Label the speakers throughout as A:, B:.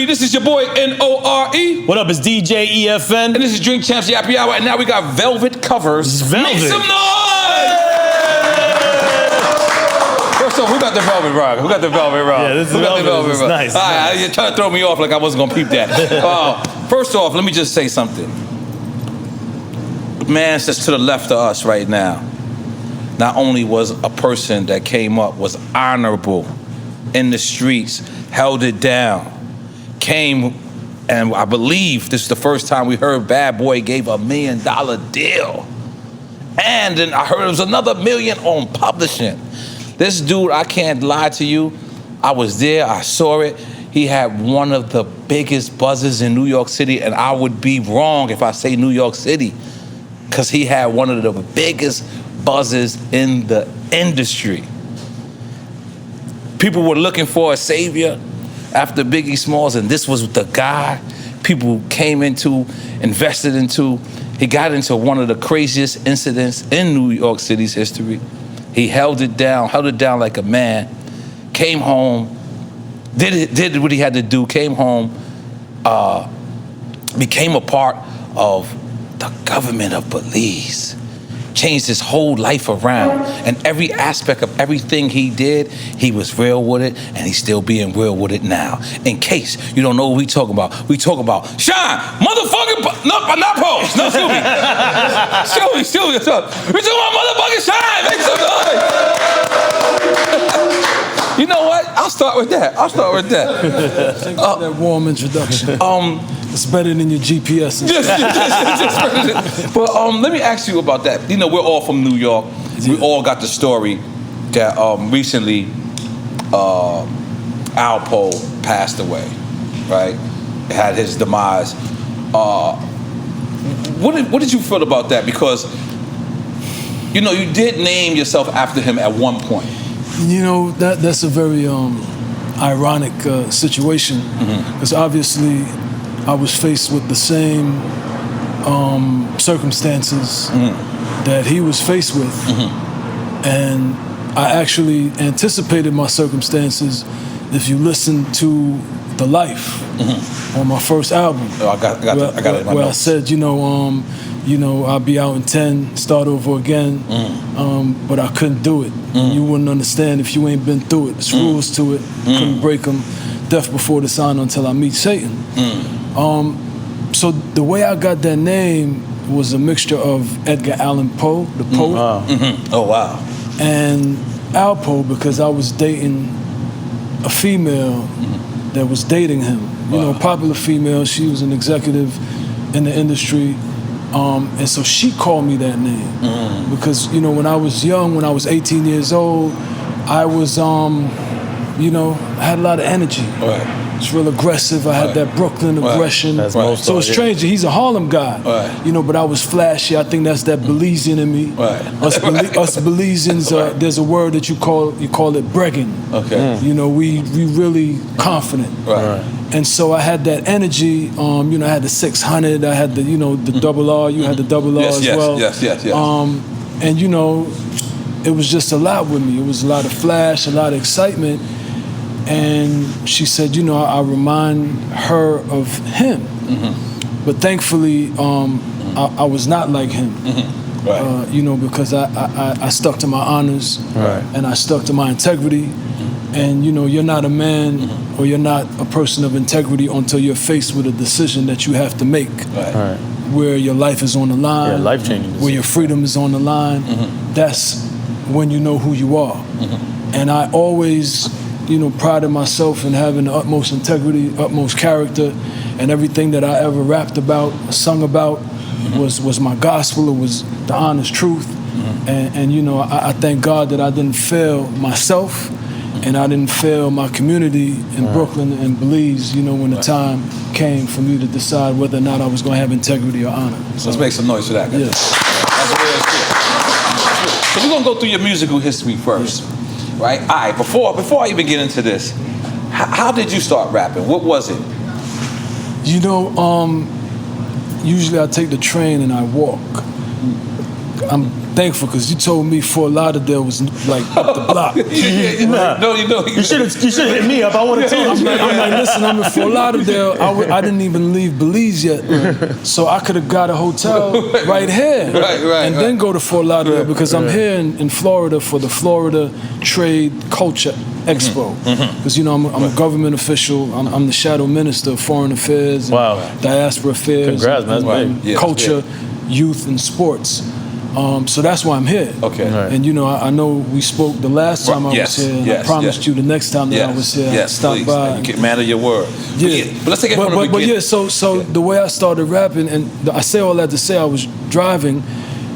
A: This is your boy N.O.R.E.
B: What up, it's DJ EFN.
A: And this is Drink Champs Yappy Hour. And now we got Velvet covers.
B: Velvet.
A: Make some noise! First off, who got the Velvet Rock? Who got the Velvet Rock?
B: Yeah, this is
A: who got the Velvet Rock?
B: Nice.
A: All right, you're trying to throw me off like I wasn't gonna peep that. First off, let me just say something. The man that's to the left of us right now, not only was a person that came up, was honorable in the streets, held it down, came, and I believe this is the first time we heard Bad Boy gave $1 million deal. And then I heard it was another $1 million on publishing. This dude, I can't lie to you, I was there, I saw it. He had one of the biggest buzzes in New York City, and I would be wrong if I say New York City, because he had one of the biggest buzzes in the industry. People were looking for a savior after Biggie Smalls, and this was the guy people came into, invested into. He got into one of the craziest incidents in New York City's history. He held it down like a man, came home, did what he had to do, came home, became a part of the government of Belize, changed his whole life around, and every aspect of everything he did, he was real with it, and he's still being real with it now. In case you don't know what we talking about Shyne, motherfucking, not Pose, no, excuse me, we talking about motherfucking Shyne, make some noise. You know what? I'll start with that.
C: Thank you for that warm introduction. It's better than your GPS.
A: But let me ask you about that. You know, we're all from New York. We all got the story that recently Alpo passed away, right? Had his demise. What did you feel about that? Because, you know, you did name yourself after him at one point.
C: You know, that's a very ironic situation, because obviously I was faced with the same circumstances that he was faced with, and I actually anticipated my circumstances. If you listen to The Life on my first album,
A: I got it in my
C: where
A: notes.
C: I said, I'll be out in 10, start over again, but I couldn't do it. You wouldn't understand if you ain't been through it. There's rules to it, couldn't break them. Death before the sign until I meet Satan. So the way I got that name was a mixture of Edgar Allan Poe, the poet.
A: Oh, wow.
C: And Alpo, because I was dating a female that was dating him. You know, popular female, she was an executive in the industry. And so she called me that name because, you know, when I was young, when I was 18 years old, I was, I had a lot of energy.
A: Right.
C: It's real aggressive. I had that Brooklyn aggression.
B: That's
C: So it's strange. He's a Harlem guy, but I was flashy. I think that's that Belizean in me. Us Belizeans, there's a word that you call it bragging.
A: Okay.
C: You know, we really confident.
A: Right.
C: And so I had that energy. I had the 600. I had the the double R. You had the double R as well.
A: Yes.
C: And it was just a lot with me. It was a lot of flash, a lot of excitement. And she said, I remind her of him. But thankfully, I was not like him.
A: Right.
C: Because I stuck to my honors, and I stuck to my integrity. And you're not a man or you're not a person of integrity until you're faced with a decision that you have to make.
A: Right.
C: where your life is on the line,
B: Yeah, life-changing.
C: where your freedom is on the line, that's when you know who you are. And I always, prided myself in having the utmost integrity, utmost character, and everything that I ever rapped about, sung about, was my gospel. It was the honest truth. And I thank God that I didn't fail myself, and I didn't fail my community in Brooklyn and Belize, when the time came for me to decide whether or not I was going to have integrity or honor.
A: So let's make some noise for that, guys.
C: Yes.
A: That's real shit. So we're going to go through your musical history first, right? All right, before I even get into this, how did you start rapping? What was it?
C: Usually I take the train and I walk. I'm thankful because you told me Fort Lauderdale was like up the block.
B: No, you should have hit me up. I would have told you.
C: I'm like, listen, I'm in Fort Lauderdale. I didn't even leave Belize yet, so I could have got a hotel right here and then go to Fort Lauderdale because I'm here in Florida for the Florida Trade Culture Expo. Because I'm a government official. I'm the shadow minister of foreign affairs, and diaspora affairs,
B: Congrats, man. That's big.
C: culture, youth, and sports. So that's why I'm here.
A: Okay.
C: And I know we spoke the last time I was here, and I promised you the next time that I was here, I'd stop by.
A: You man of your word. But let's take it from the beginning.
C: So the way I started rapping, and I say all that to say I was driving,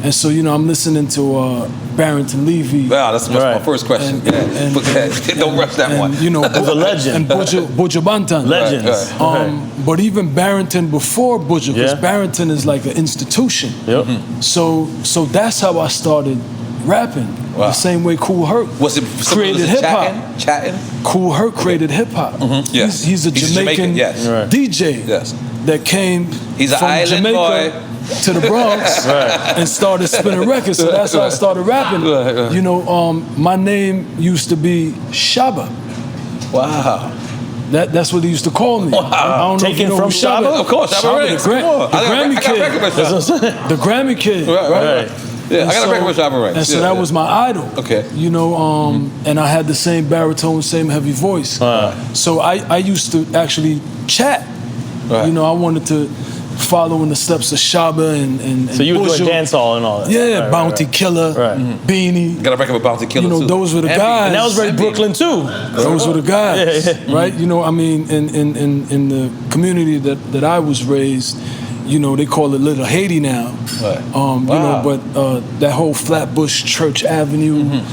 C: and so I'm listening to Barrington Levy.
A: Wow, that's my first question. Don't rush that one.
C: The legend. And Buju Banton.
B: Legends.
C: But even Barrington before Buju, because Barrington is like an institution. So that's how I started rapping. The same way Kool Herc created hip hop.
A: Chatting.
C: Kool Herc created hip hop. He's a Jamaican DJ that came from Jamaica to the Bronx and started spinning records. So that's how I started rapping. My name used to be Shaba.
A: Wow.
C: That's what they used to call me.
A: Wow.
C: I don't know
B: Taken from Shaba?
A: Of course, Shaba.
C: The Grammy kid. The Grammy kid.
A: Right. Yeah, I got a record with Shaba Ranks.
C: And so that was my idol.
A: Okay.
C: And I had the same baritone, same heavy voice. So I used to actually chat. I wanted to follow in the steps of Shaba and
B: so you were
C: Buju.
B: doing dancehall and all that.
C: Yeah, Bounty Killer, Beanie.
A: Got a record with Bounty Killer too.
C: Those were the guys.
B: And that was very Brooklyn too.
C: Those were the guys, right? In the community that I was raised, they call it Little Haiti now. But that whole Flatbush Church Avenue,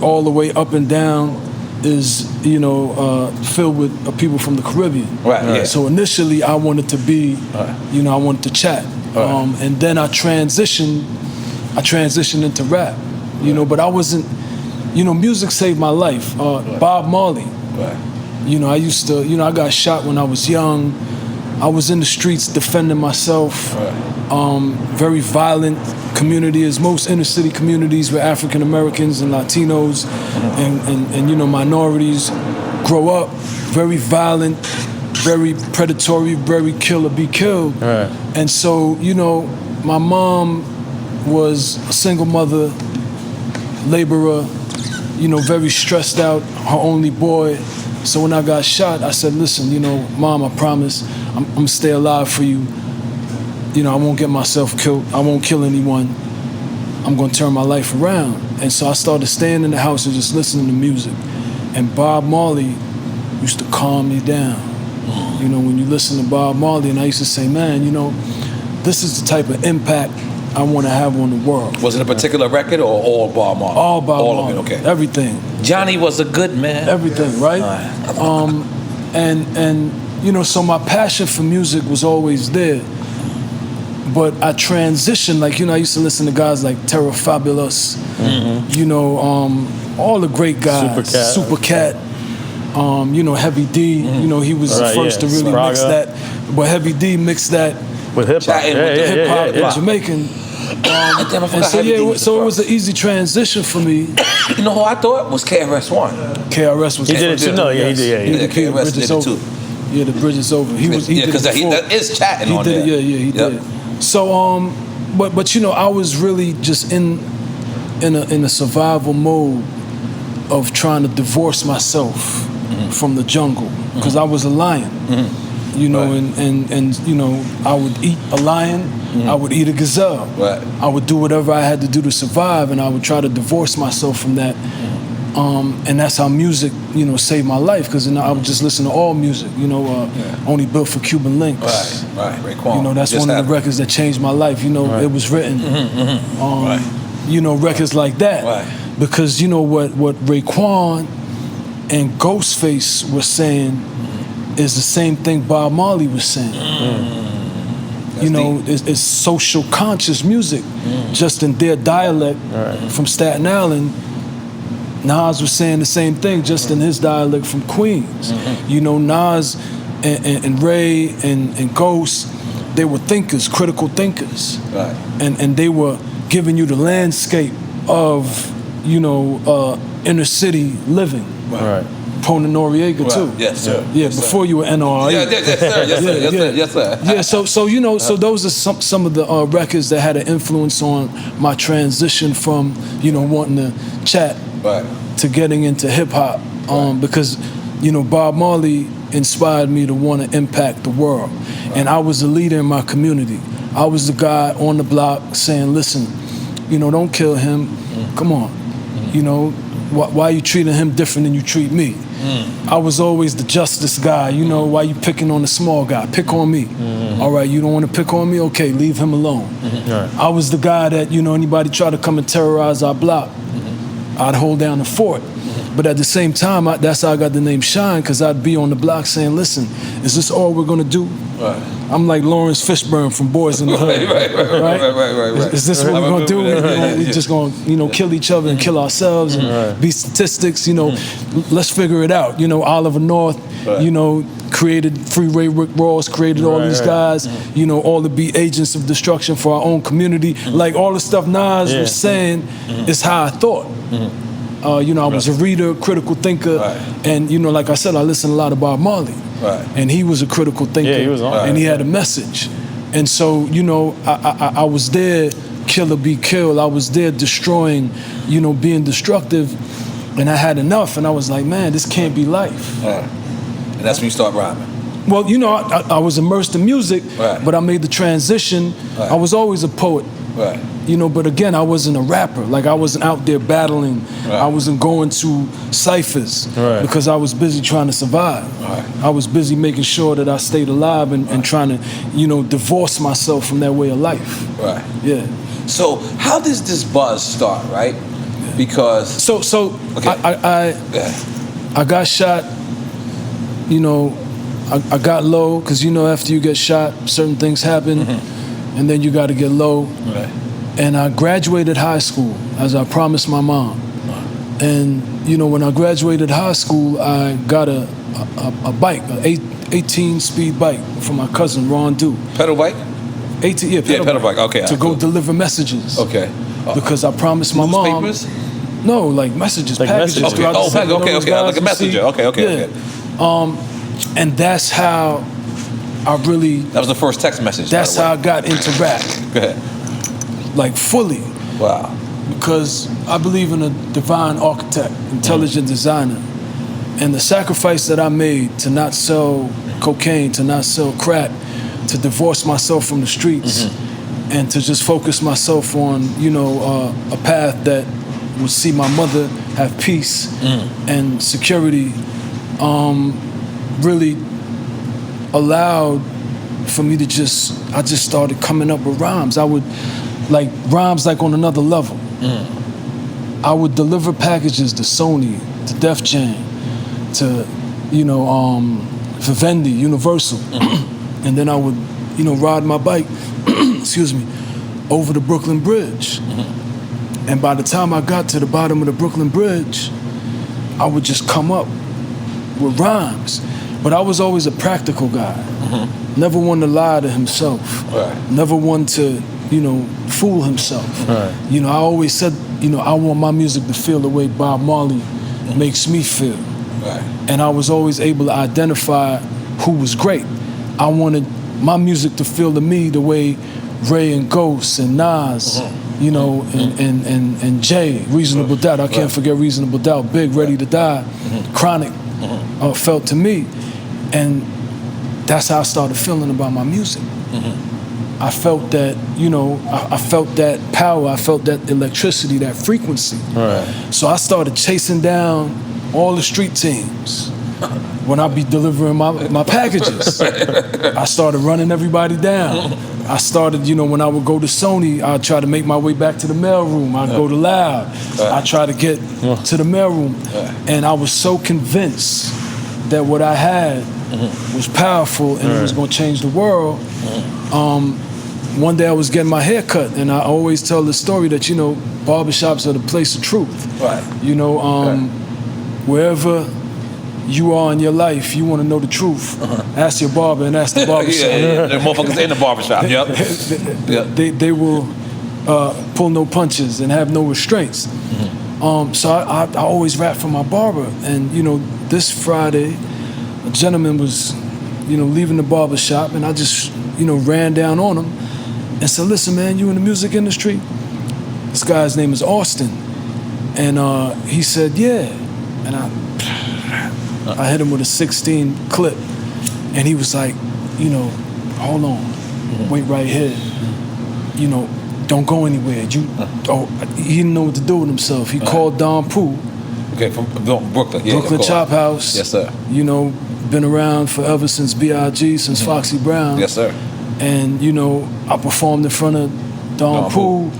C: all the way up and down is filled with people from the Caribbean. So initially I wanted to be, I wanted to chat, and then I transitioned into rap, but I wasn't, music saved my life. Bob Marley, I used to, I got shot when I was young. I was in the streets defending myself. Very violent community, as most inner city communities where African Americans and Latinos and minorities grow up. Very violent, very predatory, very kill or be killed. And so, my mom was a single mother, laborer, very stressed out, her only boy. So when I got shot, I said, listen, Mom, I promise I'm gonna stay alive for you. I won't get myself killed. I won't kill anyone. I'm gonna turn my life around. And so I started staying in the house and just listening to music. And Bob Marley used to calm me down. When you listen to Bob Marley, and I used to say, man, this is the type of impact I want to have on the world.
A: Was it a particular record or all Bob Marley?
C: All Bob Marley.
A: All of it, okay.
C: Everything.
A: Johnny was a good man.
C: Everything, right? So my passion for music was always there. But I transitioned, I used to listen to guys like Terror Fabulous, all the great guys. Supercat. Heavy D, he was the first to really mix that. But Heavy D mixed that
B: with hip hop,
C: hip hop, Jamaican. So it was an easy transition for me.
A: Who I thought was KRS-One.
C: KRS was.
B: He did it too. No, he did.
A: KRS did it too.
C: Yeah, the bridge is over. He did it
A: because that is chatting on there.
C: He did. So but I was really just in a survival mode of trying to divorce myself from the jungle because I was a lion. And I would eat a lion I would eat a gazelle.
A: Right.
C: I would do whatever I had to do to survive, and I would try to divorce myself from that. And that's how music, saved my life, because I would just listen to all music, only built for Cuban links.
A: Right, Raekwon.
C: That's one of the records that changed my life. It was written. Records like that.
A: Right.
C: Because what Raekwon and Ghostface were saying is the same thing Bob Marley was saying. It's social conscious music, just in their dialect from Staten Island. Nas was saying the same thing, just in his dialect from Queens. Nas and Ray and Ghost, they were thinkers, critical thinkers.
A: Right.
C: And they were giving you the landscape of, inner city living.
B: Right.
C: Pona Noriega too.
A: Yes, sir.
C: Yeah,
A: Yes,
C: before
A: sir.
C: you were N.O.R.E.
A: Yes, sir. Yes, sir.
C: Yeah, so those are some of the records that had an influence on my transition from, wanting to chat to getting into hip hop. Because, Bob Marley inspired me to want to impact the world. And I was a leader in my community. I was the guy on the block saying, listen, don't kill him. Come on. Why are you treating him different than you treat me? I was always the justice guy. Why you picking on the small guy? Pick on me. All right, you don't want to pick on me? Okay, leave him alone.
B: Right.
C: I was the guy that, anybody try to come and terrorize our block, I'd hold down the fort. But at the same time, that's how I got the name Shyne, because I'd be on the block saying, listen, is this all we're going to do?
A: Right.
C: I'm like Lawrence Fishburne from Boys in the Hood.
A: Right.
C: Is this what we're going to do? We're just going to, kill each other and kill ourselves and be statistics, let's figure it out. Oliver North, created Free Ray Rick Ross, created all these guys, all to be agents of destruction for our own community. Like all the stuff Nas was saying is how I thought. I was a reader, critical thinker, and like I said, I listened a lot of Bob Marley, and he was a critical thinker,
B: he was on
C: and he had a message, and so I was there, kill or be killed. I was there destroying, being destructive, and I had enough, and I was like, man, this can't be life.
A: And that's when you start rhyming.
C: Well, I was immersed in music, but I made the transition. I was always a poet.
A: Right.
C: But again, I wasn't a rapper. Like, I wasn't out there battling. I wasn't going to ciphers because I was busy trying to survive. I was busy making sure that I stayed alive and trying to, divorce myself from that way of life.
A: Right.
C: Yeah.
A: So how does this buzz start, right? Because
C: I got shot. I got low because after you get shot, certain things happen, and then you got to get low.
A: Right.
C: And I graduated high school as I promised my mom. And when I graduated high school, I got a bike, an 18-speed bike from my cousin Ron Dew.
A: Pedal bike?
C: 18, yeah,
A: pedal bike. Okay.
C: To go deliver messages.
A: Okay.
C: Because I promised my mom.
A: Newspapers?
C: No, like messages,
B: like
C: packages.
B: Messages.
C: throughout the city,
A: Okay, like a
C: guys you
A: messenger.
C: see.
A: Okay.
C: And that's how I really.
A: That was the first text message.
C: That's how I got into rap.
A: Go ahead.
C: Like fully.
A: Wow.
C: Because I believe in a divine architect, intelligent designer. And the sacrifice that I made to not sell cocaine, to not sell crack, to divorce myself from the streets, and to just focus myself on, a path that would see my mother have peace and security, really allowed for me to I just started coming up with rhymes. I would, rhymes on another level. I would deliver packages to Sony, to Def Jam, to, Vivendi, Universal. And then I would, ride my bike, excuse me, over the Brooklyn Bridge. And by the time I got to the bottom of the Brooklyn Bridge, I would just come up with rhymes. But I was always a practical guy. Never one to lie to himself. Never one to, fool himself. I always said, I want my music to feel the way Bob Marley makes me feel. And I was always able to identify who was great. I wanted my music to feel to me the way Ray and Ghost and Nas, and Jay, Reasonable Doubt. I can't forget Reasonable Doubt. Big, Ready to Die, Chronic felt to me. And that's how I started feeling about my music. I felt that, you know, I felt that power, I felt that electricity, that frequency.
B: Right.
C: So I started chasing down all the street teams when I be delivering my packages. I started running everybody down. I started, you know, when I would go to Sony, I'd try to make my way back to the mailroom. I'd go to Loud. I'd try to get to the mailroom. And I was so convinced that what I had was powerful and it was going to change the world. One day I was getting my hair cut, and I always tell the story that, you know, barbershops are the place of truth.
A: Right.
C: You know, wherever you are in your life, you want to know the truth. Ask your barber and ask the barbershop.
A: The motherfuckers in the barbershop,
C: They will pull no punches and have no restraints. So I always rap for my barber. And, you know, this Friday, a gentleman was, you know, leaving the barbershop, and I just, you know, ran down on him and said, listen, man, you in the music industry? This guy's name is Austin. And he said, yeah. And I hit him with a 16 clip. And he was like, you know, hold on, wait right here. You know, don't go anywhere. He didn't know what to do with himself. He called Don Pooh.
A: Okay, from Brooklyn. Yeah,
C: Brooklyn Chop House.
A: Yes, sir.
C: You know, been around forever since B.I.G., since Foxy Brown.
A: Yes, sir.
C: And, you know, I performed in front of Don Pooh,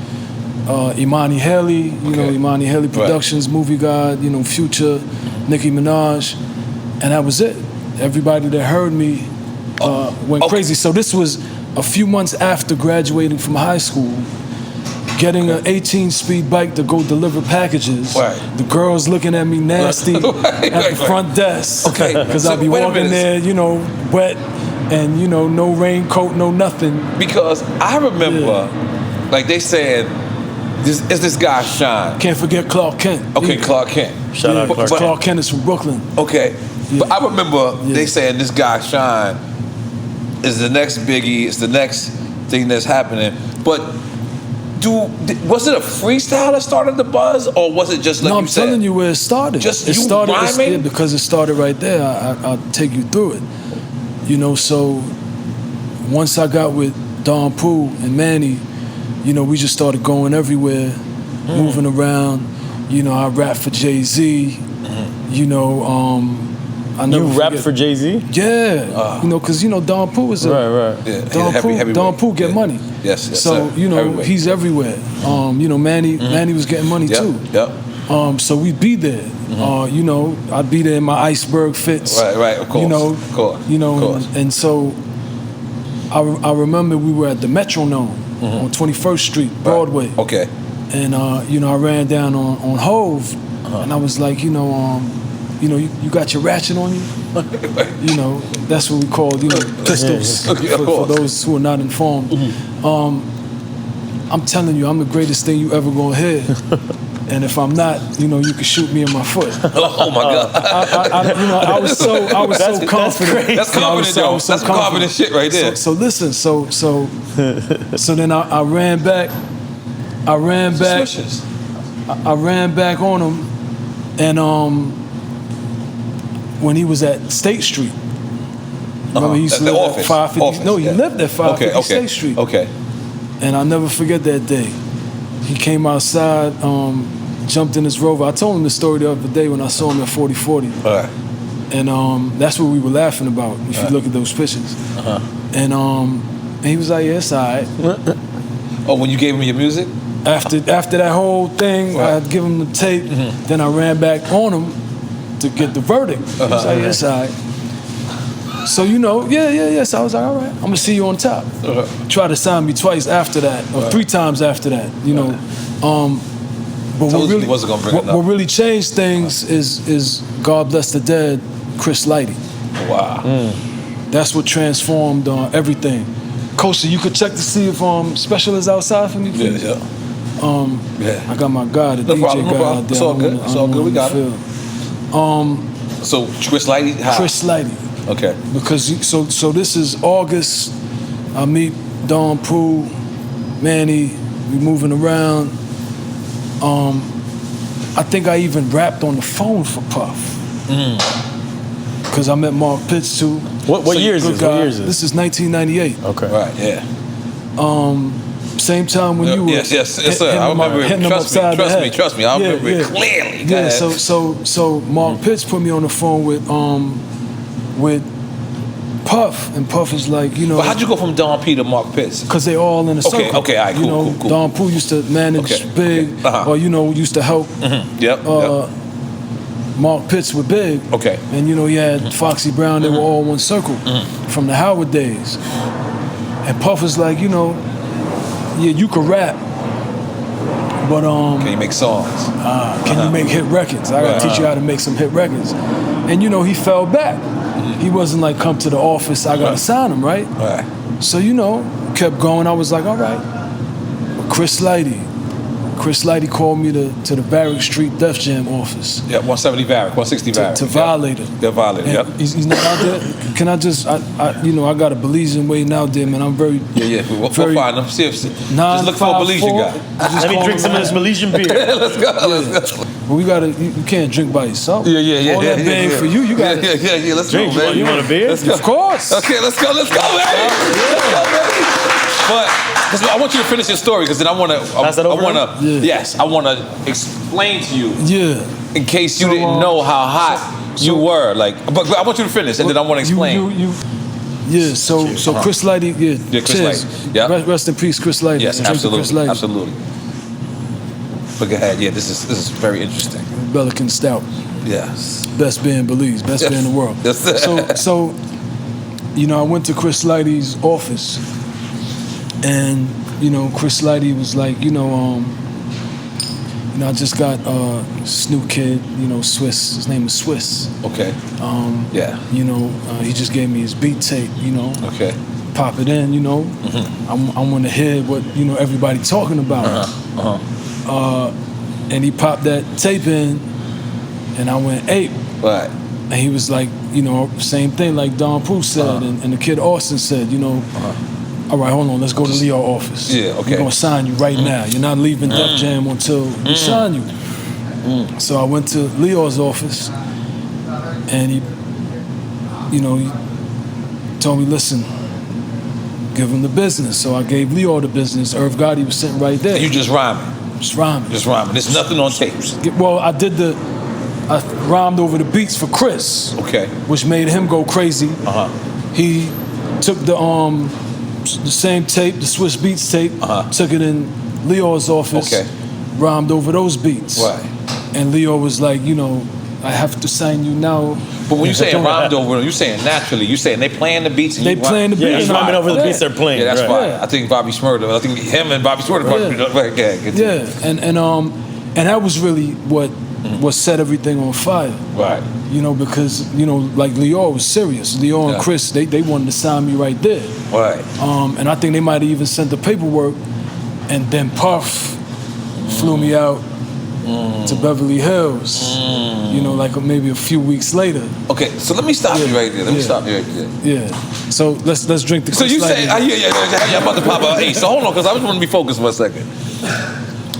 C: Imani Haley, you know, Imani Haley Productions, Movie God, you know, Future, Nicki Minaj. And that was it. Everybody that heard me went crazy. So this was a few months after graduating from high school, getting an 18-speed bike to go deliver packages. The girls looking at me nasty at the front desk. Because I'd be walking there, you know, wet and, you know, no raincoat, no nothing.
A: Because I remember, like they said, this guy Shyne.
C: Can't forget Clark Kent.
A: Okay, Clark Kent.
B: Shout out Clark Kent.
C: Clark Kent is from Brooklyn.
A: Okay. But I remember they saying this guy Shyne is the next Biggie, it's the next thing that's happening. But was it a freestyle that started the buzz, or was it just like
C: no,
A: you said?
C: I'm telling you where it started.
A: Just
C: it
A: you
C: started
A: rhyming?
C: because it started right there. I'll take you through it. You know, so once I got with Don Pooh and Manny, you know, we just started going everywhere, moving around. You know, I rapped for Jay-Z. You know, I never
B: You rapped for Jay-Z?
C: Yeah, you know, because, you know, Don Pooh is Don Pooh get money.
A: Yes,
C: so,
A: sir.
C: you know, he's everywhere. You know, Manny was getting money too. So we'd be there. You know, I'd be there in my iceberg fits.
A: Right, of course.
C: You know,
A: of course.
C: You know, and so I remember we were at the Metronome on 21st Street, Broadway.
A: Okay.
C: And you know, I ran down on Hove, and I was like, you know, you got your ratchet on you. You know, that's what we call, you know, pistols. For those who are not informed. I'm telling you, I'm the greatest thing you ever gonna hear. And if I'm not, you know, you can shoot me in my foot.
A: Oh my God!
C: You know, I was so confident.
A: That's confident, yo. That's confident shit right there.
C: So listen, so then I ran back. I ran back on him, and when he was at State Street. Remember, he used to live at 550. No, he lived at 550 State Street.
A: Okay.
C: And I'll never forget that day. He came outside, jumped in his Rover. I told him the story the other day when I saw him at 4040. And that's what we were laughing about, if you look at those pictures. And he was like, yeah, it's all right.
A: Oh, when you gave him your music?
C: After that whole thing, I'd give him the tape. Then I ran back on him to get the verdict. He was like, yeah, it's all right. So, you know, yeah. So I was like, all right, I'm gonna see you on top. Try to sign me twice after that, or 3 times after that, you know. But what really changed things is God Bless the Dead, Chris Lighty.
A: Wow.
C: That's what transformed everything. Costa, you could check to see if Special is outside for me, please.
A: Yeah.
C: I got my guy, the DJ guy out there.
A: It's all good. It's all good. We got it. So Chris Lighty? How?
C: Chris Lighty.
A: Okay.
C: Because so this is August. I meet Don Pooh, Manny. We moving around. I think I even rapped on the phone for Puff. Because I met Mark Pitts too.
B: What year is this? What year is this?
C: This is 1998.
B: Okay.
A: Right. Yeah.
C: Same time when you were
A: yes, sir. I remember it. Trust me. I remember it clearly.
C: Yeah. So Mark Pitts put me on the phone with Puff, and Puff is like, you know.
A: But how'd you go from Don P to Mark Pitts?
C: Because they all in a circle.
A: Okay, all right, cool.
C: Don Pooh used to manage Big, or used to help. Mark Pitts with Big.
A: Okay.
C: And he had Foxy Brown. They were all one circle from the Howard days. And Puff was like, you could rap, but
A: can you make songs?
C: Can you make hit records? I gotta teach you how to make some hit records. And he fell back. He wasn't like, come to the office, I gotta sign him, right?
A: Right.
C: So kept going. I was like, all right. But Chris Lighty called me to the Barrow Street Def Jam office.
A: Yeah, 170 Barrack, 160 Barrack.
C: To violate it.
A: They're violated, yep.
C: He's not out there. Can I just, I got a Belizean waiting out there, man. I'm very...
A: Yeah. We'll find them. Just look for a Belizean guy.
B: Let me drink some of this Malaysian beer.
A: Let's go.
C: Well, we gotta, you can't drink by yourself.
A: Yeah.
C: All that bang for you, you gotta...
A: Yeah, let's
B: drink,
A: go, baby.
B: You want a beer?
C: Of course.
A: Okay, let's go, baby. But I want you to finish your story, because then I want to explain to you.
C: Yeah.
A: In case you didn't know how hot you were, but I want you to finish, and then I want to explain.
C: So Chris Lighty,
A: Chris
C: cheers.
A: Lighty. Yeah.
C: Rest in peace, Chris Lighty.
A: Yes, absolutely. But go ahead. Yeah, this is very interesting.
C: Bellican Stout.
A: Yes.
C: Best beer in Belize, best beer in the world.
A: Yes.
C: So I went to Chris Lighty's office, and Chris Lighty was like, I just got this new kid, Swiss. His name is Swiss.
A: Okay.
C: He just gave me his beat tape.
A: Okay.
C: Pop it in. I want to hear what everybody talking about. And he popped that tape in, and I went ape.
A: Right.
C: And he was like, same thing like Don Pooh said, and the kid Austin said, all right, hold on, let's go to Leo office.
A: Yeah, okay.
C: We're gonna sign you right now. You're not leaving Def Jam until we sign you. So I went to Leo's office, and he told me, listen, give him the business. So I gave Leo the business. Irv Gotti was sitting right there.
A: You just rhyming.
C: Just rhyming.
A: There's nothing on tapes.
C: Well, I rhymed over the beats for Chris.
A: Okay.
C: Which made him go crazy. He took the same tape, the Swiss Beats tape, took it in Leo's office, rhymed over those beats.
A: Right.
C: And Leo was like, I have to sign you now.
A: But when you say rhymed over, you're saying naturally. You're saying they playing the beats. And
C: they playing the beats.
B: Yeah, he's rhyming over the beats they're playing.
A: Yeah, that's fine. I think Bobby Shmurda. I think him and Bobby Shmurda. And that was really what set everything on fire. Right.
C: Because like Leo was serious. Leo and Chris, they wanted to sign me right there.
A: Right.
C: And I think they might have even sent the paperwork, and then Puff flew me out to Beverly Hills. Like maybe a few weeks later.
A: Okay, so let me stop you right there.
C: Yeah. So let's drink the.
A: So you say, I'm about to pop out. Hey, so hold on, because I just want to be focused for a second.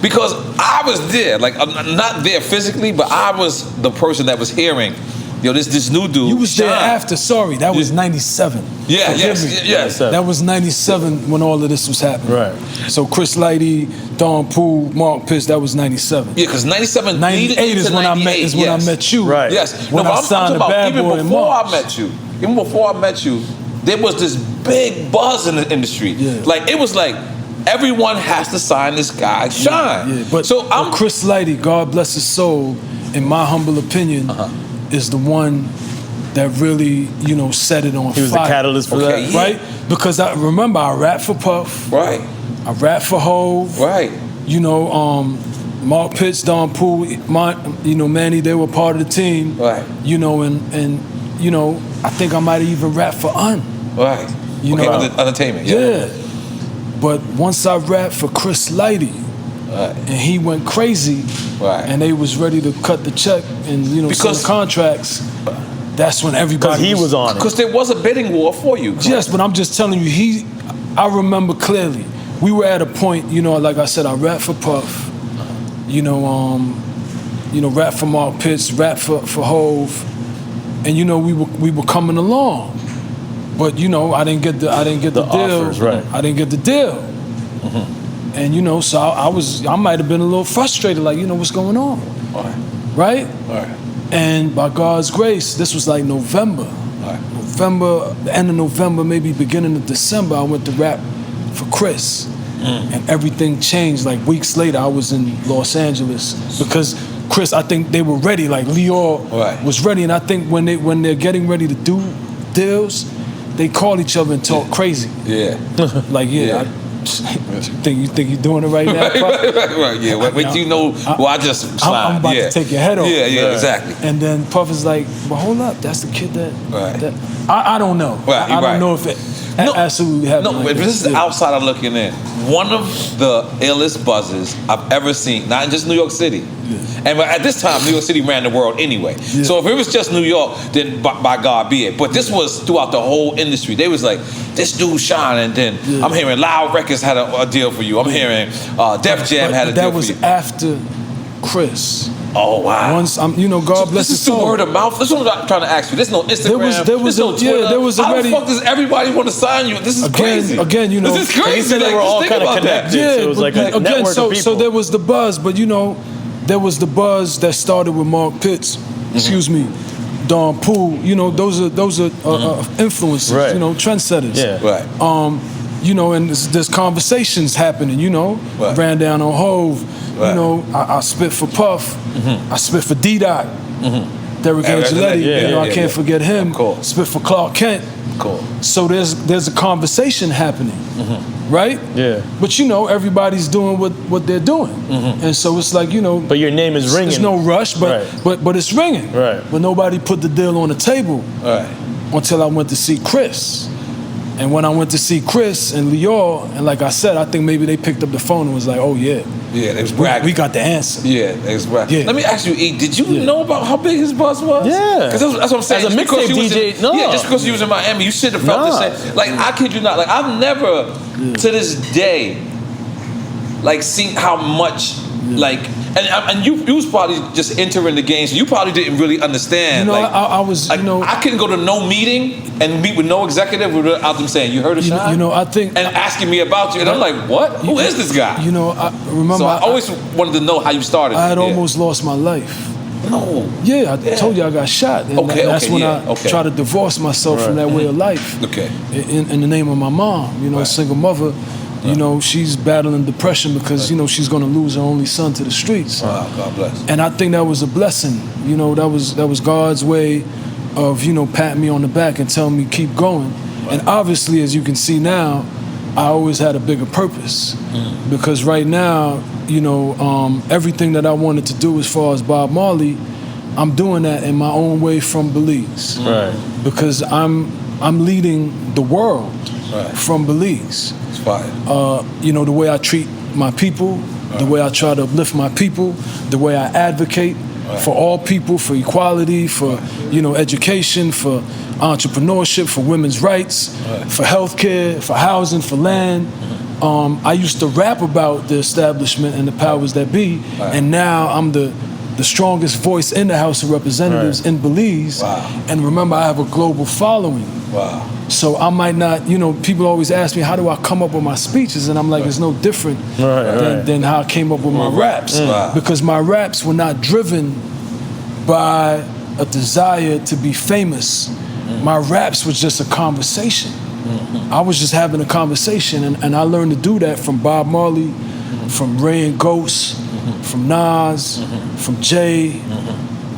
A: Because I was there, I'm not there physically, but I was the person that was hearing, this new dude.
C: You was
A: Shyne.
C: there after, sorry, that was 97.
A: Yes.
C: That was 97 when all of this was happening.
B: Right.
C: So Chris Lighty, Don Pooh, Mark Pitts, that was 97.
A: Yeah, because 97,
C: 98 is when I met you.
B: Right.
A: Yes.
C: When I signed the Bad Boy in March.
A: Even before I met you, there was this big buzz in the industry.
C: Yeah.
A: It was like, everyone has to sign this guy, Shyne.
C: Yeah. But Chris Lighty, God bless his soul, in my humble opinion, is the one that really, set it on fire.
B: He was the catalyst for that.
C: Yeah. Right? Because I remember I rapped for Puff.
A: Right.
C: I rapped for Hove.
A: Right.
C: Mark Pitts, Don Pooh, Manny, they were part of the team.
A: Right.
C: And I think I might have even rapped for Un.
A: Right. Entertainment.
C: Yeah. But once I rapped for Chris Lighty, and he went crazy, and they was ready to cut the check and sign contracts, that's when everybody
B: was on it.
A: Because there was a bidding war for you.
C: Yes, but I'm just telling you, I remember clearly. We were at a point, like I said, I rapped for Puff, rap for Mark Pitts, rap for Hove, and we were coming along. But you know, I didn't get the deal.
B: Offers, right.
C: I didn't get the deal. And you know, so I might have been a little frustrated, like, you know, what's going on? Right? And by God's grace, this was like November. November, the end of November, maybe beginning of December, I went to rap for Chris. And everything changed. Like weeks later, I was in Los Angeles because Chris, I think they were ready. Like N.O.R.E. was ready, and I think when they're getting ready to do deals, they call each other and talk crazy.
A: Yeah.
C: Like you think you're doing it right now?
A: Right. Yeah. What you know? Well, I just slide.
C: I'm about to take your head off.
A: Yeah. Exactly.
C: And then Puff is like, "Well, hold up, that's the kid that."
A: Right.
C: I don't know.
A: Right.
C: I don't know if it absolutely happened.
A: No,
C: like
A: but this is outsider looking in. One of the illest buzzes I've ever seen, not in just New York City. And at this time, New York City ran the world anyway. So if it was just New York, then by God be it. But this was throughout the whole industry. They was like, this dude Shyne, and then I'm hearing Loud Records had a deal for you. I'm hearing Def Jam had a deal for you.
C: That was after Chris.
A: Oh wow!
C: Once you know, God bless his soul.
A: This is word of mouth. This is what I'm trying to ask you. There's no Instagram. There's no Twitter.
C: There was already.
A: How the fuck does everybody want to sign you? This is crazy.
C: Again, you know,
A: this is crazy.
B: They were all kind of connected.
C: Yeah,
B: so it was like a network of people.
C: So there was the buzz, but you know, there was the buzz that started with Mark Pitts. Excuse me, Don Poole. You know, those are influences.
B: Right.
C: You know, trendsetters.
B: Yeah.
A: Right.
C: You know, and there's conversations happening. You know, ran down on Hove. Right. You know, I spit for Puff. I spit for D-Dot. Derek Angeletti. I can't forget him. Spit for Clark Kent. So there's a conversation happening, right? Yeah. But you know, everybody's doing what they're doing, and so it's like, you know.
B: But your name is ringing.
C: There's no rush, but it's ringing.
B: Right.
C: But nobody put the deal on the table until I went to see Chris. And when I went to see Chris and N.O.R.E., and like I said, I think maybe they picked up the phone and was like, oh yeah.
A: Yeah, they was bragging.
C: We got the answer.
A: Yeah, they was bragging.
C: Yeah.
A: Let me ask you, E, did you know about how big his buzz was?
B: Yeah.
A: Because that's what I'm saying.
B: As a mixtape DJ,
A: Yeah, just because you was in Miami, you should have felt the same. Like, I kid you not, like, I've never, to this day, like, seen how much, like, and you was probably just entering the game, so you probably didn't really understand.
C: You know,
A: like,
C: I was,
A: like,
C: you know,
A: I couldn't go to no meeting and meet with no executive without them saying, "You heard of Shyne?"
C: You know, I think,
A: and asking me about you, and I'm like, "What? Who is this guy?"
C: You know, I remember.
A: So I always wanted to know how you started.
C: I had almost lost my life.
A: No.
C: Yeah, I told you I got shot. And that's when I tried to divorce myself from that way of life.
A: Okay.
C: In the name of my mom, you know, single mother. You know, she's battling depression because, you know, she's going to lose her only son to the streets.
A: Wow, God bless.
C: And I think that was a blessing. You know, that was God's way of, you know, patting me on the back and telling me keep going. And obviously, as you can see now, I always had a bigger purpose. Because right now, you know, everything that I wanted to do as far as Bob Marley, I'm doing that in my own way from Belize.
B: Right.
C: Because I'm leading the world from Belize. You know, the way I treat my people, the way I try to uplift my people, the way I advocate for all people, for equality, for, you know, education, for entrepreneurship, for women's rights, for healthcare, for housing, for land. I used to rap about the establishment and the powers that be, and now I'm the strongest voice in the House of Representatives in Belize. And remember, I have a global following. So I might not, you know, people always ask me, how do I come up with my speeches? And I'm like, it's no different than how I came up with my raps. Because my raps were not driven by a desire to be famous. My raps was just a conversation. I was just having a conversation, and I learned to do that from Bob Marley, from Ray and Ghost, from Nas, from Jay.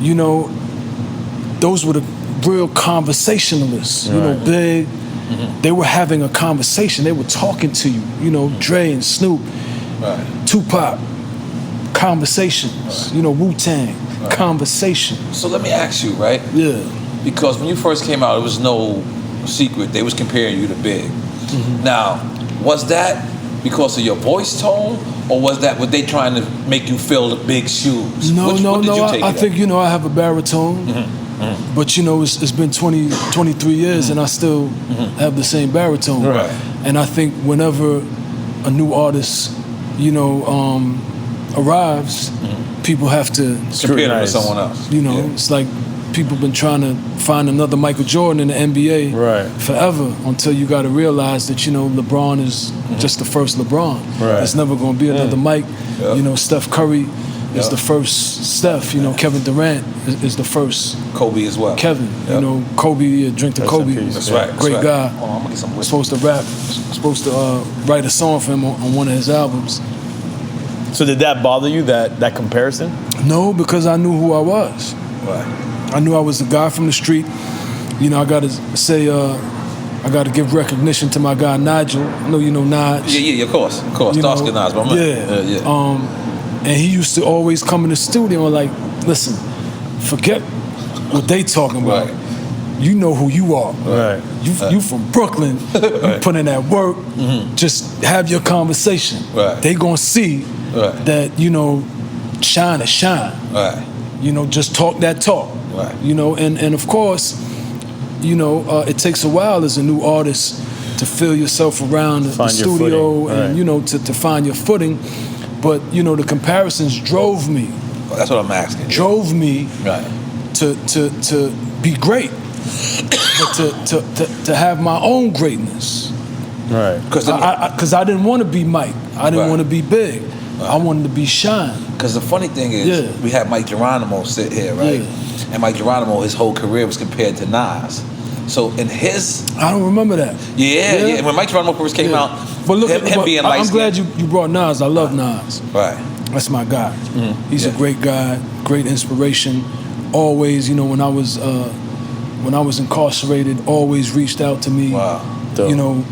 C: You know, those were the real conversationalists. You know, Big. They were having a conversation. They were talking to you. You know, Dre and Snoop, Tupac, conversations. You know, Wu-Tang, conversations.
A: So let me ask you, right?
C: Yeah.
A: Because when you first came out, it was no secret. They was comparing you to Big. Now, was that because of your voice tone, or was they trying to make you fill the Big shoes?
C: No. I think, you know, I have a baritone, but you know, it's been 23 years, and I still have the same baritone. And I think whenever a new artist, you know, arrives, people have to
A: compare them to someone else.
C: You know, it's like people been trying to find another Michael Jordan in the NBA forever until you got to realize that, you know, LeBron is just the first LeBron. There's never going to be another Mike. You know, Steph Curry is the first Steph. You know, Kevin Durant is the first
A: Kobe as well.
C: Kevin. You know, Kobe, drink the Kobe.
A: That's right.
C: Great guy.
A: Oh, I'm gonna get some whiskey.
C: Supposed to rap, supposed to write a song for him on one of his albums.
B: So did that bother you, that comparison?
C: No, because I knew who I was. I knew I was a guy from the street. You know, I got to say, I got to give recognition to my guy Nigel. I know you know Nige.
A: Yeah, of course. Dark-skinned Nige, my man.
C: Yeah. And he used to always come in the studio and like, listen, forget what they talking about. You know who you are. You from Brooklyn. You put in that work. Just have your conversation. They gonna see that, you know, Shyne is Shyne. You know, just talk that talk. You know, and of course, you know, it takes a while as a new artist to feel yourself around the studio and, you know, to find your footing. But, you know, the comparisons drove me.
A: That's what I'm asking.
C: Drove me to be great. But to have my own greatness. Because I didn't want to be Mike. I didn't want to be big. I wanted to be Shyne.
A: Because the funny thing is, we had Mike Geronimo sit here, right? And Mike Geronimo, his whole career was compared to Nas. So in his...
C: I don't remember that.
A: Yeah. When Mike Geronimo first came out,
C: but look,
A: him being light
C: I'm glad you brought Nas. I love Nas. That's my guy. He's a great guy, great inspiration. Always, you know, when I was incarcerated, always reached out to me. You know,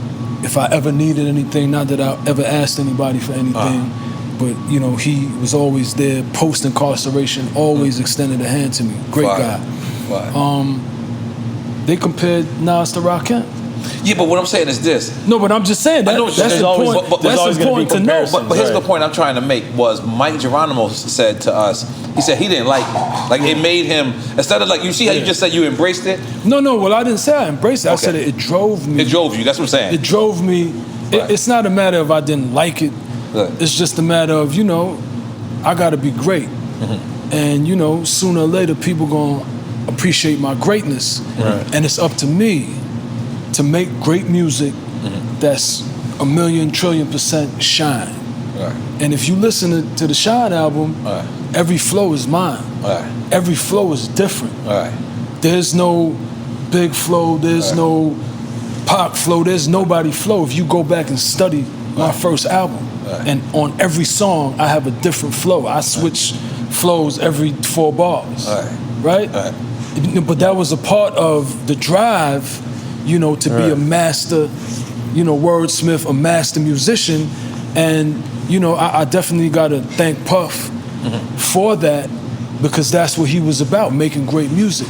C: if I ever needed anything, not that I ever asked anybody for anything, but, you know, he was always there post-incarceration, always extended a hand to me. Great guy. They compared Nas to Rakim.
A: Yeah, but what I'm saying is this.
C: No, but I'm just saying that, that's important to know.
A: But here's the point I'm trying to make was Mike Geronimo said to us, he said he didn't like it. Like it made him, instead of like, you see how you just said you embraced it?
C: No, well I didn't say I embraced it. I said it drove me.
A: It drove you, that's what I'm saying.
C: It drove me. It's not a matter of I didn't like it. It's just a matter of, you know, I gotta be great. And, you know, sooner or later people gonna appreciate my greatness. And it's up to me to make great music that's 1,000,000 trillion % Shyne. And if you listen to the Shyne album, every flow is mine. Every flow is different. There's no big flow, there's no Pac flow, there's nobody flow. If you go back and study my first album, and on every song I have a different flow. I switch flows every 4 bars. Right? But that was a part of the drive, you know, to be a master, you know, wordsmith, a master musician. And, you know, I definitely got to thank Puff for that, because that's what he was about, making great music.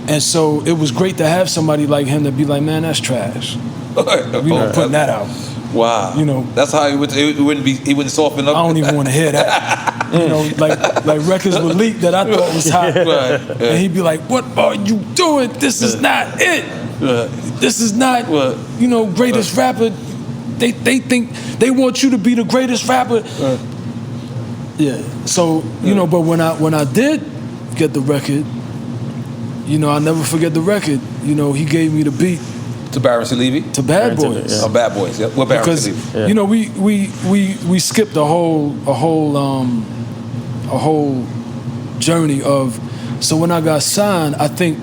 C: And so it was great to have somebody like him to be like, man, that's trash. You know, putting that out.
A: Wow.
C: You know,
A: that's how he wouldn't soften up.
C: I don't even want to hear that. You know, like records would leak that I thought was hot. And he'd be like, what are you doing? This is not it. This is not, you know, greatest rapper. They think they want you to be the greatest rapper. So, you know, but when I did get the record, you know, I'll never forget the record. You know, he gave me the beat.
A: To Barrow and Levy?
C: To Bad Boys.
A: Oh, Bad Boys. Yeah. What Barrow and Levy?
C: You know, we skipped a whole journey of. So when I got signed, I think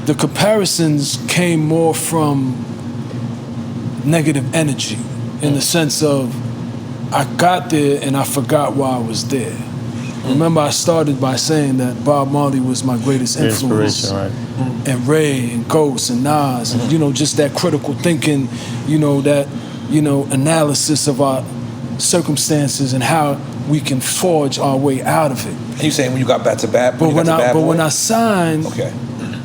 C: the comparisons came more from negative energy, in the sense of I got there and I forgot why I was there. Remember, I started by saying that Bob Marley was my greatest influence, and Ray and Ghost and Nas, and, you know, just that critical thinking, you know, that, you know, analysis of our circumstances and how we can forge our way out of it.
A: And you saying when you got back to Bad Boy?
C: When I signed,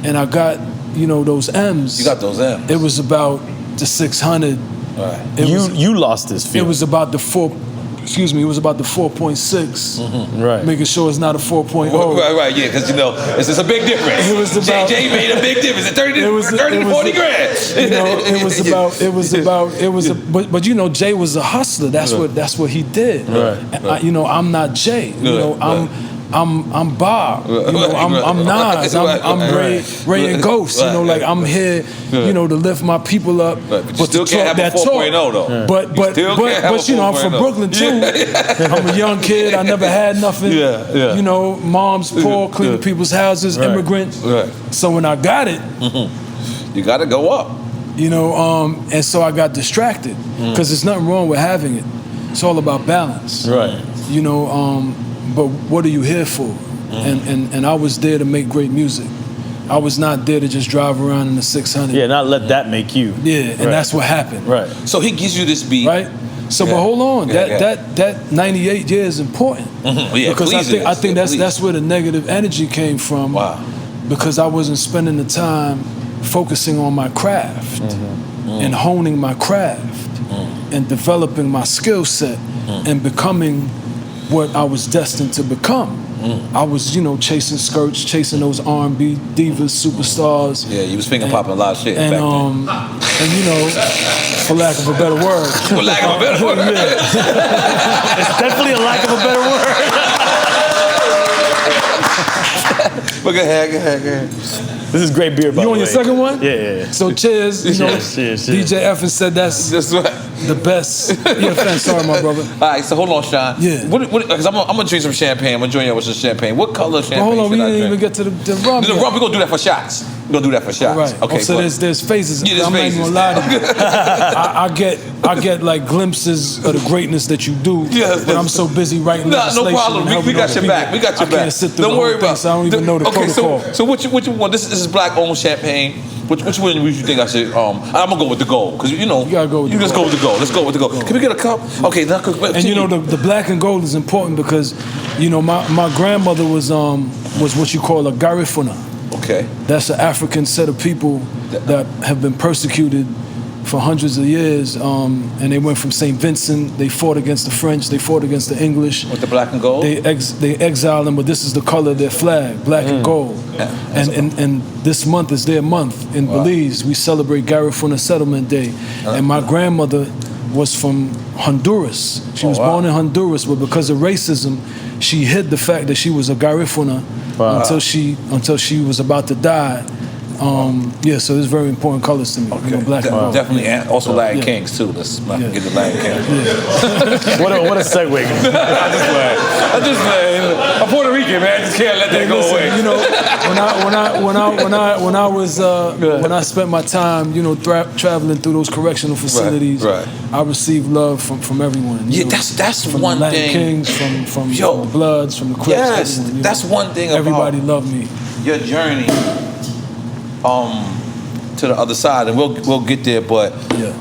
C: and I got, you know, those M's.
A: You got those M's.
C: It was about the 600.
B: You lost this feeling.
C: It was about the 4.6. Making sure it's not a 4.0.
A: Right, yeah, because, you know, it's a big difference.
C: It was about,
A: JJ made a big difference. 30 to 40 grand.
C: You know, but you know, Jay was a hustler. That's what he did. You know, I'm not Jay. You know, I'm Bob, you know, I'm Nas, I'm Ray and Ghost, you know, like I'm here, you know, to lift my people up,
A: but you still can't have a 4.0 though.
C: But you know, I'm from Brooklyn too. I'm a young kid. I never had nothing. You know, mom's poor, cleaning people's houses, immigrant. So when I got it,
A: you got to go up.
C: You know, and so I got distracted because there's nothing wrong with having it. It's all about balance.
B: Right.
C: You know, but what are you here for? And I was there to make great music. I was not there to just drive around in the 600.
B: Yeah, not let that make you.
C: Yeah, and that's what happened.
B: Right.
A: So he gives you this beat.
C: Right. So, but hold on, that 98 year is important because I think that's where the negative energy came from.
A: Wow.
C: Because I wasn't spending the time focusing on my craft and honing my craft and developing my skill set and becoming what I was destined to become. I was, you know, chasing skirts, chasing those R&B divas, superstars.
A: Yeah, you was finger popping a lot of shit.
C: And
A: back then.
C: and you know, for lack of a better word.
A: For lack of a better word.
B: It's definitely a lack of a better word.
A: But go ahead.
B: This is great beer, by the way.
C: You on your second one?
B: Yeah.
C: So cheers. You know,
B: cheers.
C: DJ Effin said that's the best. Yeah, sorry, my brother.
A: All right, so hold on, Shyne.
C: Yeah.
A: Because I'm gonna drink some champagne. I'm gonna join you with some champagne. What color champagne?
C: But hold on, we
A: should I
C: didn't even
A: drink?
C: get to the rum.
A: The rum, we're gonna do that for shots. We're gonna do that for shots.
C: All right.
A: Okay.
C: So there's phases.
A: Yeah, there's
C: I'm
A: phases.
C: not even gonna lie to you. I get like glimpses of the greatness that you do.
A: Yes,
C: but I'm so busy writing
A: No
C: legislation.
A: problem. We got your back. We got your back.
C: I can't sit through
A: Don't
C: the
A: worry
C: whole thing,
A: about.
C: so I don't even know the protocol.
A: So what you want? This is black owned champagne. Which one would you think I should? I'm gonna go with the gold because you know.
C: You gotta go with
A: you
C: the
A: just
C: gold.
A: go with the gold. Let's go with the gold. Can we get a cup? Okay. Now,
C: and you know the black and gold is important because you know my grandmother was what you call a garifuna.
A: Okay.
C: That's an African set of people that have been persecuted for hundreds of years, and they went from St. Vincent. They fought against the French. They fought against the English.
A: With the black and gold.
C: They exiled them, but this is the color of their flag, black and gold.
A: Yeah,
C: and this month is their month in Belize. We celebrate Garifuna Settlement Day, and my grandmother was from Honduras. She was born in Honduras, but because of racism, she hid the fact that she was a Garifuna until she was about to die. So there's very important colors to me.
A: Okay.
C: You know, black and gold.
A: Definitely, and also Latin Kings too. Let's not forget the Latin Kings.
B: What a segue.
A: I'm just playing. I'm Puerto Rican, man. I just can't let that go away.
C: You know, when I spent my time, you know, traveling through those correctional facilities, I received love from everyone.
A: Yeah,
C: know,
A: that's
C: from
A: one
C: the Latin
A: thing.
C: Kings, from the Bloods, from the Crips.
A: Yes,
C: everyone,
A: that's one thing.
C: Everybody loved me.
A: Your journey, to the other side, and we'll get there. But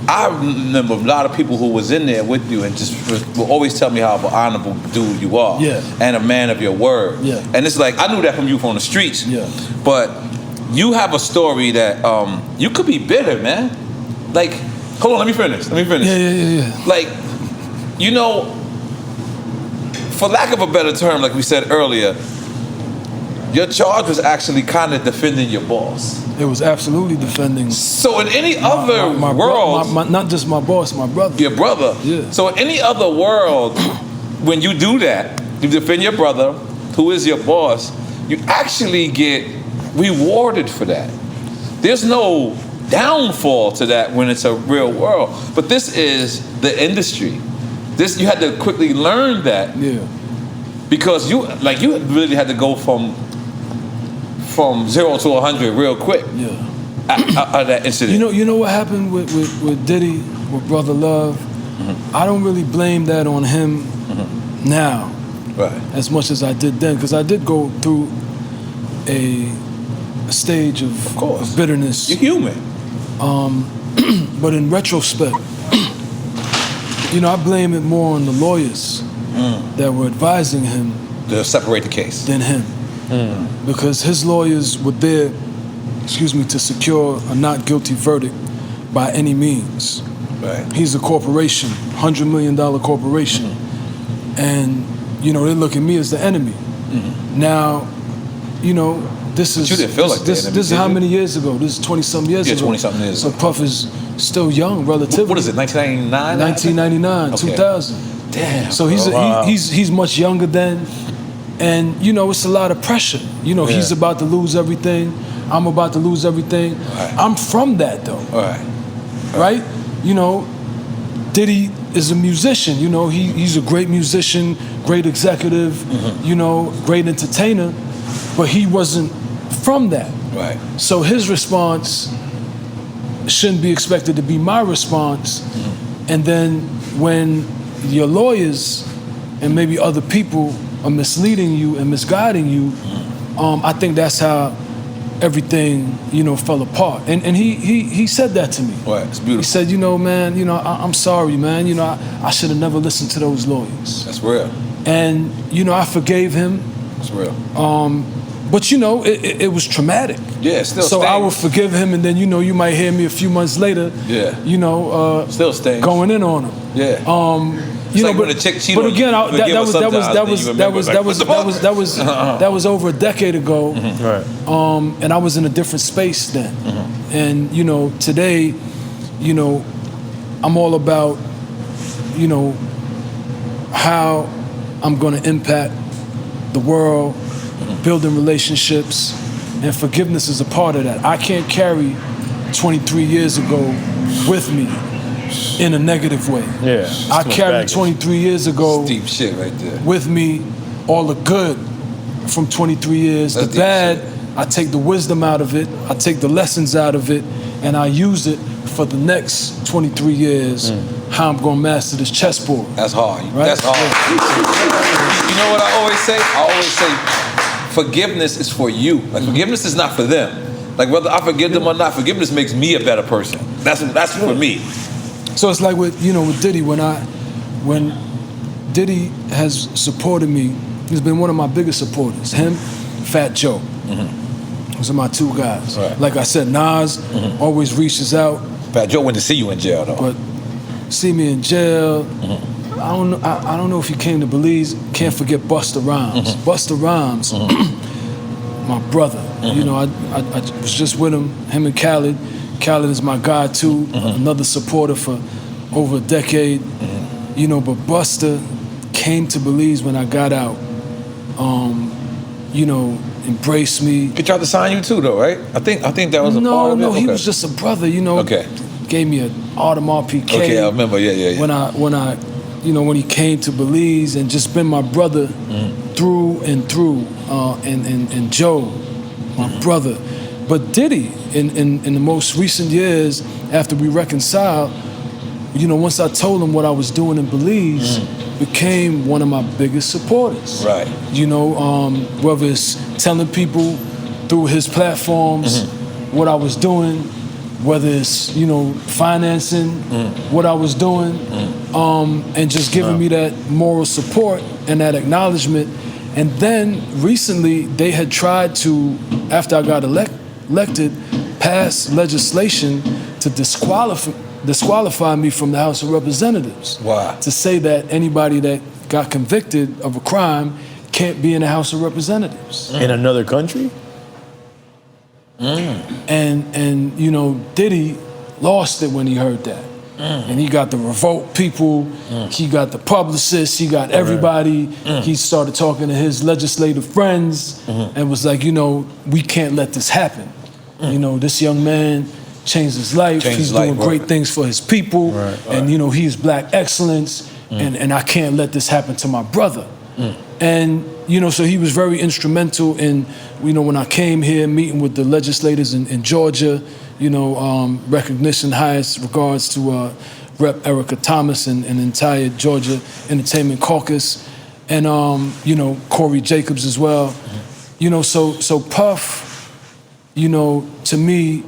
A: I remember a lot of people who was in there with you, and just will always tell me how of an honorable dude you are, and a man of your word. And it's like I knew that from you from the streets. But you have a story that you could be bitter, man. Like, hold on, let me finish.
C: Yeah.
A: Like, you know, for lack of a better term, like we said earlier, your charge was actually kind of defending your boss.
C: It was absolutely defending.
A: So in any other world,
C: not just my boss, my brother.
A: Your brother. Yeah. So in any other world, when you do that, you defend your brother, who is your boss, you actually get rewarded for that. There's no downfall to that when it's a real world. But this is the industry. This you had to quickly learn that.
C: Yeah.
A: Because you really had to go from 0 to 100 real quick.
C: Yeah.
A: At that incident.
C: You know what happened with Diddy, with Brother Love? I don't really blame that on him now, as much as I did then, because I did go through a stage of bitterness.
A: You're human.
C: But in retrospect, you know, I blame it more on the lawyers that were advising him
A: to separate the case
C: than him. Because his lawyers were there, to secure a not guilty verdict by any means. He's a corporation, $100 million corporation. And, you know, they look at me as the enemy. Now, you know, this is...
A: But you didn't feel like
C: this is how many years ago? This is 20-something years ago.
A: 20-something years ago.
C: So Puff is still young, relatively.
A: What is it, 1999?
C: 1999, 2000.
A: Damn.
C: So he's much younger then. And, you know, it's a lot of pressure. You know, he's about to lose everything. I'm about to lose everything.
A: Right.
C: I'm from that, though. Right? You know, Diddy is a musician. You know, he's a great musician, great executive, you know, great entertainer. But he wasn't from that.
A: Right.
C: So his response shouldn't be expected to be my response. And then when your lawyers and maybe other people are misleading you and misguiding you, I think that's how everything, you know, fell apart. And he said that to me.
A: Right, it's beautiful.
C: He said, you know, man, you know, I'm sorry, man. You know, I should have never listened to those lawyers.
A: That's real.
C: And, you know, I forgave him.
A: That's real.
C: But, you know, it was traumatic.
A: Yeah, it still
C: So
A: stings.
C: I will forgive him, and then, you know, you might hear me a few months later, you know,
A: still stings.
C: going in on him.
A: Yeah.
C: You know,
A: like when a chick cheat
C: but
A: on you,
C: again,
A: you forgive her sometimes,
C: that was over a decade ago.
B: Right.
C: And I was in a different space then. And, you know, today, you know, I'm all about, you know, how I'm gonna impact the world, building relationships, and forgiveness is a part of that. I can't carry 23 years ago with me in a negative way.
B: Yeah.
C: I carried 23 years ago
A: deep shit right there.
C: with me all the good from 23 years.
A: That's
C: the bad, I take the wisdom out of it, I take the lessons out of it, and I use it for the next 23 years, how I'm gonna master this chessboard.
A: That's hard.
C: Right?
A: That's hard. You know what I always say? I always say forgiveness is for you. Like forgiveness is not for them. Like whether I forgive them or not, forgiveness makes me a better person. That's for me.
C: So it's like with, you know, with Diddy, when Diddy has supported me, he's been one of my biggest supporters. Him, Fat Joe. Those are my two guys.
A: Right.
C: Like I said, Nas always reaches out.
A: Fat Joe went to see you in jail though.
C: But see me in jail. I don't know if he came to Belize. Can't forget Busta Rhymes. Busta Rhymes, my brother. You know, I was just with him and Khaled. Khaled is my guy too, another supporter for over a decade. You know, but Busta came to Belize when I got out. You know, embraced me.
A: He tried to sign you too though, right? I think that was a part of it.
C: No, he was just a brother, you know.
A: Okay.
C: Gave me an Autumn RPK.
A: Okay, I remember, yeah.
C: When I, you know, when he came to Belize and just been my brother through and through, and Joe, my brother. But Diddy, in the most recent years, after we reconciled, you know, once I told him what I was doing in Belize, became one of my biggest supporters.
A: Right.
C: You know, whether it's telling people through his platforms what I was doing, whether it's, you know, financing what I was doing, and just giving me that moral support and that acknowledgement. And then recently they had tried to, after I got elected, pass legislation to disqualify me from the House of Representatives.
A: Wow.
C: To say that anybody that got convicted of a crime can't be in the House of Representatives.
B: In another country?
C: And you know, Diddy lost it when he heard that. And he got the REVOLT people, he got the publicists, he got everybody. He started talking to his legislative friends and was like, you know, we can't let this happen. You know, this young man changed his life. He's doing great things for his people. And you know, he's black excellence. And I can't let this happen to my brother. And you know, so he was very instrumental in, you know, when I came here, meeting with the legislators in Georgia, you know, recognition, highest regards to Rep. Erica Thomas and the entire Georgia Entertainment Caucus, and you know, Corey Jacobs as well. You know, so Puff, you know, to me,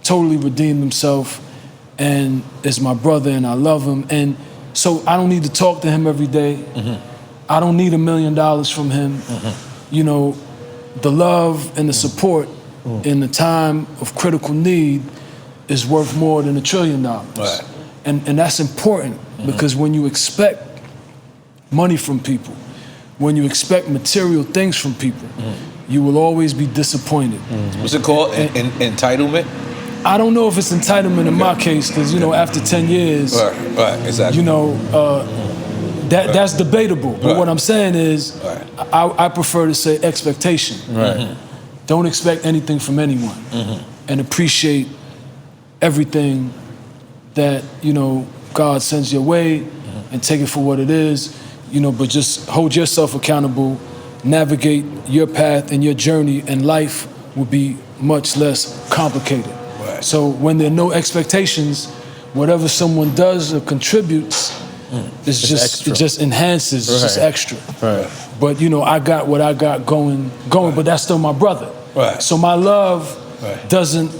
C: totally redeemed himself, and is my brother, and I love him, and so I don't need to talk to him every day. I don't need $1 million from him. You know, the love and the support in the time of critical need is worth more than $1 trillion.
A: Right.
C: And that's important because when you expect money from people, when you expect material things from people, you will always be disappointed.
A: What's it called? Entitlement?
C: I don't know if it's entitlement in my case, because, you know, after 10 years,
A: right, exactly.
C: you know, That's debatable. But what I'm saying is, I prefer to say expectation. Don't expect anything from anyone, and appreciate everything that God sends your way, and take it for what it is. But just hold yourself accountable, navigate your path and your journey, and life will be much less complicated. So when there are no expectations, whatever someone does or contributes, it just enhances, it's just extra. But I got what I got going, but that's still my brother. So my love doesn't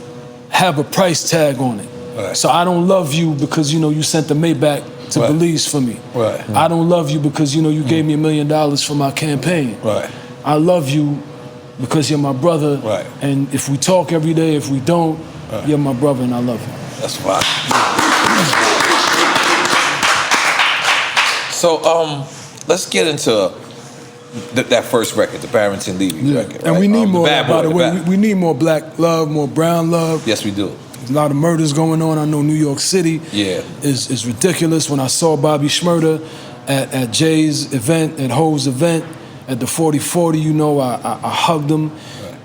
C: have a price tag on it. So I don't love you because you sent the Maybach to Belize for me. I don't love you because you gave me $1 million for my campaign. I love you because you're my brother. And if we talk every day, if we don't, you're my brother and I love you.
A: That's fine. So let's get into that first record, the Barrington Levy record.
C: And we need more, by the way, we need more black love, more brown love.
A: Yes, we do.
C: There's a lot of murders going on. I know New York City is ridiculous. When I saw Bobby Shmurda at Jay's event, at Ho's event, at the 4040, I hugged him.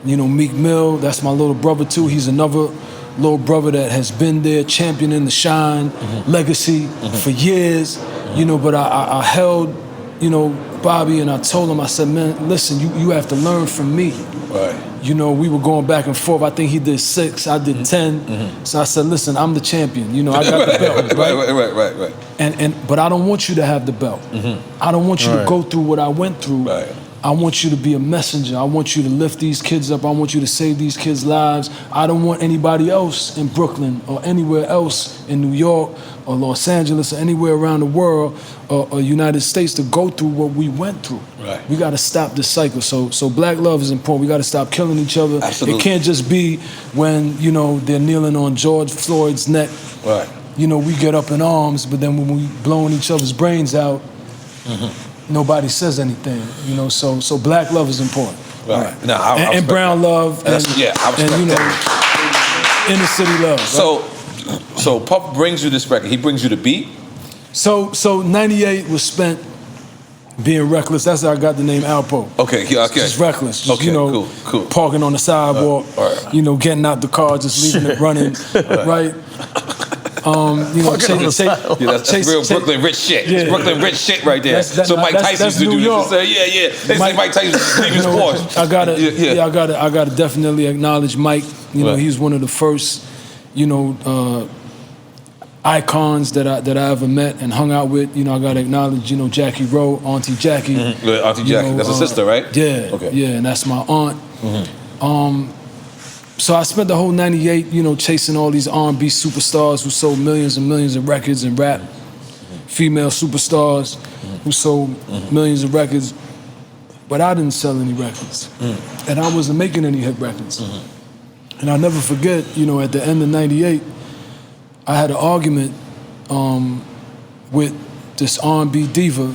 C: Meek Mill, that's my little brother too. He's another little brother that has been there championing the Shyne legacy for years. But I held, Bobby, and I told him, I said, man, listen, you have to learn from me. We were going back and forth. I think he did 6, I did 10. So I said, listen, I'm the champion. I got the belt.
A: Right.
C: But I don't want you to have the belt. I don't want you to go through what I went through. I want you to be a messenger. I want you to lift these kids up. I want you to save these kids' lives. I don't want anybody else in Brooklyn or anywhere else in New York or Los Angeles or anywhere around the world or United States to go through what we went through. We got to stop this cycle. So black love is important. We got to stop killing each other.
A: Absolutely.
C: It can't just be when, they're kneeling on George Floyd's neck. We get up in arms, but then when we blowing each other's brains out, nobody says anything, so black love is important.
A: No, I
C: and brown love,
A: I respect
C: inner city love.
A: So Puff brings you this record. He brings you the beat.
C: So 98 was spent being reckless. That's how I got the name Alpo.
A: Okay.
C: Just reckless. Just,
A: cool.
C: Parking on the sidewalk. Getting out the car, just leaving it running. Right.
A: That's real Brooklyn rich shit. It's Brooklyn rich shit right there. So Mike Tyson used to do this. Mike Tyson used to leave his Porsche.
C: I gotta definitely acknowledge Mike. He's one of the first, icons that I ever met and hung out with. I gotta acknowledge, Jackie Rowe, Auntie Jackie.
A: Auntie Jackie, that's a sister, right?
C: Yeah.
A: Okay.
C: Yeah, and that's my aunt. So I spent the whole 98, chasing all these R&B superstars who sold millions and millions of records and rap. Female superstars who sold millions of records. But I didn't sell any records. And I wasn't making any hit records. And I'll never forget, at the end of 98, I had an argument with this R&B diva,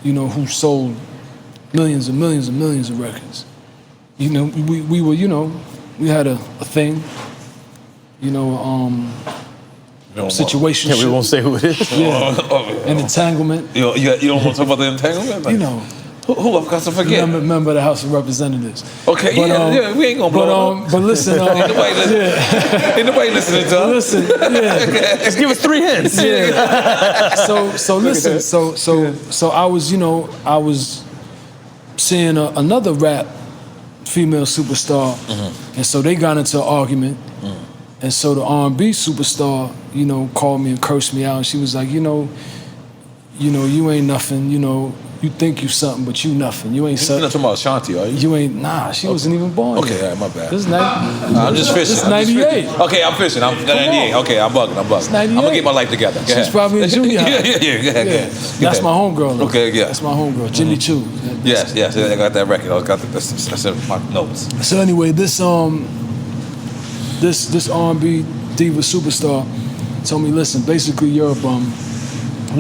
C: who sold millions and millions and millions of records. We were, we had a thing, situation.
B: Yeah, we won't say who it is.
C: An entanglement.
A: You don't want to talk about the entanglement? Who I've got to forget?
C: Remember the House of Representatives.
A: Okay, but, we ain't gonna blow
C: but listen,
A: ain't nobody listening to us.
C: Listen,
B: just give us 3 hints.
C: So listen, so I was seeing another rap female superstar, and so they got into an argument, and so the R&B superstar, called me and cursed me out, and she was like, you ain't nothing, you think you something, but you nothing. You ain't something.
A: You're not talking about Ashanti, are you?
C: You ain't, nah, she wasn't even born
A: yet.
C: Okay,
A: all right, my bad.
C: This is
A: I'm just fishing.
C: This is 98.
A: Okay, I'm fishing. I'm 98. Okay, I'm bugging.
C: It's 98.
A: I'm gonna get my life together. Go
C: She's
A: ahead.
C: probably in junior high.
A: Yeah.
C: That's my homegirl.
A: Okay, yeah.
C: That's my homegirl, Jimmy Choo.
A: Yes, I got that record. I got that's in my notes.
C: So anyway, this R&B diva superstar told me, listen, basically you're a bum.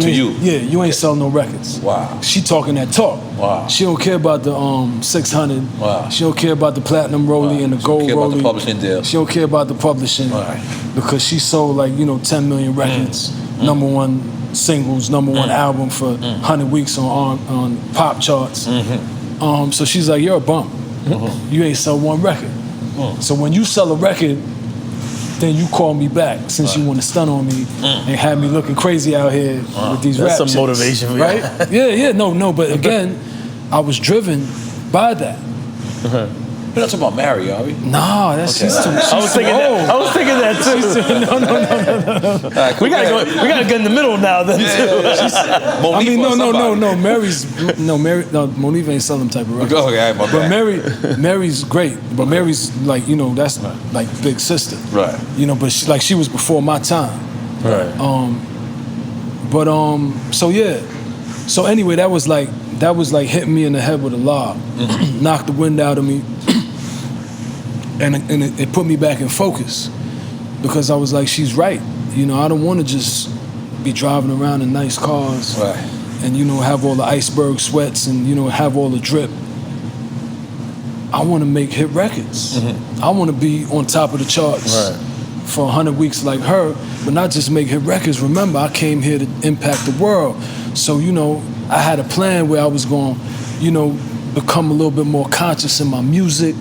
A: To you?
C: Yeah, you ain't selling no records.
A: Wow.
C: She talking that talk.
A: Wow.
C: She don't care about the 600.
A: Wow.
C: She don't care about the platinum rollie and the gold rollie.
A: She don't care about the publishing deal.
C: She don't care about the publishing.
A: Right.
C: Because she sold 10 million records, #1 singles, number one album for 100 weeks on pop charts. So she's like, you're a bum. You ain't sell one record. So when you sell a record, then you call me back since you want to stun on me and have me looking crazy out here with these rap
B: That's some
C: chicks,
B: motivation for you.
C: right? Yeah, no, but again, I was driven by that.
A: We're not talking about Mary, are we?
C: Nah, that's she's too.
B: I was thinking that. I was thinking that too.
A: All right, cool.
B: We gotta get in the middle now then too.
C: I mean, no. Mary, Monique ain't selling them type of records.
A: Okay, my bad.
C: Mary's great, but Mary's like, that's like big sister.
A: Right.
C: But she was before my time.
B: Right.
C: So yeah. So anyway, that was like hitting me in the head with a lob, knocked the wind out of me, and it put me back in focus because I was like, she's right. I don't want to just be driving around in nice cars,
A: right,
C: and have all the iceberg sweats and have all the drip. I want to make hit records. I want to be on top of the charts for 100 weeks like her, but not just make hit records. Remember, I came here to impact the world. So, I had a plan where I was going, become a little bit more conscious in my music,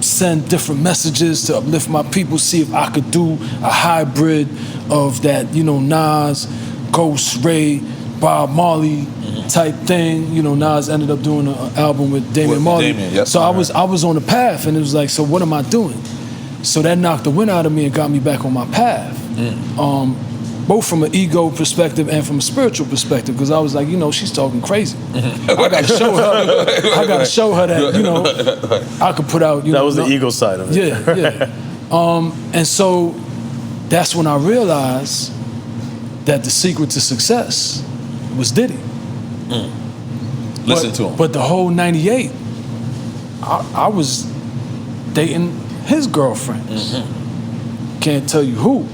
C: send different messages to uplift my people, see if I could do a hybrid of that, Nas, Ghost, Ray, Bob Marley type thing. Nas ended up doing an album with Damian Marley.
A: Yep.
C: So I was on the path, and it was like, so what am I doing? So that knocked the wind out of me and got me back on my path. Both from an ego perspective and from a spiritual perspective, because I was like, she's talking crazy. I gotta show her that, I could put out,
B: that was the ego side of it.
C: Yeah. And so that's when I realized that the secret to success was Diddy.
A: Listen to him.
C: But the whole 98, I was dating his girlfriends. Can't tell you who,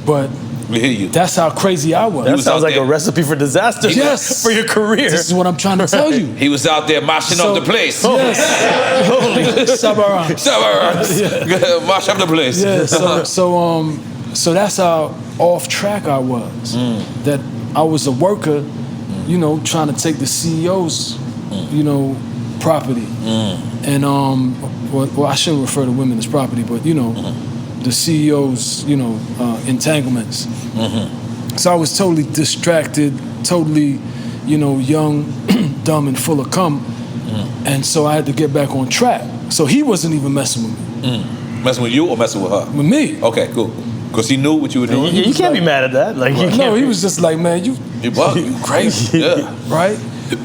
C: but
A: we hear you.
C: That's how crazy I was.
B: That sounds like a recipe for disaster.
C: Yes.
B: For your career.
C: This is what I'm trying to tell you.
A: He was out there mashing up the place.
C: Yes.
A: Mash up the place.
C: Yeah. So that's how off track I was. That I was a worker, trying to take the CEO's, property. And well, I shouldn't refer to women as property, but the CEO's, entanglements. So I was totally distracted, totally, young, dumb, and full of cum. And so I had to get back on track. So he wasn't even messing with me.
A: Messing with you or messing with her?
C: With me.
A: Okay, cool. Because he knew what you were doing?
B: You can't be mad at that. Like,
C: he was just like, man, you
A: crazy. Yeah.
C: Right?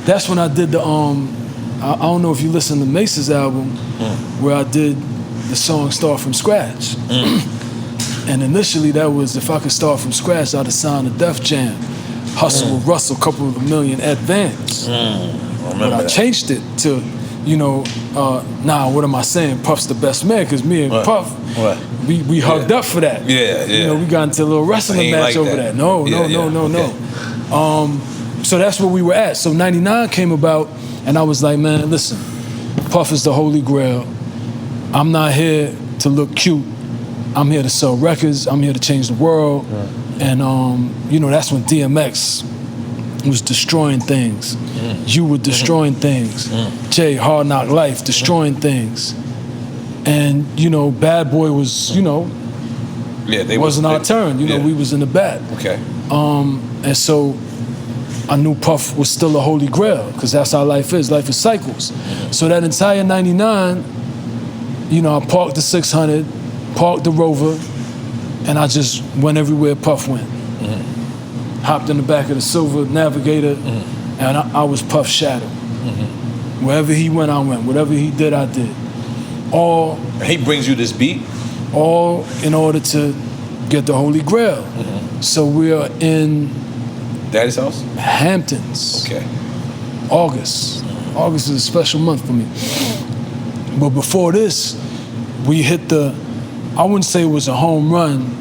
C: That's when I did the, I don't know if you listen to Mace's album, where I did the song Start From Scratch. And initially that was, if I could start from scratch, I'd have signed a Def Jam. Hustle with Russell, couple of $1 million advance. But I changed it to, what am I saying? Puff's the best man, because me and Puff, we hugged up for that.
A: Yeah.
C: We got into a little wrestling match over that. No. So that's where we were at. So 99 came about, and I was like, man, listen, Puff is the holy grail. I'm not here to look cute. I'm here to sell records. I'm here to change the world. And that's when DMX was destroying things. You were destroying things. Jay, Hard Knock Life, destroying things. And Bad Boy was, it wasn't our turn. We was in the back.
A: Okay.
C: And so I knew Puff was still a holy grail, because that's how life is. Life is cycles. So that entire 99, I parked the 600, parked the Rover, and I just went everywhere Puff went. Hopped in the back of the Silver Navigator, and I was Puff's shadow. Wherever he went, I went. Whatever he did, I did. All
A: he brings you this beat?
C: All in order to get the Holy Grail. So we are in
A: Daddy's house?
C: Hamptons.
A: Okay.
C: August. August is a special month for me. But before this, we hit I wouldn't say it was a home run,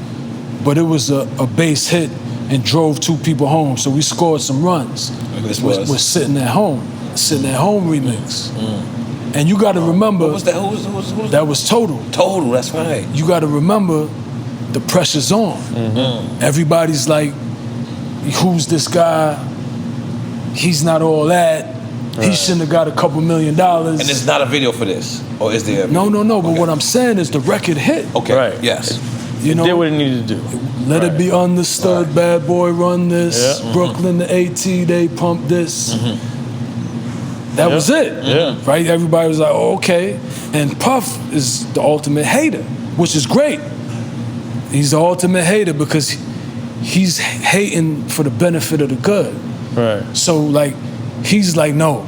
C: but it was a base hit and drove 2 people home. So we scored some runs.
A: This was?
C: We're Sitting at Home remix. And you got to remember.
A: What was that? Who was
C: that was Total.
A: Total, that's right.
C: You got to remember the pressure's on. Everybody's like, who's this guy? He's not all that. He shouldn't have got a couple $1 million.
A: And there's not a video for this, or is there?
C: No. But what I'm saying is the record hit.
A: Okay.
B: Right.
A: Yes.
C: You know,
B: did what it needed to do.
C: Let it be understood. Bad boy run this.
B: Yeah.
C: Brooklyn, the AT, they pump this. That was it.
B: Yeah.
C: Right? Everybody was like, oh, okay. And Puff is the ultimate hater, which is great. He's the ultimate hater because he's hating for the benefit of the good.
B: Right.
C: So like, he's like, no.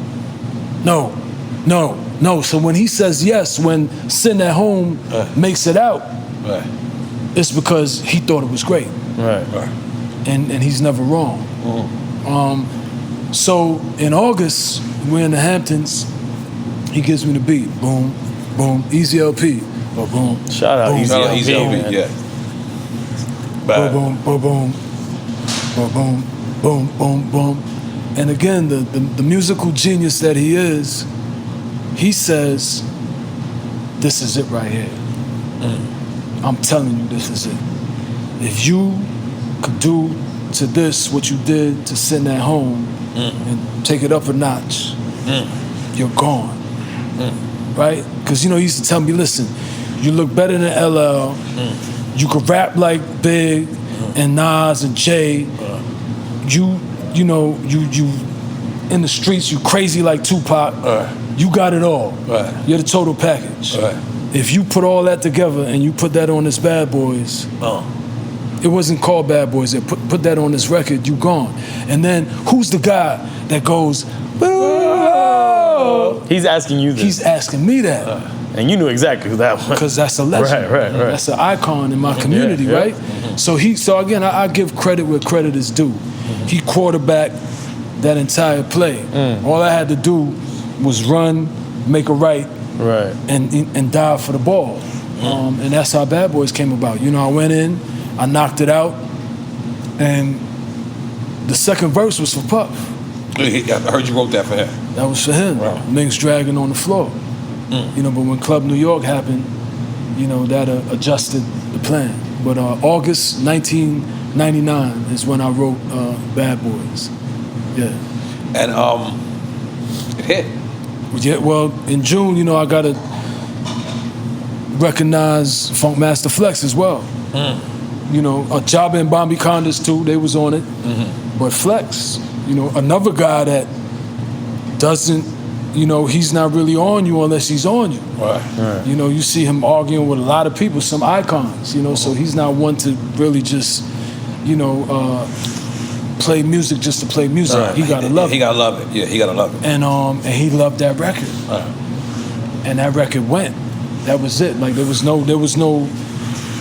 C: So when he says yes, when Sitting at Home makes it out, it's because he thought it was great.
B: Right.
C: And he's never wrong. So in August, we're in the Hamptons. He gives me the beat. Boom, boom. Easy LP. Boom.
B: Shout out
C: boom,
B: Easy LP.
A: Easy LP, yeah.
C: Boom, boom, boom, boom, boom, boom, boom. And again, the musical genius that he is, he says, this is it right here. I'm telling you, this is it. If you could do to this what you did to Sitting at Home and take it up a notch, you're gone. Right? Because, you know, he used to tell me, listen, you look better than LL, you could rap like Big and Nas and Jay, you in the streets, you crazy like Tupac, you got it all. You're the total package. If you put all that together and you put that on this Bad Boys, it wasn't called Bad Boys, they put that on this record, you gone. And then who's the guy that goes, "Whoa"?
B: He's asking you this.
C: He's asking me that.
B: And you knew exactly who that was.
C: Because that's a legend.
B: Right.
C: That's an icon in my community, right? So again, I give credit where credit is due. He quarterbacked that entire play. All I had to do was run, make a right, and dive for the ball. And that's how Bad Boys came about. You know, I went in, I knocked it out, and the second verse was for Puff.
A: I heard you wrote that for him.
C: That was for him.
A: Wow.
C: Minx dragging on the floor. You know, but when Club New York happened, you know, that adjusted the plan. But August 1999 is when I wrote Bad Boys. Yeah.
A: And it hit.
C: Yeah, well, in June, you know, I got to recognize Funk Master Flex as well. You know, Jabba and Bambi Condas too, they was on it. But Flex, you know, another guy that doesn't, you know, he's not really on you unless he's on you.
A: Right.
C: You know, you see him arguing with a lot of people, some icons, you know, so he's not one to really just, you know, play music just to play music.
A: Right.
C: He gotta love it.
A: He gotta love it. Yeah, he gotta love it.
C: And he loved that record. And that record went. That was it. Like there was no,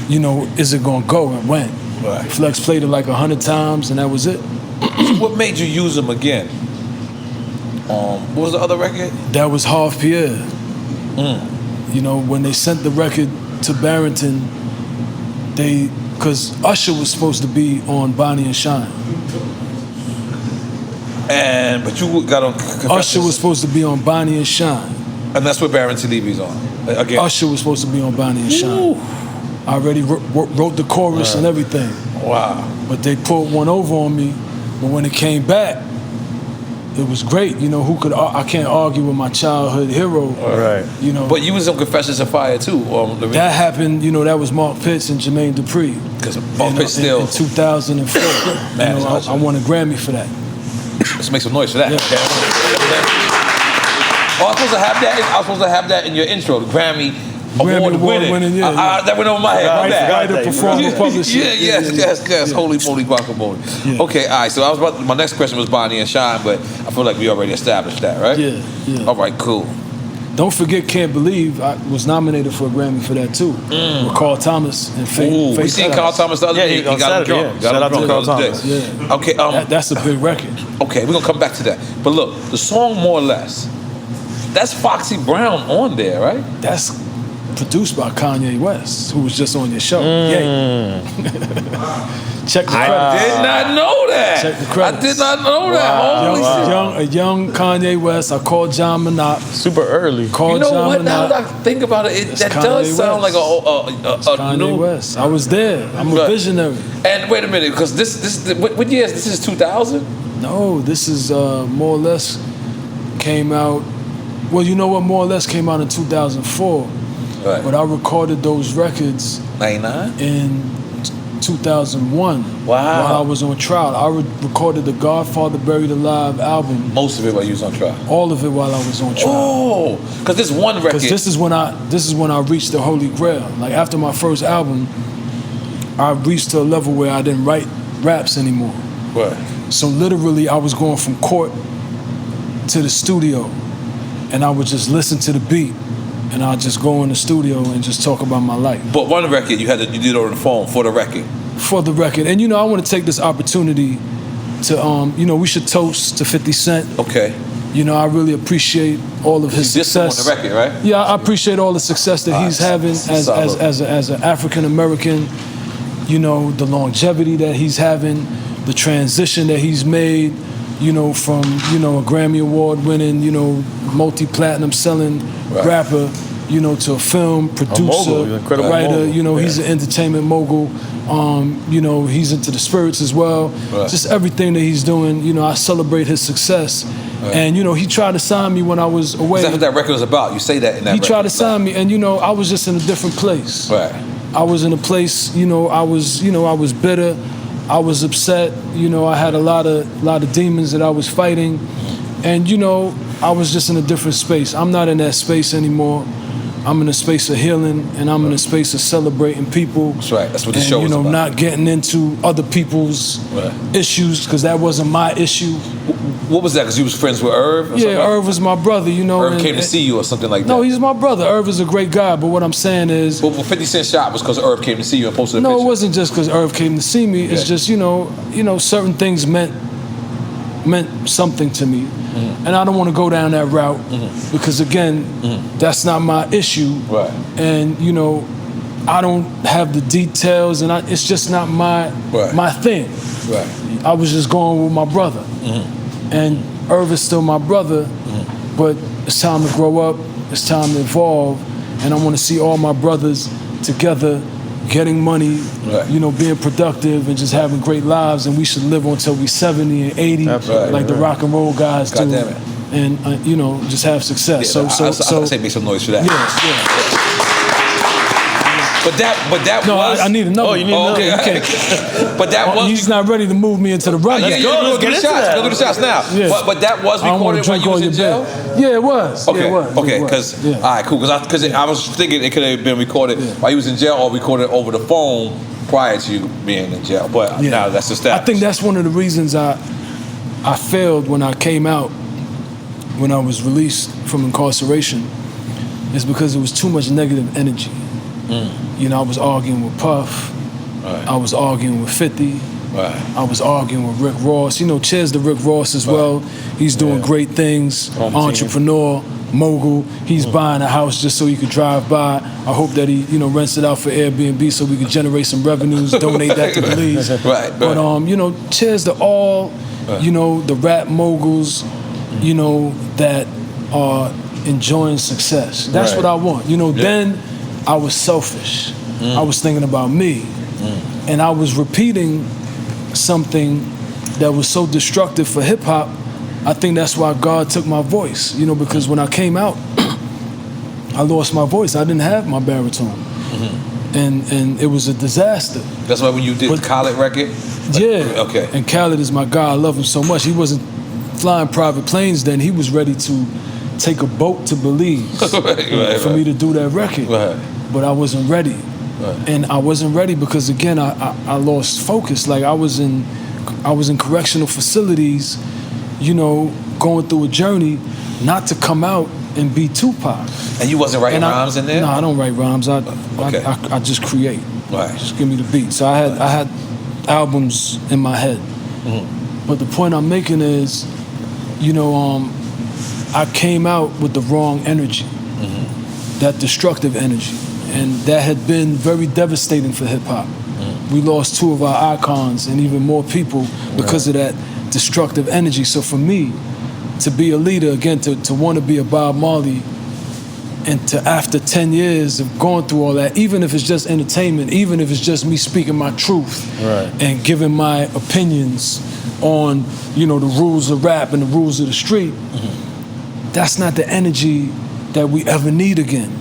C: you know, is it gonna go? It went.
A: Right.
C: Flex played it like 100 times and that was it.
A: What made you use him again? What was the other record?
C: That was Half Pierre. You know, when they sent the record to Barrington, because Usher was supposed to be on Bonnie and Shyne.
A: But you got on
C: Usher was supposed to be on Bonnie and Shyne.
A: And that's what Barrington Levy's on. Again.
C: Usher was supposed to be on Bonnie and Shyne. I already wrote the chorus and everything.
A: Wow.
C: But they pulled one over on me. But when it came back, it was great. You know, I can't argue with my childhood hero.
B: Right.
C: You know.
A: But you was on Confessions of Fire too.
C: That happened, you know, that was Mark Pitts and Jermaine Dupri.
A: Because Mark Pitts still.
C: In 2004.
A: Man,
C: you know, I won a Grammy for that.
A: Let's make some noise for that.
C: Yeah.
A: Oh, I was supposed to have that in your intro, the Grammy award winning. That went over my head.
C: Writer, performer, publisher.
A: Yes. Holy moly, guacamole.
C: Yeah.
A: Okay, all right. So my next question was Bonnie and Shyne, but I feel like we already established that, right?
C: Yeah.
A: All right, cool.
C: Don't forget, Can't Believe, I was nominated for a Grammy for that too. With Carl Thomas and Faith.
A: We seen Carl Thomas the other day. He got him drunk.
B: Shout out to Carl Thomas.
C: Yeah.
A: Okay.
C: That's a big record.
A: Okay, we're gonna come back to that. But look, the song More or Less, that's Foxy Brown on there, right?
C: That's produced by Kanye West, who was just on your show. Yay. Check the credits.
A: I did not know that.
C: Check the credits.
A: I did not know that. Holy shit.
C: A young Kanye West. I called John Minot.
B: Super early.
A: You know what? Now that I think about it, that does sound like a
C: Kanye
A: new
C: West. I was there. I'm a visionary.
A: And wait a minute, because this what year is this? Is 2000?
C: No, this is more or less came out. Well, you know what? More or less came out in 2004.
A: Right.
C: But I recorded those records
A: 99
C: in 2001.
A: Wow.
C: While I was on trial. I recorded the Godfather Buried Alive album.
A: Most of it while you was on trial.
C: All of it while I was on trial.
A: Oh, because this one record.
C: Because this is when I reached the Holy Grail. Like after my first album, I reached to a level where I didn't write raps anymore.
A: Right.
C: So literally, I was going from court to the studio, and I would just listen to the beat, and I'd just go in the studio and just talk about my life.
A: But one record you did it over the phone for the record.
C: For the record, and I want to take this opportunity to, we should toast to 50 Cent.
A: Okay.
C: I really appreciate all of his success.
A: On the record, right?
C: Yeah, I appreciate all the success that he's having as an African American. The longevity that he's having, the transition that he's made. From a Grammy Award winning, multi-platinum selling rapper, to a film producer, writer. He's an entertainment mogul. He's into the spirits as well. Right. Just everything that he's doing. I celebrate his success. Right. And he tried to sign me when I was away.
A: That's what that record was about. You say that in that.
C: He tried to sign me, and I was just in a different place.
A: Right.
C: I was in a place. I was bitter. I was upset. I had a lot of demons that I was fighting, and I was just in a different space. I'm not in that space anymore. I'm in a space of healing, and I'm in a space of celebrating people.
A: That's right. That's what the show is about.
C: Not getting into other people's issues, because that wasn't my issue.
A: What was that? Because you was friends with Irv?
C: Yeah, Irv was my brother.
A: Irv came to see you or something like that.
C: No, he's my brother. Irv is a great guy. But what I'm saying is,
A: well, 50 Cent shot was because Irv came to see you and posted a picture.
C: No, it wasn't just because Irv came to see me. It's just certain things meant something to me. Mm-hmm. And I don't want to go down that route because, again, that's not my issue. Right. And, I don't have the details, and it's just not my thing. Right. I was just going with my brother. Mm-hmm. And Irv is still my brother, but it's time to grow up, it's time to evolve, and I want to see all my brothers together, getting money, being productive, and just having great lives, and we should live until we're 70 and 80, the rock and roll guys do, and just have success.
A: Yeah, so I say make some noise for that.
C: Yeah.
A: But that
C: no,
A: was.
C: I need another.
A: Oh, you need another. Okay. But that was.
C: He's not ready to move me into the right.
A: Let's go. Let's get the shots. Let's do the shots now. Yeah. But that was recorded while you was in jail.
C: Yeah, it was.
A: Okay.
C: Yeah, it was.
A: Okay. Because all right, cool. Because I was thinking it could have been recorded while you was in jail or recorded over the phone prior to you being in jail. But now that's established.
C: I think that's one of the reasons I failed when I came out, when I was released from incarceration, is because there was too much negative energy. I was arguing with Puff. Right. I was arguing with 50. Right. I was arguing with Rick Ross. Cheers to Rick Ross as well. He's doing great things. Entrepreneur, mogul. He's buying a house just so he could drive by. I hope that he, rents it out for Airbnb so we could generate some revenues, donate that to Belize. But cheers to all, the rap moguls, that are enjoying success. That's what I want. Then I was selfish. I was thinking about me. And I was repeating something that was so destructive for hip hop. I think that's why God took my voice, because when I came out, I lost my voice. I didn't have my baritone. And it was a disaster.
A: That's why when you did the Khaled record?
C: Yeah.
A: Okay.
C: And Khaled is my guy. I love him so much. He wasn't flying private planes then. He was ready to take a boat to Belize for me to do that record. Right. But I wasn't ready. Right. And I wasn't ready because, again, I lost focus. Like I was in correctional facilities, going through a journey, not to come out and be Tupac.
A: And you wasn't writing rhymes in there?
C: No, I don't write rhymes. I just create. Right. Just give me the beat. So I had albums in my head. But the point I'm making is, I came out with the wrong energy, that destructive energy. and that had been very devastating for hip hop. We lost 2 of our icons and even more people because of that destructive energy. So for me, to be a leader, again, to want to be a Bob Marley, and to, after 10 years of going through all that, even if it's just entertainment, even if it's just me speaking my truth and giving my opinions on, you know, the rules of rap and the rules of the street, that's not the energy that we ever need again.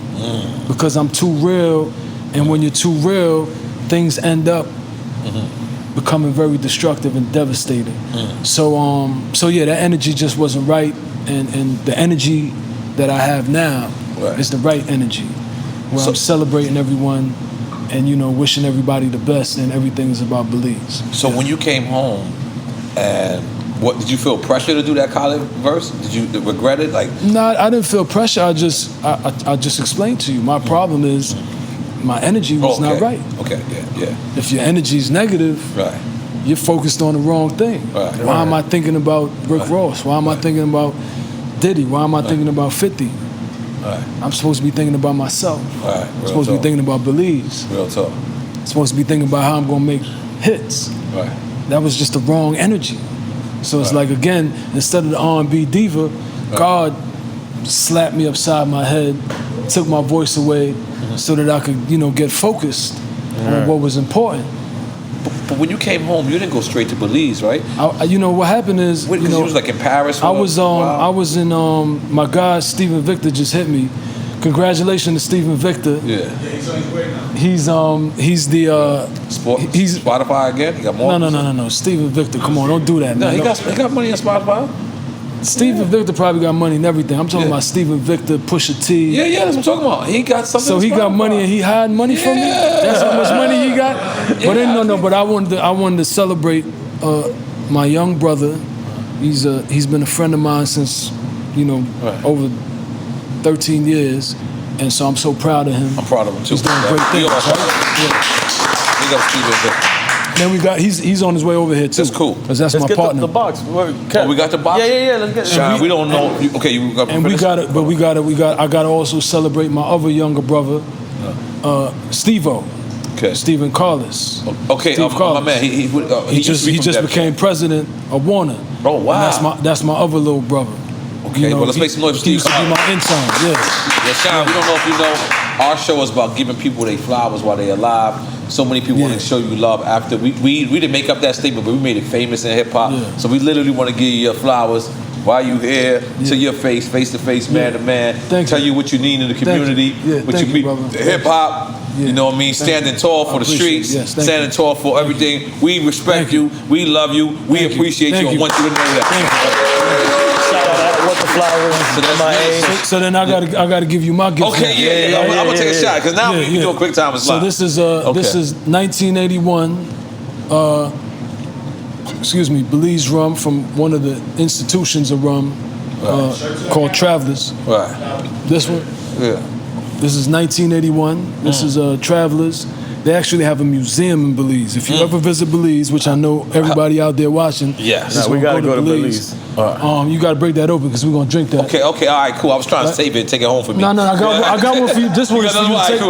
C: Because I'm too real, and when you're too real, things end up becoming very destructive and devastating. So yeah, that energy just wasn't right, and the energy that I have now is the right energy, where I'm celebrating everyone and, you know, wishing everybody the best, and everything is about Belize.
A: So when you came home, and what did you feel pressure to do that college verse? Did you regret it? Like,
C: no, I didn't feel pressure. I just explained to you. My problem is my energy was not right.
A: Okay, yeah.
C: If your energy is negative, you're focused on the wrong thing. Why am I thinking about Rick Ross? Why am I thinking about Diddy? Why am I thinking about 50? I'm supposed to be thinking about myself. I'm supposed to be thinking about Belize.
A: Real talk.
C: I'm supposed to be thinking about how I'm gonna make hits. That was just the wrong energy. So it's like, again, instead of the R&B diva, God slapped me upside my head, took my voice away, so that I could, you know, get focused on what was important.
A: But when you came home, you didn't go straight to Belize, right?
C: You know, what happened is,
A: you know, you was like in Paris.
C: I was in my guy Stephen Victor just hit me. Congratulations to Stephen Victor.
A: Yeah.
C: He's the
A: he's Spotify again. He got more.
C: No. Stephen Victor, come on, don't do that.
A: No,
C: man.
A: he got money on Spotify.
C: Stephen Victor probably got money and everything. I'm talking about Stephen Victor, Pusha T.
A: Yeah, that's what I'm talking about. He got something.
C: So he got money and he hid money from me. That's how much money he got. But But I wanted to celebrate my young brother. He's been a friend of mine since, you know, over 13 years, and so I'm so proud of him.
A: I'm proud of him too.
C: He's doing great things.
A: He got Stephen Victor.
C: Then he's on his way over here too.
A: That's cool.
C: Cause that's
B: Let's
C: my
B: get
C: partner.
B: the box.
A: We got the box.
B: Yeah. Let's get it.
A: Shyne, we don't know. You got.
C: And I gotta also celebrate my other younger brother, Steve-O.
A: Okay.
C: Stephen Carlos.
A: Okay,
C: Steve Carlos.
A: my man. He
C: just became president of Warner.
A: Oh wow.
C: And that's my other little brother.
A: Okay,
C: you know,
A: well, let's make some noise for
C: He
A: Steve
C: used to be my intern.
A: Yeah, Shyne, we don't know if you know, our show is about giving people their flowers while they're alive. So many people want to show you love after. We didn't make up that statement, but we made it famous in hip hop. Yeah. So we literally want to give you your flowers while you here, to your face to face, man to man. Tell you what you need in the community, what you need, hip hop. You know what I mean? Standing tall for the streets, standing tall for everything. We respect you. We love you. We appreciate you. I want you to know that.
B: The flowers.
C: So then I gotta give you my gift.
A: Okay, I'm gonna take a shot because now we can do a quick time as well.
C: So this is 1981. Belize rum from one of the institutions of rum called Travelers.
A: Right.
C: This one.
A: Yeah.
C: This is 1981. This is Travelers. They actually have a museum in Belize. If you ever visit Belize, which I know everybody out there watching,
B: we gotta go to Belize.
C: You gotta break that open because we're gonna drink that.
A: Okay, all right, cool. I was trying to save it and take it home for me.
C: No, I got one for you. This one is for you to take.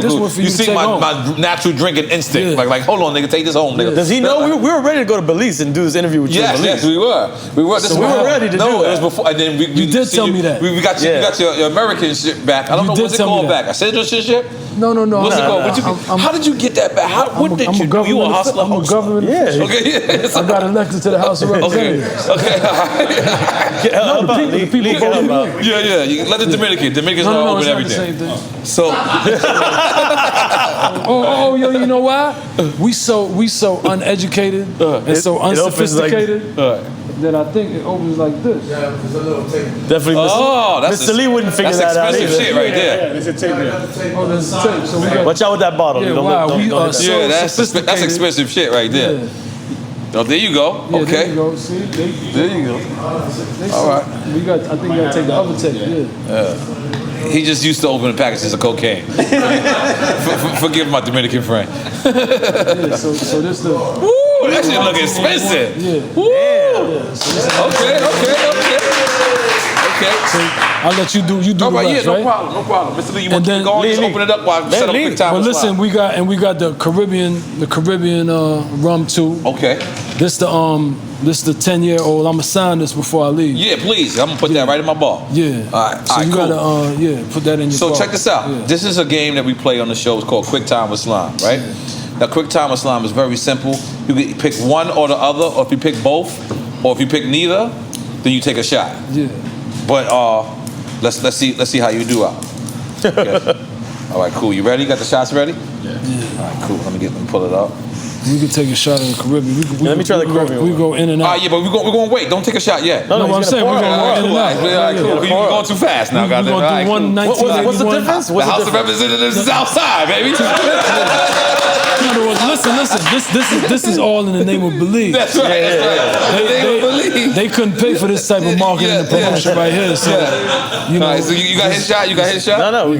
C: This one for you to take home.
A: My natural drinking instinct. Like, hold on, nigga, take this home, nigga.
B: Does he know we were ready to go to Belize and do this interview with you?
A: Yes, we were. We were
B: ready to do it.
A: It was before, and then
C: you did tell me that.
A: We got your American shit back. I don't know what's it called back. I said this shit.
C: No.
A: What's it called? How did you get that back? What did you do? You a hustler?
C: I'm a government official.
A: Okay,
C: I got elected to the House of Representatives.
A: Okay.
C: The people voted me.
A: Yeah. You let the Dominicans all open everything.
C: It's not the same thing.
A: So.
C: Yo, you know why? We so uneducated and so unsophisticated that I think it opens like this.
D: Yeah, there's a little tape.
B: Definitely. Mr. Lee wouldn't figure that out.
A: That's expensive shit right there.
D: There's a tape here.
C: Oh, there's a tape. So we got,
B: watch out with that bottle.
C: Yeah,
A: that's expensive shit right there.
C: Yeah.
A: Oh, there you go.
C: Yeah,
A: Okay.
C: There you go. See?
A: There you go. All right.
C: I think you gotta take the other tape. Yeah.
A: He just used to open the packages of cocaine. Forgive my Dominican friend.
C: Yeah, so this the.
A: Woo, that shit look expensive.
C: Yeah.
A: Woo.
C: Yeah. So
A: Okay.
C: So I'll let you do
A: All
C: the
A: right,
C: rest,
A: yeah,
C: right?
A: no problem. Mr. Lee, you want
C: And
A: to
C: then-
A: keep going? Just
B: Lee,
A: open it up while I set up a quick time.
C: Well,
A: with
C: listen,
A: Slime.
C: we got the Caribbean rum too.
A: Okay.
C: This the 10-year-old. I'ma sign this before I leave.
A: Yeah, please. I'm gonna put that right in my bar.
C: Yeah.
A: All right.
C: So
A: all right,
C: you
A: cool.
C: gotta put that in your
A: So
C: bar.
A: check this out.
C: Yeah.
A: This is a game that we play on the show. It's called Quick Time with Slime, right? Now, Quick Time with Slime is very simple. You can pick one or the other, or if you pick both, or if you pick neither, then you take a shot.
C: Yeah.
A: But let's see how you do out. Okay. All right, cool. You ready? Got the shots ready? Yeah. All right, cool. Let me pull it up.
C: We could take a shot in the Caribbean.
B: Let me try the Caribbean
C: We
B: one.
C: go in and out.
A: Yeah, but we're going to wait. Don't take a shot yet.
C: No,
B: he's
C: I'm saying
B: gonna
C: we're
B: pour
C: gonna
B: it.
C: go in and out.
A: All right, cool. You're going too fast now,
C: We're
A: goddamn.
C: gonna
A: All right,
C: do one
A: cool.
C: 1981.
B: What's the difference?
A: The
B: What's the
A: House of
B: difference?
A: Representatives is outside, baby.
C: In other words, listen. This is all in the name of Belize.
A: That's right. They believe.
C: They couldn't pay for this type of marketing and promotion right here. So, you know.
A: All right, so you got his shot? You got his shot?
B: No, we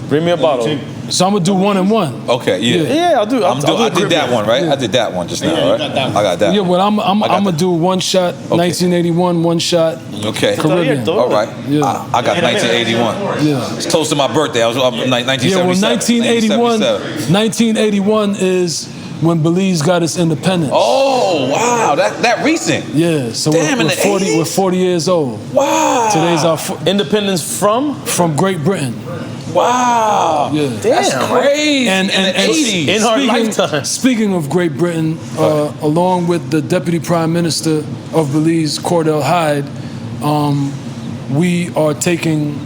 B: bring me a bottle.
C: So I'm gonna do 1 and 1.
A: Okay, yeah.
B: Yeah, I'll do.
A: I did that one, right? I did that one just now, right? I got that.
C: Yeah, well, I'm gonna do one shot 1981, one shot
A: Okay.
C: Caribbean.
A: All right.
C: Yeah.
A: I got 1981.
C: Yeah.
A: It's close to my birthday. I was up in 1977.
C: Yeah, well, 1981,
A: 1977.
C: 1981 is when Belize got its independence.
A: Oh, wow. That recent.
C: Yeah, so
A: Damn, in
C: we're
A: the 80s?
C: 40 years old.
A: Wow.
C: Today's our
B: Independence from?
C: from Great Britain.
A: Wow.
C: Yeah.
A: That's
B: Damn.
A: crazy.
C: And
A: in the 80s.
B: in our lifetime.
C: Speaking of Great Britain, along with the Deputy Prime Minister of Belize, Cordell Hyde, we are taking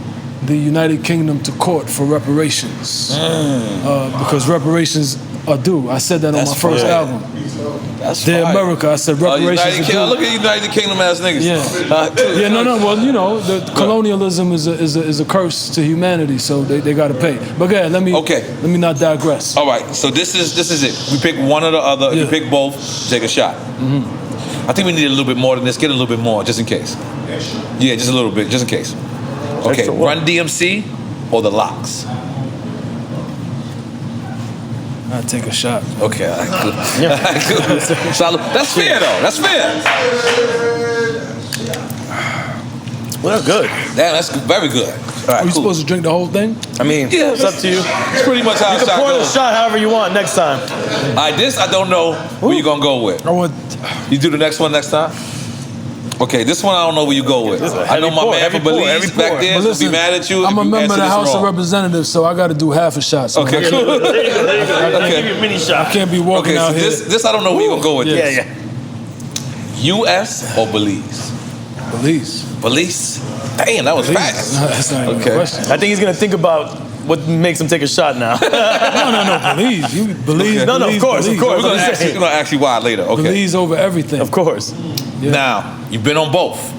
C: the United Kingdom to court for reparations. Because reparations are due. I said that on my first album.
A: That's
C: Dear
A: fire.
C: America, I said reparations are due.
A: Look at United Kingdom ass niggas.
C: Yeah. No. Well, you know, the colonialism is a curse to humanity, so they got to pay. But go ahead, let me not digress.
A: All right, so this is it. We pick one or the other. If you
C: Yeah.
A: pick both, take a shot. I think we need a little bit more than this. Get a little bit more, just in case. Yeah, just a little bit, just in case. Okay,
B: Extra what?
A: Run DMC or the Locks?
C: I'll take a shot.
A: Okay, all right, cool. All right, cool. Solid. That's fair though. That's fair.
B: Well, that's good.
A: Damn, that's very good. All right,
C: Are you
A: cool.
C: supposed to drink the whole thing?
B: I mean,
A: Yeah,
B: it's up to you.
A: It's pretty much how
B: You
A: a
B: can
A: shot
B: pour the
A: goes.
B: shot however you want next time.
A: All right, this I don't know where you gonna go with.
C: I want.
A: You do the next one next time? Okay, this one I don't know where you go with.
B: This is a
A: I know
B: heavy
A: my
B: pour,
A: man
B: heavy
A: from
B: pour,
A: Belize
B: heavy
A: back
B: pour.
A: there
C: But
A: will
C: listen,
A: be mad at you
C: I'm
A: if
C: a
A: you
C: member of
A: answer
C: the
A: this
C: House of
A: wrong.
C: Representatives, so I got to do half a shot. So
A: Okay,
C: I
A: cool.
B: Give you a mini shot.
C: can't be walking
A: Okay, so
C: out here.
A: this I don't know where you gonna go with
C: Yeah.
A: this. U.S. or Belize?
C: Belize.
A: Belize? Damn, that was fast.
C: No, that's not even
A: Okay.
C: a question.
B: I think he's gonna think about what makes him take a shot now.
C: No, Belize. You Belize.
B: No, of
C: Belize,
B: course,
C: Belize.
B: of course.
A: We're gonna ask you why later. Okay.
C: Belize over everything.
B: Of course.
C: Yeah.
A: Now, you've been on both.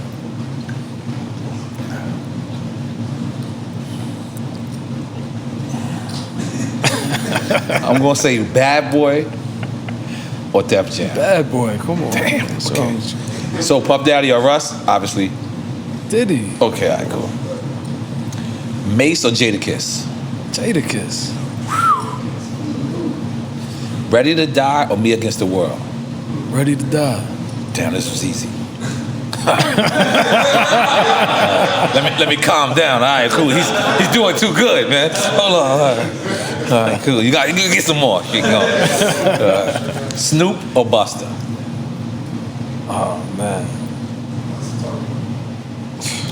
A: I'm gonna say Bad Boy or Def Jam.
C: Bad boy, come on.
A: Damn,
C: What's
A: okay.
C: wrong with you?
A: So Puff Daddy or Russ? Obviously.
C: Diddy.
A: Okay, all right, cool. Mace or Jadakiss?
C: Jadakiss.
A: Ready to Die or Me Against the World?
C: Ready to die.
A: Damn, this was easy. let me calm down. All right, cool. He's doing too good, man. Hold on. All right, cool. You can get some more. Keep going. Snoop or Busta?
C: Oh man.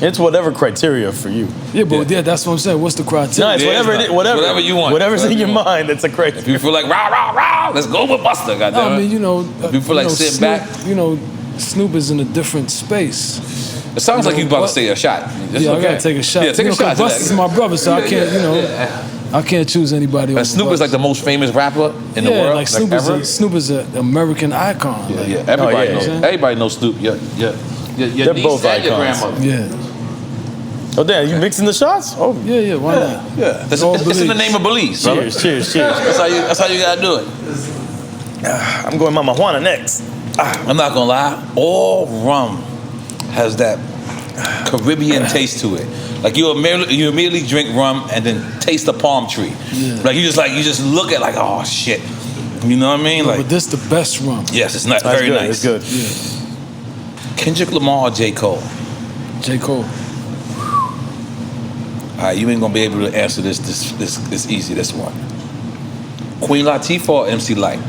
B: It's whatever criteria for you.
C: Yeah, but yeah, that's what I'm saying. What's the
B: No,
C: criteria?
B: it's
A: Yeah,
B: whatever
A: it's
B: it is, whatever.
A: whatever you want.
B: Whatever's in your
A: Whatever you want.
B: mind, that's a criteria.
A: If you feel like rah rah rah, let's go with Busta.
C: No,
A: Goddamn.
C: I mean, you know,
A: You feel like sitting
C: Snoop,
A: back?
C: You know, Snoop is in a different space.
A: It sounds like you about to
C: what?
A: say a shot. It's
C: Yeah, I
A: okay.
C: gotta take a shot.
A: Yeah, take
C: you
A: a
C: know, 'cause
A: shot.
C: Busta's my brother, so I can't, you know, I can't choose anybody over
A: And Snoop is
C: Busta.
A: like the most famous rapper in the
C: Yeah,
A: world.
C: like Snoop
A: ever.
C: Snoop is an American icon.
A: Yeah,
C: like,
A: yeah. Everybody
B: yeah,
A: knows.
C: yeah.
A: Everybody knows Snoop. Your
B: They're
A: niece
B: both
A: and your
B: icons.
A: grandmother.
C: Yeah,
B: Oh, damn, you mixing the shots? Oh,
C: yeah, why not?
A: Yeah, it's
C: all
A: in the
C: Belize.
A: name of Belize, brother.
B: cheers, cheers, cheers.
A: That's how you gotta do it.
B: I'm going Mama Juana next.
A: I'm not gonna lie. All rum has that Caribbean taste to it. Like you immediately drink rum and then taste the palm tree.
C: Yeah.
A: Like you just look at like, oh shit. You know what I mean?
C: No,
A: Like
C: but this the best rum.
A: yes, it's not
B: That's
A: very
B: good,
A: nice.
B: It's good.
C: Yeah,
A: Kendrick Lamar or J. Cole?
C: J. Cole.
A: All right, you ain't gonna be able to answer this easy. This one. Queen Latifah or MC Lyte?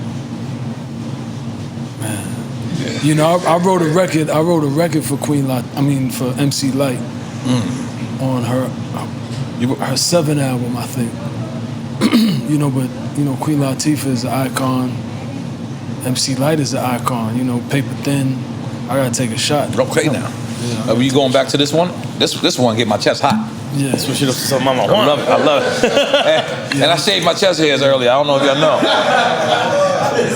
C: You know, I wrote a record. I wrote a record for for MC Lyte on her 7th album, I think. You know, but you know, Queen Latifah is an icon. MC Lyte is an icon. You know, paper thin. I gotta take a shot.
A: Okay, now.
C: Yeah.
A: Are you going back to this one? This one get my chest hot.
C: Yeah,
B: that's what she does. So mama, I love it. I love it.
A: And I shaved my chest hairs earlier. I don't know if y'all know.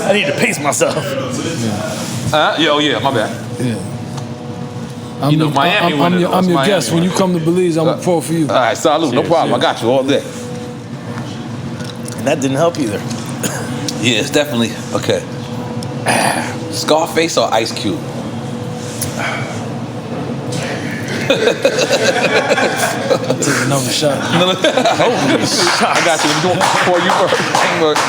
B: I need to pace myself.
A: Yeah, my bad.
C: Yeah.
A: Miami.
C: I'm your guest. When you come to Belize, I'm a pro for you.
A: All right, salute. No problem. I got you all day.
B: And that didn't help either.
A: Yeah, it's definitely okay. Scarface or Ice Cube?
C: I'll take another shot.
A: I got you. I'm doing for you first.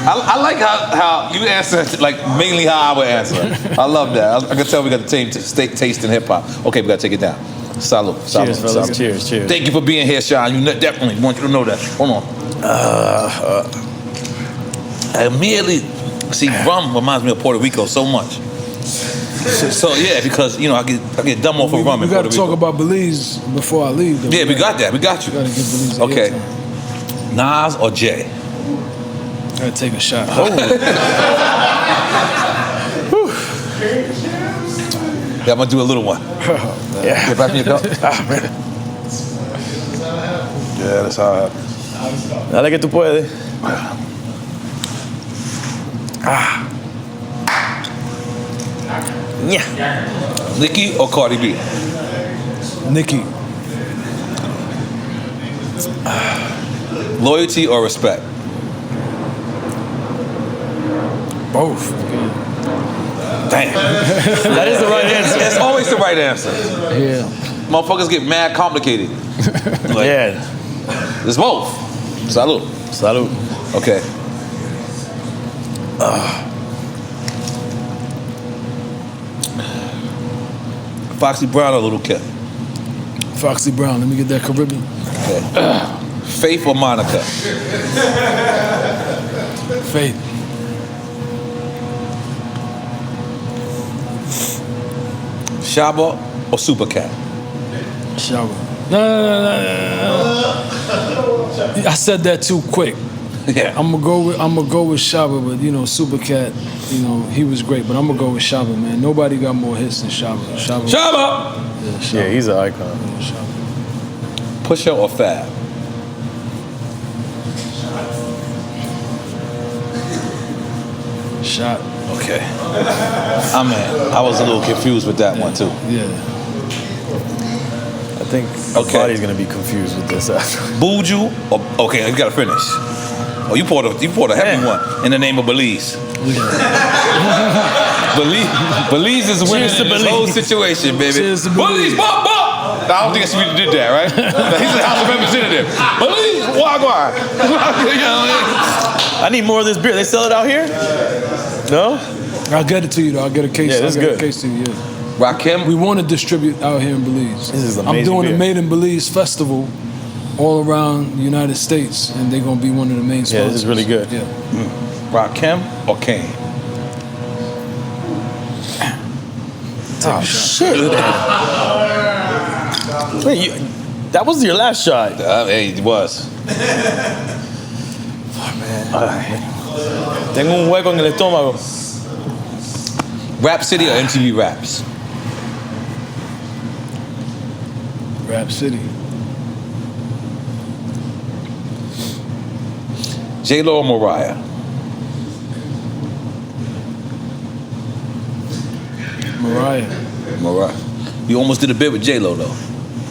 A: I like how you answer, like mainly how I would answer. I love that. I can tell we got the same taste in hip hop. Okay, we got to take it down. Salute.
B: Cheers, fellas. Cheers.
A: Thank you for being here, Shyne. You definitely want you to know that. Hold on. I immediately see rum reminds me of Puerto Rico so much. So yeah, because you know I get dumb off of rum in Puerto Rico. We got to
C: talk about Belize before I leave.
A: Yeah, we got that. We got you.
C: Got to get Belize.
A: Okay. Nas or Jay?
C: Gotta take a shot.
A: Yeah, I'm gonna do a little one.
B: Yeah.
A: Get back in your cup.
B: Man.
A: Yeah, that's how it happens.
B: Dale que tú puedes. Yeah.
A: Nicki or Cardi B?
C: Nicki.
A: Loyalty or respect?
C: Both.
A: Damn.
B: That is the right answer.
A: That's always the right answer.
C: Yeah.
A: Motherfuckers get mad complicated.
B: Yeah.
A: It's both. Salud.
B: Salud.
A: Okay. Foxy Brown or Little Kim?
C: Foxy Brown. Let me get that Caribbean.
A: Okay. Faith or Monica?
C: Faith.
A: Shaba or Supercat?
C: Shaba. No. I said that too quick.
A: Yeah.
C: I'm gonna go with Shaba, but you know, Supercat, you know, he was great, but I'm gonna go with Shaba, man. Nobody got more hits than Shaba.
A: Shaba!
B: Yeah, he's an icon.
C: Yeah, Shaba.
A: Pusha or Fab?
C: Shot.
A: Okay. I was a little confused with that one too.
C: Yeah.
B: I think everybody's gonna be confused with this after.
A: Buju or okay, you gotta finish. Oh, you poured a heavy one in the name of Belize. Belize is winning in this whole situation, baby.
C: Cheers to
A: Belize, bop, bop. I don't think I should did that, right? He's the House of Representative. Belize, wagwan.
B: I need more of this beer. They sell it out here? No?
C: I'll get it to you though. I'll get a case.
B: Yeah, that's
C: I'll get
B: good.
C: a case to you. Yeah.
A: Rakim.
C: We want to distribute out here in Belize.
B: This is amazing.
C: I'm doing
B: beer.
C: a Made in Belize festival all around the United States, and they're gonna be one of the main sponsors.
B: Yeah, this is really good.
C: Yeah.
A: Rakim or Kane?
B: Oh shit! Wait, that was your last shot.
A: Hey, it was.
B: Tengo un hueco en el estómago.
A: Rap City or MTV Raps?
C: Rap City.
A: J-Lo or Mariah?
C: Mariah.
A: You almost did a bit with J-Lo though.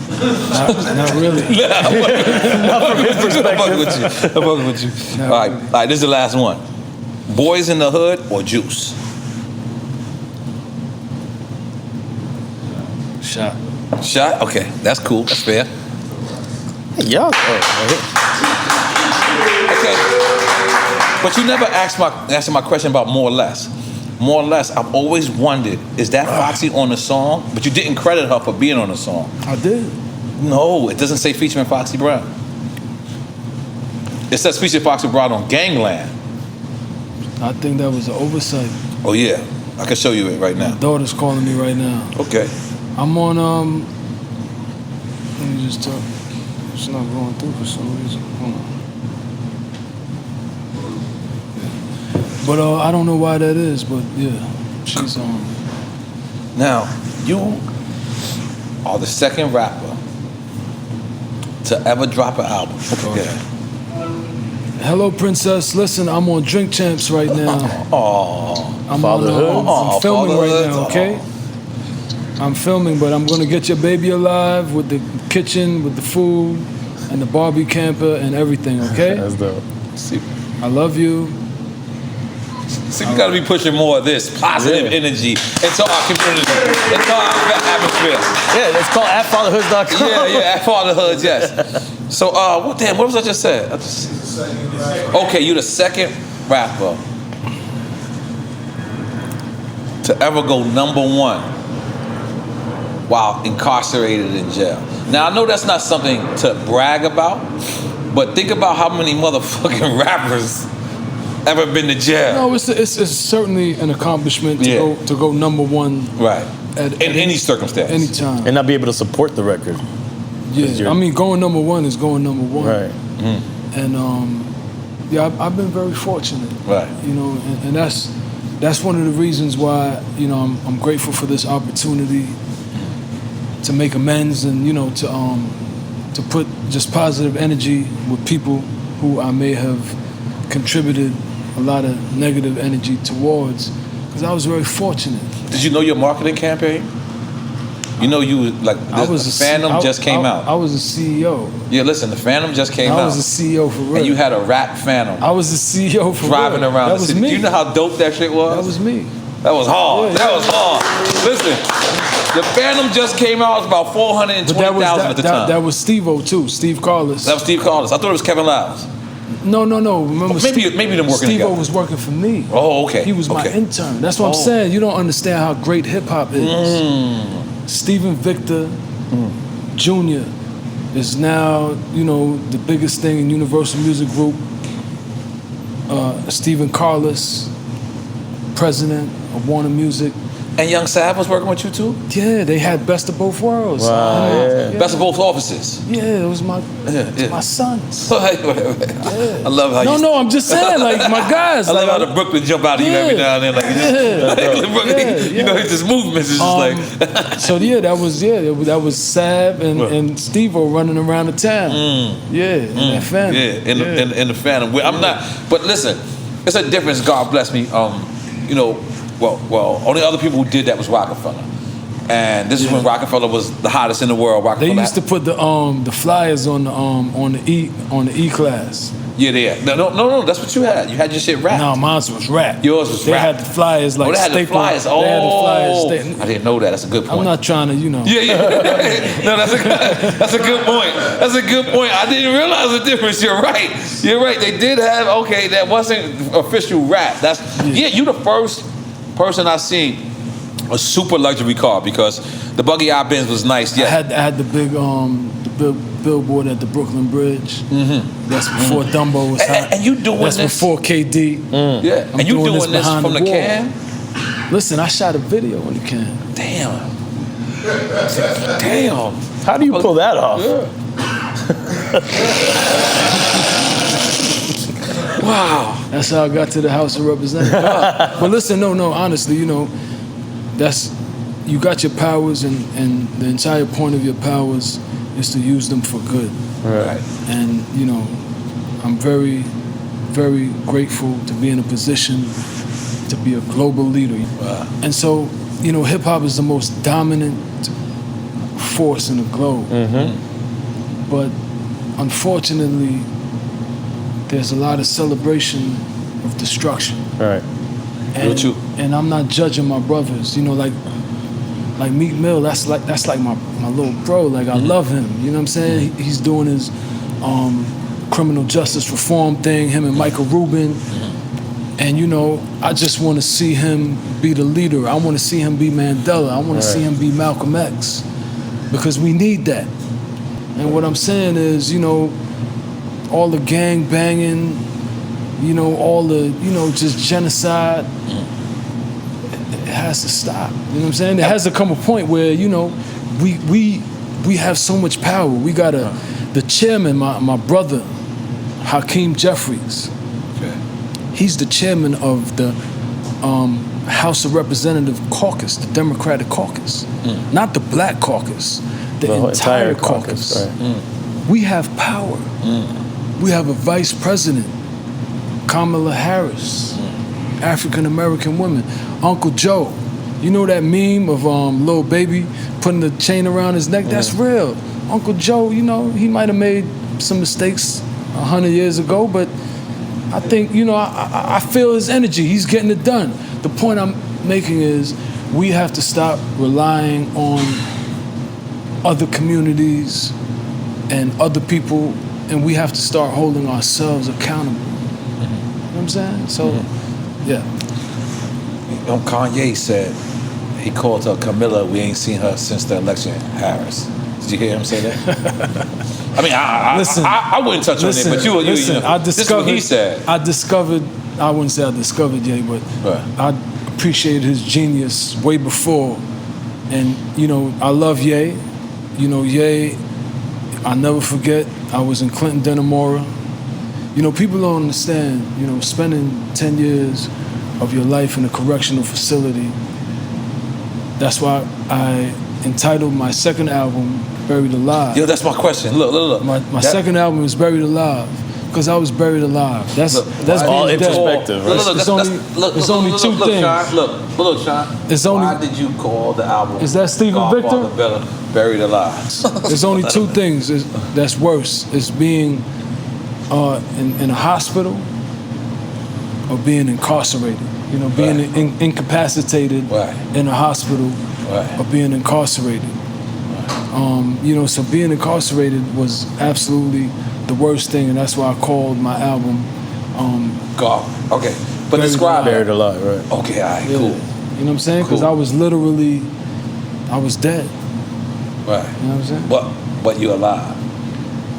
C: Not really.
B: Not from his perspective.
A: I'm fucking with you. All right, this is the last one. Boys in the Hood or Juice?
C: Shot.
A: Shot? Okay, that's cool. That's fair.
B: Yeah.
A: Okay. But you never asked my question about More or Less. More or Less, I've always wondered, is that Foxy on the song? But you didn't credit her for being on the song.
C: I did.
A: No, it doesn't say featuring Foxy Brown. It says featuring Foxy Brown on Gangland.
C: I think that was an oversight.
A: Oh yeah, I can show you it right now.
C: My daughter's calling me right now.
A: Okay.
C: I'm on, let me just talk. It's not going through for some reason. Hold on. Yeah. But I don't know why that is, but yeah, she's on.
A: Now, you are the second rapper to ever drop an album. Okay.
C: Hello, Princess. Listen, I'm on Drink Champs right now.
A: Oh,
C: I'm
B: Fatherhood.
C: I'm filming right
A: Fatherhood.
C: now, okay? I'm filming, but I'm gonna get your baby alive with the kitchen, with the food, and the Barbie camper and everything, okay?
B: That's dope.
A: See,
C: I love you.
A: we gotta be pushing more of this positive energy into our community, into our atmosphere.
B: Yeah, it's called @fatherhoods.com.
A: Yeah, at Fatherhood, yes. So, what was I just said? Okay, you're the second rapper to ever go #1 while incarcerated in jail. Now, I know that's not something to brag about, but think about how many motherfucking rappers ever been to jail.
C: No, it's certainly an accomplishment to go #1.
A: Right.
C: At
A: any circumstance.
C: anytime.
B: And not be able to support the record.
C: Yeah, I mean, going #1 is going #1.
B: Right.
C: And yeah, I've been very fortunate.
A: Right.
C: You know, and that's one of the reasons why, you know, I'm grateful for this opportunity to make amends and, you know, to put just positive energy with people who I may have contributed a lot of negative energy towards, because I was very fortunate.
A: Did you know your marketing campaign? You know, the Phantom just came out.
C: I was a CEO.
A: Yeah, listen, the Phantom just came out.
C: I was a CEO for real.
A: And you had a rap Phantom.
C: I was the CEO for
A: driving
C: real.
A: around
C: That
A: the
C: was
A: city.
C: me.
A: Do you know how dope that shit was?
C: That was me.
A: That was hard.
C: Yeah,
A: that
C: yeah.
A: was hard. Listen, the Phantom just came out. It was about 420,000 at the time.
C: That was Steve-O too, Steve Carlos.
A: That was Steve Carlos. I thought it was Kevin Lyles.
C: No. Remember,
A: maybe them working
C: Steve-O
A: together.
C: was working for me.
A: Oh, okay.
C: He was my intern. That's what I'm saying. You don't understand how great hip hop is. Stephen Victor Jr. is now, you know, the biggest thing in Universal Music Group. Stephen Carlos, president of Warner Music.
A: And Young Sav was working with you too?
C: Yeah, they had Best of Both Worlds.
B: Wow, yeah.
A: Best of both offices.
C: Yeah, it was my sons.
A: I love how
C: No, I'm just saying, like, my guys.
A: I love how the Brooklyn jump out of you every now and then. Like, you know, his movements is just like.
C: So yeah, that was Sav and Steve-O running around the town. In that Phantom.
A: Yeah, in the Phantom. I'm not, but listen, it's a difference. God bless me. You know, well, only other people who did that was Rockefeller, and this is when Rockefeller was the hottest in the world. Rockefeller.
C: They used to put the flyers on the E class.
A: Yeah. No. That's what you had. You had your shit wrapped.
C: No, mine was wrapped.
A: Yours was
C: They
A: wrapped.
C: had the flyers like
A: they had the flyers.
C: They had the flyers.
A: I didn't know that. That's a good point.
C: I'm not trying to, you know.
A: Yeah. No, that's a good point. That's a good point. I didn't realize the difference. You're right. They did have, that wasn't official rap. You the first person I seen a super luxury car, because the buggy I Benz was nice. Yeah.
C: I had the big billboard at the Brooklyn Bridge. That's before Dumbo was hot.
A: And you doing
C: That's
A: this
C: before KD.
A: Yeah. And you doing this from the
C: wall.
A: can?
C: Listen, I shot a video in the can.
A: Damn.
B: How do you pull that off?
A: Wow.
C: That's how I got to the House of Representatives. But listen, no, honestly, you know, you got your powers, and the entire point of your powers is to use them for good.
B: Right.
C: And, you know, I'm very, very grateful to be in a position to be a global leader.
A: Wow.
C: And so, you know, hip hop is the most dominant force in the globe. But unfortunately, there's a lot of celebration of destruction.
B: Right.
C: And I'm not judging my brothers. You know, like Meek Mill, that's like my little bro. Like, I love him. You know what I'm saying? He's doing his criminal justice reform thing, him and Michael Rubin. And, you know, I just want to see him be the leader. I want to see him be Mandela. I want to see him be Malcolm X. Because we need that. And what I'm saying is, you know, all the gang banging, you know, all the, you know, just genocide, it has to stop. You know what I'm saying? There has to come a point where, you know, we have so much power. We got the chairman, my brother, Hakeem Jeffries.
A: Okay.
C: He's the chairman of the House of Representative Caucus, the Democratic Caucus. Not the Black Caucus, the entire caucus.
B: Right.
C: We have power. We have a vice president, Kamala Harris, African American woman. Uncle Joe, you know that meme of little baby putting the chain around his neck? That's real. Uncle Joe, you know, he might have made some mistakes 100 years ago, but I think, you know, I feel his energy. He's getting it done. The point I'm making is we have to stop relying on other communities and other people, and we have to start holding ourselves accountable. You know what I'm saying? So, yeah.
A: Kanye said he called her Camilla. We ain't seen her since the election. Harris. Did you hear him say that? I mean, I wouldn't touch on it, but you know,
C: I discovered,
A: this is what he said.
C: I wouldn't say I discovered Ye, but I appreciated his genius way before. And, you know, I love Ye. You know, Ye, I'll never forget, I was in Clinton, N.O.R.E. You know, people don't understand, you know, spending 10 years of your life in a correctional facility. That's why I entitled my second album, Buried Alive.
A: Yo, that's my question. Look.
C: My second album is Buried Alive, because I was buried alive. That's
B: all introspective, right?
C: It's only two things.
A: Look, Shyne. Why did you call the album?
C: Is that Stephen Victor?
A: Buried Alive.
C: There's only two things that's worse. It's being in a hospital or being incarcerated. You know, being incapacitated in a hospital or being incarcerated. You know, so being incarcerated was absolutely the worst thing, and that's why I called my album
A: God. Okay. But describe
B: Buried Alive, right?
A: Okay, all right, cool.
C: You know what I'm saying? Because I was literally, I was dead.
A: Right.
C: You know what I'm saying?
A: But you're alive.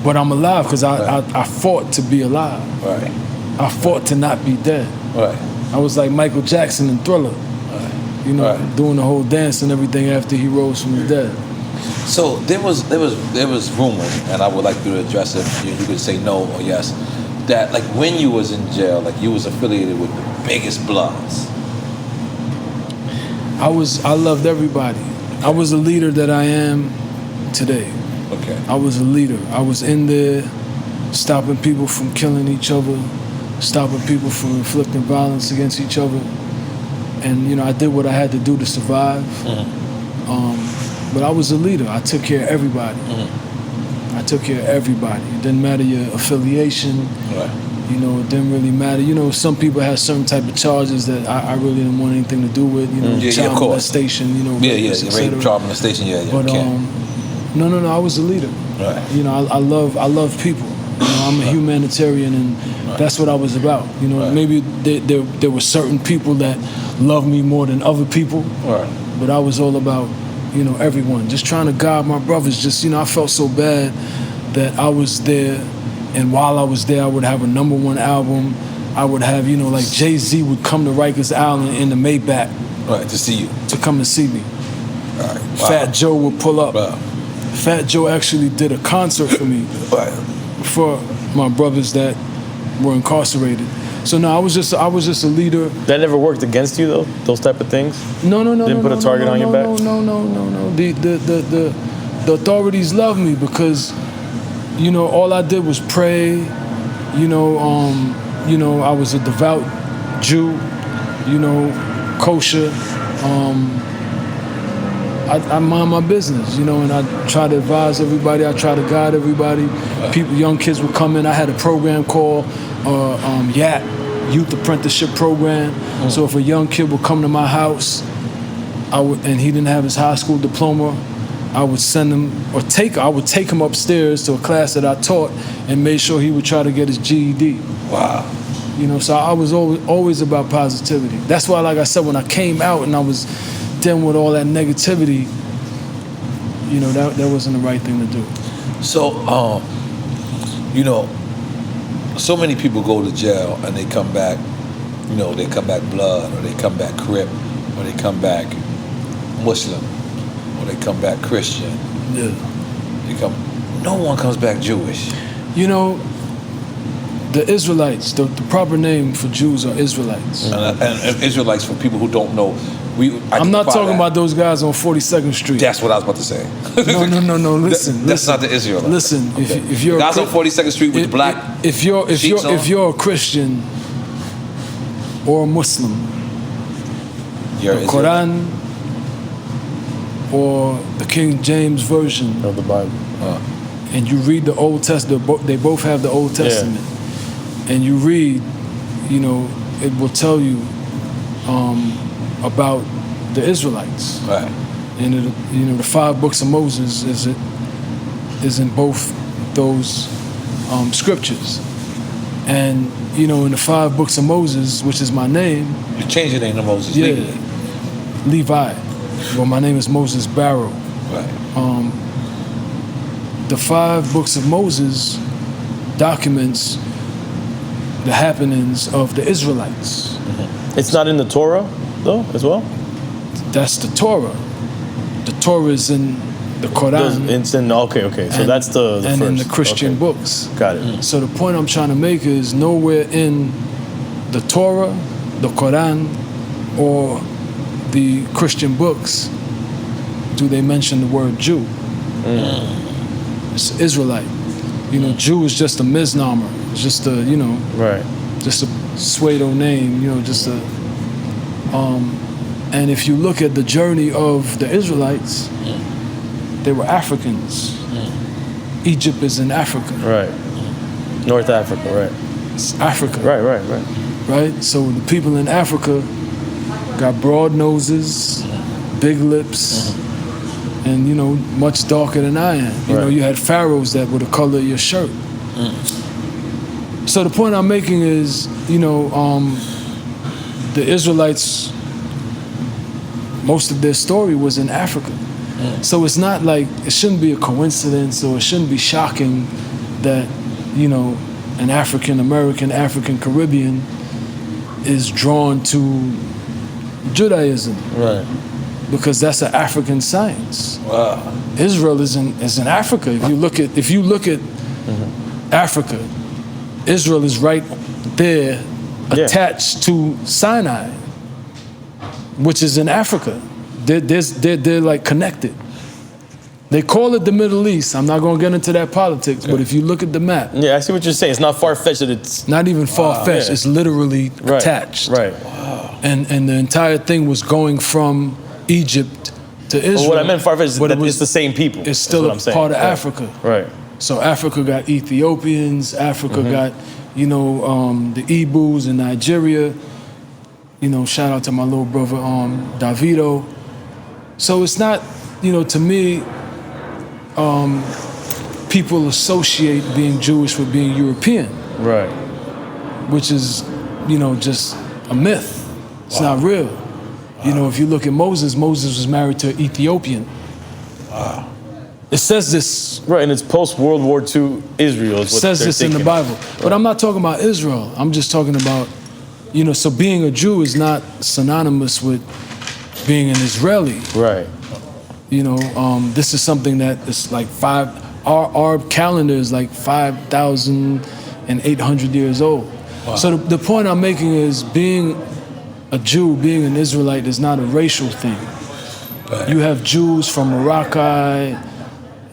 C: But I'm alive because I fought to be alive.
A: Right.
C: I fought to not be dead.
A: Right.
C: I was like Michael Jackson in Thriller. You know, doing the whole dance and everything after he rose from the dead.
A: So there was rumor, and I would like you to address it. You could say no or yes. That like when you was in jail, like you was affiliated with the biggest Bloods.
C: I loved everybody. I was the leader that I am today.
A: Okay.
C: I was a leader. I was in there stopping people from killing each other, stopping people from inflicting violence against each other. And, you know, I did what I had to do to survive. But I was a leader. I took care of everybody. I took care of everybody. It didn't matter your affiliation.
A: Right.
C: You know, it didn't really matter. You know, some people had certain type of charges that I really didn't want anything to do with. You know, child molestation. You know,
A: rape, child molestation.
C: But no, I was a leader.
A: Right.
C: You know, I love people. You know, I'm a humanitarian, and that's what I was about. You know, maybe there were certain people that loved me more than other people.
A: Right.
C: But I was all about, you know, everyone. Just trying to guide my brothers. Just, you know, I felt so bad that I was there, and while I was there, I would have a #1 album. I would have, you know, like Jay-Z would come to Rikers Island in the Maybach.
A: Right, to see you.
C: To come and see me.
A: Right. Wow.
C: Fat Joe would pull up.
A: Wow.
C: Fat Joe actually did a concert for me. For my brothers that were incarcerated. So no, I was just a leader.
B: That never worked against you though? Those type of things?
C: No.
B: Didn't put a target on your back?
C: No. The authorities love me because, you know, all I did was pray. You know, I was a devout Jew. You know, kosher. I mind my business, you know, and I try to advise everybody. I try to guide everybody. People, young kids would come in. I had a program called YAP, Youth Apprenticeship Program. So if a young kid would come to my house, and he didn't have his high school diploma, I would send him I would take him upstairs to a class that I taught and made sure he would try to get his GED.
A: Wow.
C: You know, so I was always about positivity. That's why, like I said, when I came out and I was dealing with all that negativity, you know, that wasn't the right thing to do.
A: So, you know, so many people go to jail and they come back, you know, they come back blood, or they come back Crip, or they come back Muslim, or they come back Christian.
C: Yeah.
A: No one comes back Jewish.
C: You know, the Israelites, the proper name for Jews are Israelites.
A: And Israelites, for people who don't know,
C: I'm not talking about those guys on 42nd Street.
A: That's what I was about to say.
C: No. Listen,
A: that's not the Israelites.
C: Listen,
A: Okay.
C: if you're
A: guys on 42nd Street with the black,
C: if you're a Christian or a Muslim,
A: you're
C: the Quran or the King James version
B: of the Bible,
C: and you read the Old Testament, they both have the Old Testament, and you read, you know, it will tell you about the Israelites.
A: Right.
C: And you know, the 5 books of Moses is in both those scriptures. And you know, in the 5 books of Moses, which is my name,
A: you change your name to Moses.
C: Yeah,
A: legally.
C: Levi. Well, my name is Moses Barrow.
A: Right.
C: The 5 books of Moses documents the happenings of the Israelites.
B: It's not in the Torah, though, as well?
C: That's the Torah. The Torah is in the Quran.
B: It's in, okay. So that's the
C: and
B: first.
C: in the Christian books.
B: Got it.
C: So the point I'm trying to make is nowhere in the Torah, the Quran, or the Christian books do they mention the word Jew. It's Israelite. You know, Jew is just a misnomer. It's just a, you know, just a pseudo name, you know, just a and if you look at the journey of the Israelites, they were Africans. Egypt is in Africa.
B: Right. North Africa, right.
C: It's Africa.
B: Right.
C: Right? So the people in Africa got broad noses, big lips, and, you know, much darker than I am. You know, you had pharaohs that were the color of your shirt. So the point I'm making is, you know, the Israelites, most of their story was in Africa. So it's not like, it shouldn't be a coincidence, or it shouldn't be shocking that, you know, an African American, African Caribbean is drawn to Judaism. Right. Because that's an African science.
A: Wow.
C: Israel is in Africa. If you look at Africa, Israel is right there, attached to Sinai, which is in Africa. They're like connected. They call it the Middle East. I'm not going to get into that politics, but if you look at the map.
B: Yeah, I see what you're saying. It's not far-fetched that it's...
C: Not even far-fetched. It's literally attached.
B: Right.
C: Wow. And the entire thing was going from Egypt to Israel.
B: Well, what I meant far-fetched is that it's the same people.
C: It's still a part of Africa.
B: Right.
C: So Africa got Ethiopians. Africa got, you know, the Igbos in Nigeria. You know, shout out to my little brother, Davido. So it's not, you know, to me, people associate being Jewish with being European. Right. Which is, you know, just a myth. It's not real. You know, if you look at Moses was married to an Ethiopian. Wow. It says this.
B: Right, and it's post-World War II Israel.
C: It says this in the Bible. But I'm not talking about Israel. I'm just talking about, you know, so being a Jew is not synonymous with being an Israeli. Right. You know, this is something that is like our calendar is like 5,800 years old. Wow. So the point I'm making is being a Jew, being an Israelite is not a racial thing. Right. You have Jews from Morocco,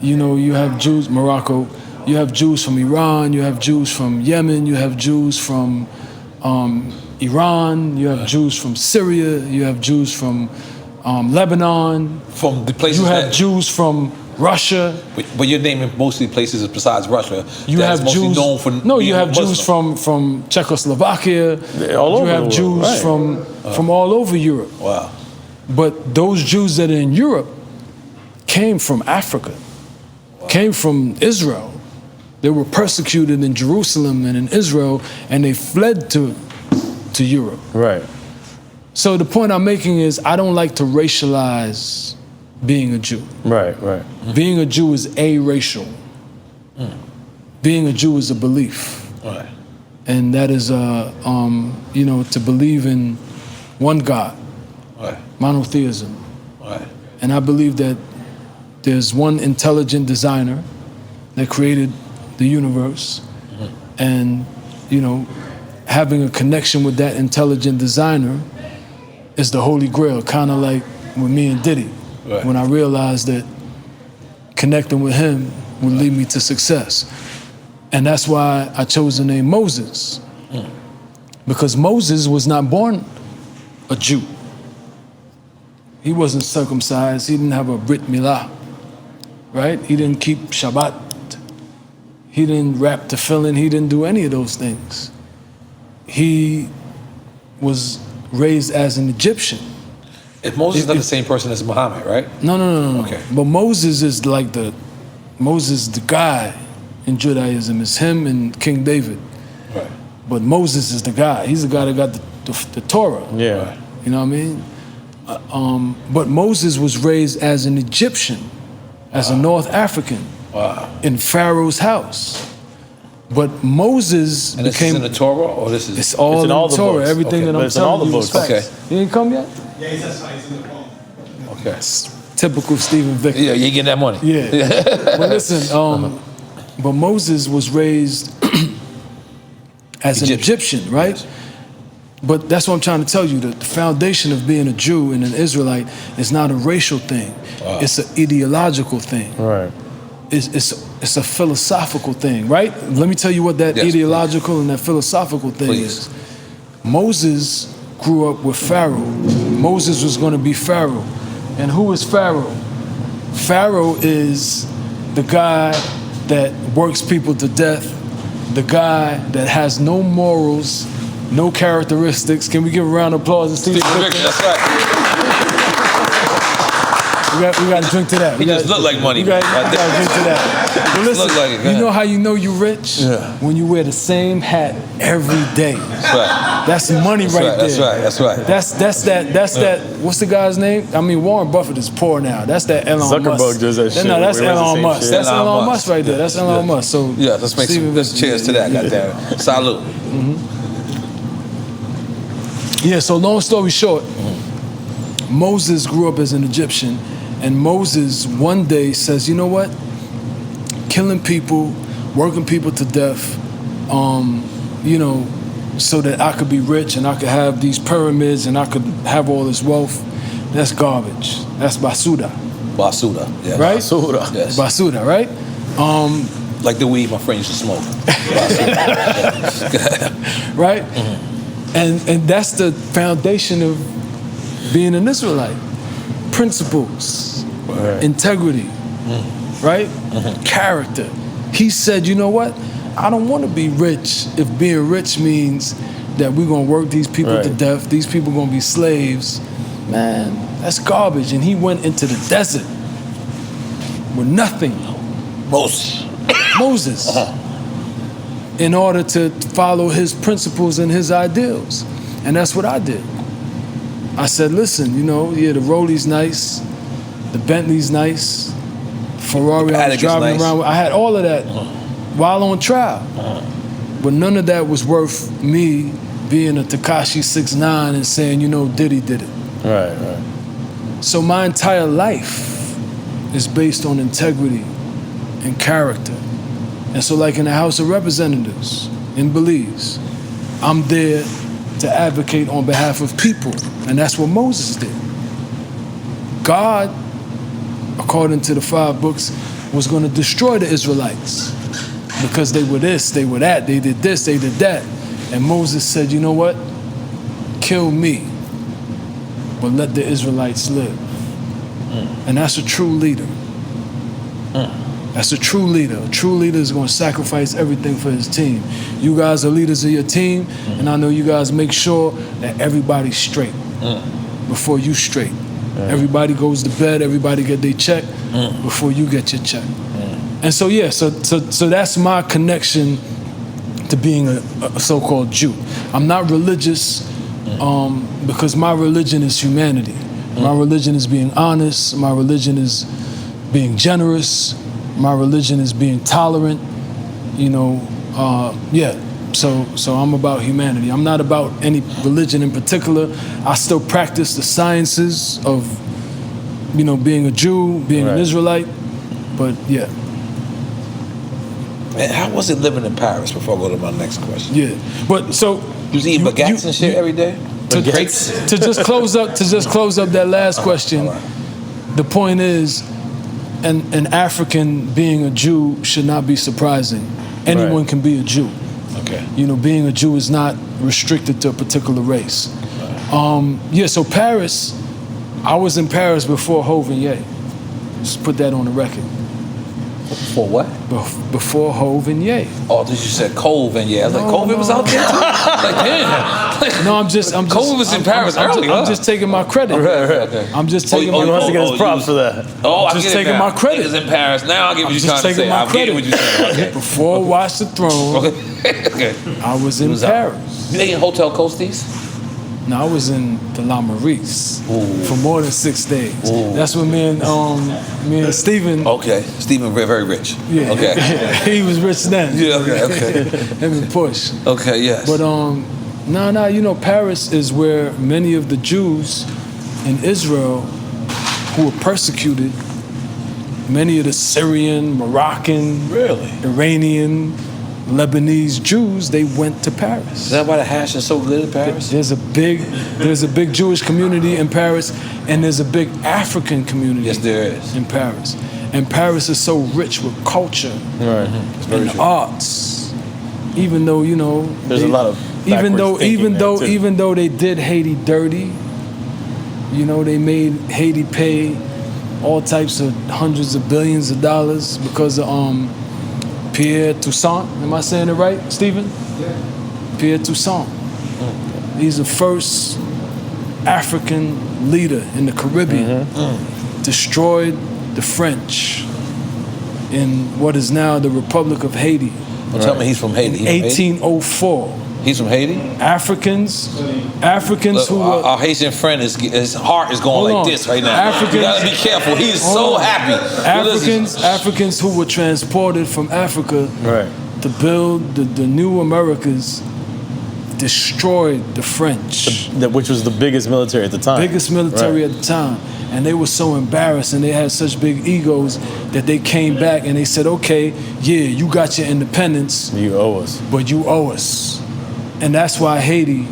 C: you know, you have Jews, Morocco, you have Jews from Iran, you have Jews from Yemen, you have Jews from Iran, you have Jews from Syria, you have Jews from Lebanon.
A: From the places
C: you have Jews from Russia.
A: But you're naming mostly places besides Russia.
C: You have Jews
A: known for
C: you have Muslim. Jews from Czechoslovakia.
B: All over
C: you have Jews from all over Europe.
A: Wow.
C: But those Jews that are in Europe came from Africa, came from Israel. They were persecuted in Jerusalem and in Israel, and they fled to Europe.
B: Right.
C: So the point I'm making is I don't like to racialize being a Jew.
B: Right.
C: Being a Jew is a-racial. Being a Jew is a belief.
A: Right.
C: And that is, to believe in one God,
A: Right.
C: monotheism.
A: Right.
C: And I believe that there's one intelligent designer that created the universe. And, having a connection with that intelligent designer is the Holy Grail, kind of like with me and Diddy.
A: Right.
C: When I realized that connecting with him would lead me to success. And that's why I chose the name Moses. Because Moses was not born a Jew. He wasn't circumcised. He didn't have a Brit Milah, right? He didn't keep Shabbat. He didn't wrap tefillin. He didn't do any of those things. He was raised as an Egyptian.
A: If Moses is not the same person as Muhammad, right?
C: No.
A: Okay.
C: But Moses is like the guy in Judaism. It's him and King David.
A: Right.
C: But Moses is the guy. He's the guy that got the Torah.
B: Yeah.
A: Right.
C: You know what I mean? But Moses was raised as an Egyptian, as a North African, in Pharaoh's house. But Moses
A: And this
C: became.
A: is in the Torah, or this is?
C: It's all
B: It's
C: in
B: in all
C: the
B: the
C: Torah.
B: books.
C: Everything
A: Okay.
C: that I'm
B: It's in all
C: telling
B: the
C: you is
B: books.
C: facts. You ain't come yet?
D: Yeah, he's in the phone.
A: Okay.
C: Typical Stephen Vicker.
A: Yeah, you getting that money.
C: Yeah. But listen, but Moses was raised as an Egyptian, right?
A: Yes.
C: But that's what I'm trying to tell you. The foundation of being a Jew and an Israelite is not a racial thing. It's an ideological thing.
B: Right.
C: It's a philosophical thing, right? Let me tell you what that
A: Yes,
C: ideological and that philosophical thing
A: Please.
C: is. Moses grew up with Pharaoh. Moses was going to be Pharaoh. And who is Pharaoh? Pharaoh is the guy that works people to death, the guy that has no morals, no characteristics. Can we give a round of applause to Stephen Vicker?
A: That's right.
C: We got to drink to that.
A: He just look like money.
C: We got to drink to that. But listen,
A: Look like it, go
C: you know
A: ahead.
C: how you know you rich?
A: Yeah.
C: When you wear the same hat every day.
A: That's right.
C: That's money right there.
A: That's right. That's right.
C: That's that. What's the guy's name? I mean, Warren Buffett is poor now. That's that Elon
B: Zuckerberg
C: Musk.
B: does that shit.
C: No, that's
B: We wear the
C: Elon
B: same
C: Musk.
B: shit.
C: That's
A: Elon
C: Elon
A: Musk.
C: Musk right there. That's Elon Musk. So
A: Yeah, let's make
C: Stephen
A: let's
C: Vicker.
A: cheers to that. Goddamn it. Salute.
C: Yeah. So long story short, Moses grew up as an Egyptian, and Moses one day says, "You know what? Killing people, working people to death, so that I could be rich and I could have these pyramids and I could have all this wealth, that's garbage. That's basuda,
A: Basuda. Yeah.
C: right?
B: Basuda.
A: Yes.
C: Basuda, right?
A: Like the weed my friend used to smoke.
C: Right? And that's the foundation of being an Israelite. Principles, integrity, right? Character. He said, you know what? I don't want to be rich if being rich means that we're going to work these people to
B: Right.
C: death. These people going to be slaves. Man, that's garbage. And he went into the desert with nothing. Moses. In order to follow his principles and his ideals. And that's what I did. I said, listen, the Rollies nice, the Bentley's nice, Ferrari I was
A: Attic is
C: driving
A: nice.
C: around with. I had all of that while on trial. But none of that was worth me being a Tekashi 6ix9ine and saying, Diddy did it.
B: Right.
C: So my entire life is based on integrity and character. And so like in the House of Representatives in Belize, I'm there to advocate on behalf of people. And that's what Moses did. God, according to the 5 books, was going to destroy the Israelites because they were this, they were that, they did this, they did that. And Moses said, you know what? Kill me, but let the Israelites live. And that's a true leader. That's a true leader. A true leader is going to sacrifice everything for his team. You guys are leaders of your team, and I know you guys make sure that everybody's straight before you straight. Everybody goes to bed, everybody get their check before you get your check. And so so that's my connection to being a so-called Jew. I'm not religious because my religion is humanity. My religion is being honest. My religion is being generous. My religion is being tolerant. You know, So I'm about humanity. I'm not about any religion in particular. I still practice the sciences of, you know, being a Jew, being an Israelite. But yeah.
A: Man, how was it living in Paris? Before I go to my next question.
C: Yeah, but so
A: you was eating baguettes and shit every day.
C: To just close up that last question. The point is, an African being a Jew should not be surprising. Anyone can be a Jew.
A: Okay.
C: You know, being a Jew is not restricted to a particular race. So Paris, I was in Paris before Hov and Ye. Just put that on the record.
A: For what?
C: Before Hov and Ye.
A: Oh, did you said Cove and Ye? I was like, Cove was out there too? Like, damn.
C: No, I'm just.
A: Cove was in Paris early.
C: I'm just taking my credit.
A: Right, okay.
C: I'm just taking my
B: credit. He wants to get his props for that.
A: Oh,
C: I'm just taking my credit.
A: He was in Paris. Now I'll get what you're trying to say.
C: I'll
A: get what you're saying. Okay.
C: Before Watch the Throne,
A: okay.
C: I was in Paris.
A: You ain't in Hotel Costes?
C: No, I was in the La Maurice for more than 6 days.
A: Ooh.
C: That's when me and Steven.
A: Okay, Steven very rich.
C: Yeah.
A: Okay.
C: He was rich then.
A: Yeah. Okay.
C: Him and Push.
A: Okay. Yes.
C: But you know, Paris is where many of the Jews in Israel who were persecuted. Many of the Syrian, Moroccan, Iranian, Lebanese Jews, they went to Paris.
A: Is that why the hash is so good in Paris?
C: There's a big Jewish community in Paris, and there's a big African community.
A: Yes, there is.
C: In Paris. And Paris is so rich with culture and arts. Even though, you know,
B: there's a lot of
C: even though they did Haiti dirty, you know, they made Haiti pay all types of hundreds of billions of dollars because of Pierre Toussaint. Am I saying it right, Stephen? Yeah. Pierre Toussaint. He's the first African leader in the Caribbean. Destroyed the French in what is now the Republic of Haiti.
A: Well, tell me he's from Haiti.
C: 1804.
A: He's from Haiti?
C: Africans
A: Look,
C: who
A: our Haitian friend, his heart is going like this right now. You gotta be careful. He is so happy.
C: Africans who were transported from Africa to build the new Americas destroyed the French.
B: Which was the biggest military at the time.
C: Biggest military at the time. And they were so embarrassed and they had such big egos that they came back and they said, okay, yeah, you got your independence.
B: You owe us.
C: But you owe us. And that's why Haiti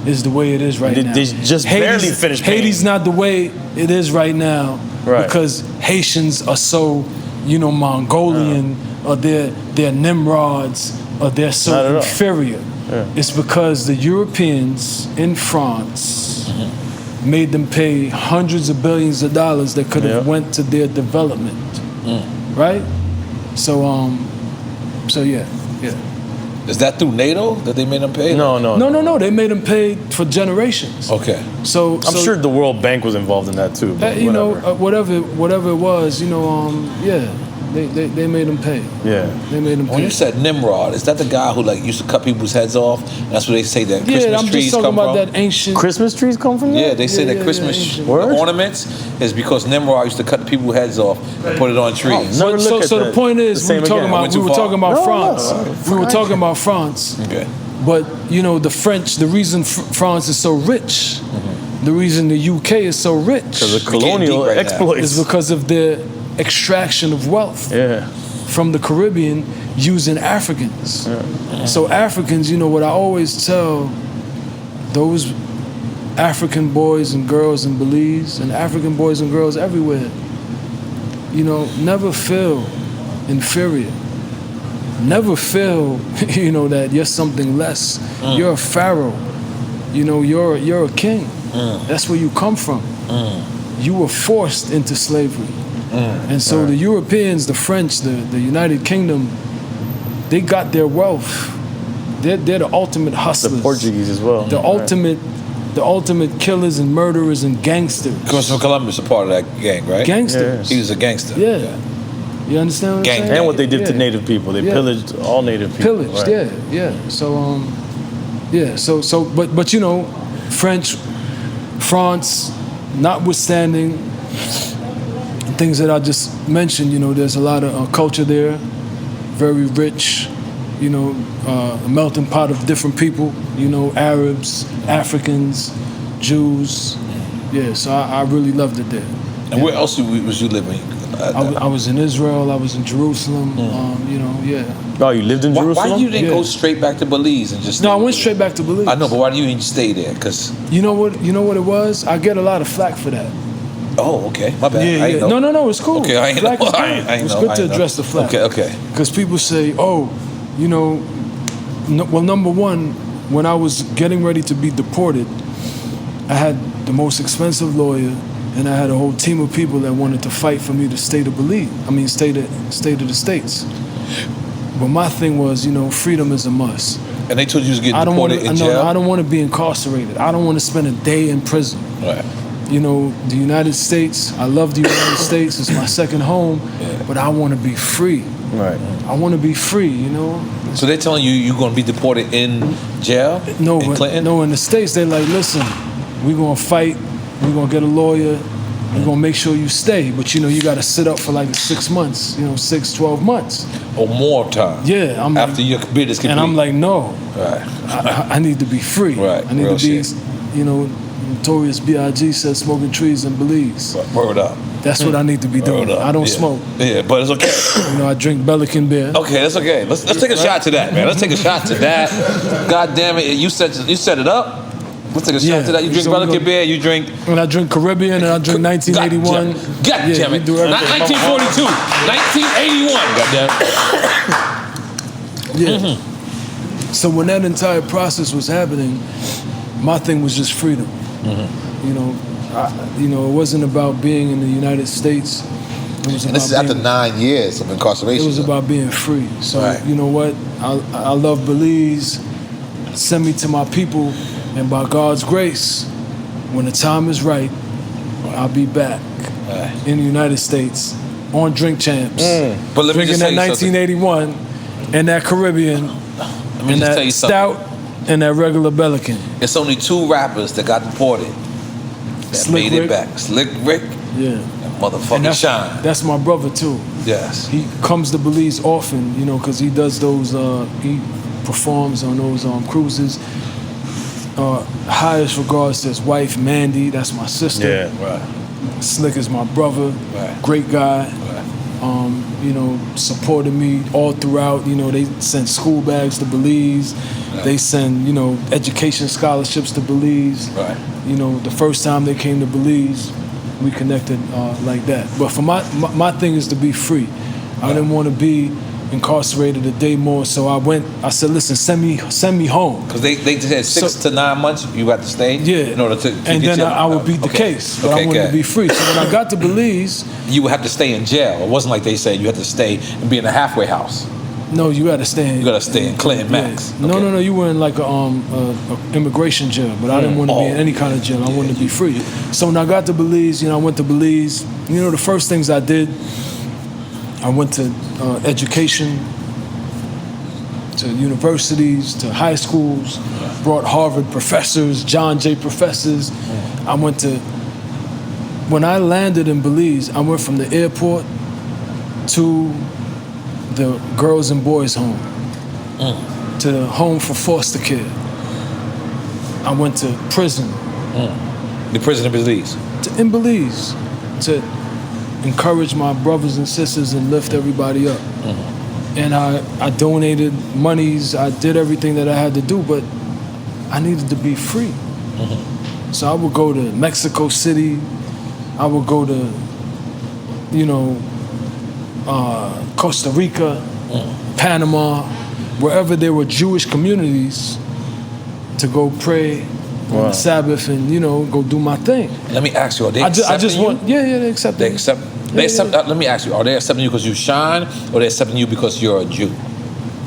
C: is the way it is right now.
B: They just barely finished paying.
C: Haiti's not the way it is right now because Haitians are so, you know, Mongolian or they're Nimrods or they're so inferior. It's because the Europeans in France made them pay hundreds of billions of dollars that could have went to their development. Right? So yeah.
A: Is that through NATO that they made them pay?
C: No. They made them pay for generations.
A: Okay.
C: So
B: I'm sure the World Bank was involved in that too.
C: You know, whatever it was, you know, they made them pay.
B: Yeah.
C: They made them pay.
A: When you said Nimrod, is that the guy who like used to cut people's heads off? That's where they say that Christmas
C: I'm
A: trees
C: just talking
A: come
C: about
A: from?
C: that ancient.
B: Christmas trees come from there?
A: Yeah, they say that Christmas ornaments is because Nimrod used to cut people's heads off and put it on trees.
C: So the point is, we were talking about France. We were talking about France.
A: Okay.
C: But you know, the French. The reason France is so rich, the reason the UK is so rich,
B: because of colonial exploits,
C: is because of their extraction of wealth from the Caribbean using Africans. So Africans, you know, what I always tell those African boys and girls in Belize and African boys and girls everywhere, you know, never feel inferior. Never feel, you know, that you're something less. You're a pharaoh. You know, you're a king. That's where you come from. You were forced into slavery. And so the Europeans, the French, the United Kingdom, they got their wealth. They're the ultimate hustlers.
B: The Portuguese as well.
C: The ultimate killers and murderers and gangsters.
A: Christopher Columbus, a part of that gang, right?
C: Gangsters.
A: He was a gangster.
C: Yeah. You understand what I'm saying?
B: And what they did to native people. They pillaged all native people.
C: Pillaged, yeah. So, but you know, France, notwithstanding things that I just mentioned, there's a lot of culture there, very rich, a melting pot of different people, Arabs, Africans, Jews. Yeah, so I really loved it there.
A: And where else was you living?
C: I was in Israel, I was in Jerusalem,
B: Oh, you lived in Jerusalem?
A: Why you didn't go straight back to Belize and just?
C: No, I went straight back to Belize.
A: I know, but why do you even stay there? Cause
C: you know what it was? I get a lot of flack for that.
A: oh, okay, my bad.
C: Yeah,
A: I ain't know.
C: No, it's cool.
A: Okay, I ain't
C: Flack
A: know.
C: is good.
A: I ain't
C: It's
A: know.
C: good
A: I
C: to
A: ain't know.
C: address the flack.
A: Okay.
C: Because people say, well, number one, when I was getting ready to be deported, I had the most expensive lawyer, and I had a whole team of people that wanted to fight for me to stay to Belize. Stay to the States. But my thing was, freedom is a must.
A: And they told you to get deported in jail?
C: No, I don't want to be incarcerated. I don't want to spend a day in prison.
A: Right.
C: The United States, I love the United States, it's my second home, but I want to be free.
B: Right.
C: I want to be free,
A: So they're telling you you're going to be deported in jail?
C: No,
A: in Clinton?
C: no, in the States, they're like, listen, we're going to fight, we're going to get a lawyer, we're going to make sure you stay, but you got to sit up for like 6 months, 12 months.
A: Or more time?
C: Yeah.
A: After your bid is complete?
C: And I'm like, no,
A: right.
C: I need to be free.
A: Right,
C: I need
A: real
C: to be,
A: shit.
C: Notorious B.I.G. said smoking trees in Belize.
A: Word up.
C: That's what I need to be doing. I don't smoke.
A: Yeah, but it's okay.
C: I drink Bellican beer.
A: Okay, that's okay. Let's take a shot to that, man. Let's take a shot to that. God damn it, you set it up. Let's take a shot to that. You drink Bellican beer, you drink...
C: And I drink Caribbean, and I drink 1981.
A: God damn it. Not 1942. 1981, goddamn.
C: Yeah. So when that entire process was happening, my thing was just freedom. It wasn't about being in the United States. It was
E: and this is after 9 years of incarceration.
C: It was about being free. So you know what? I love Belize. Send me to my people, and by God's grace, when the time is right, I'll be back in the United States on Drink Champs.
A: But let me
C: drinking
A: just
C: that
A: tell you
C: 1981 and that Caribbean and
A: tell
C: that
A: you something.
C: stout and that regular Bellican.
A: It's only 2 rappers that got deported that
C: Slick
A: made
C: Rick.
A: it back. Slick Rick
C: Yeah.
A: and motherfucking Shyne.
C: That's my brother too.
A: Yes.
C: He comes to Belize often, because he does those, he performs on those cruises. Highest regards to his wife, Mandy, that's my sister.
B: Yeah.
A: Right.
C: Slick is my brother,
A: Right.
C: great guy.
A: Right.
C: Supported me all throughout. They send school bags to Belize.
A: Right.
C: They send, education scholarships to Belize.
A: Right.
C: The first time they came to Belize, we connected like that. But for my thing is to be free. I didn't want to be incarcerated a day more, so I said, listen, send me home.
A: Because they said 6 to 9 months you had to stay in order to
C: and
A: get
C: then
A: your,
C: I would beat the case, but I wanted to be free. So when I got to Belize,
A: you would have to stay in jail. It wasn't like they said you had to stay and be in a halfway house.
C: no, you got to stay in.
A: You got to stay in Clinton Max.
C: Yeah. No, you were in like a immigration jail, but I didn't want to be in any kind of jail. I wanted to be free. So when I got to Belize, I went to Belize. The first things I did, I went to education, to universities, to high schools, brought Harvard professors, John Jay professors. When I landed in Belize, I went from the airport to the girls and boys home, to the home for foster care. I went to prison.
A: The prison in Belize?
C: In Belize, to encourage my brothers and sisters and lift everybody up. And I donated monies, I did everything that I had to do, but I needed to be free. So I would go to Mexico City, I would go to, Costa Rica, Panama, wherever there were Jewish communities, to go pray on the Sabbath and, go do my thing.
A: Let me ask you, are they
C: I
A: accepting
C: just
A: you?
C: want, they accept
A: They
C: me.
A: accept. Let me ask you, are they accepting you because you shine, or they accepting you because you're a Jew?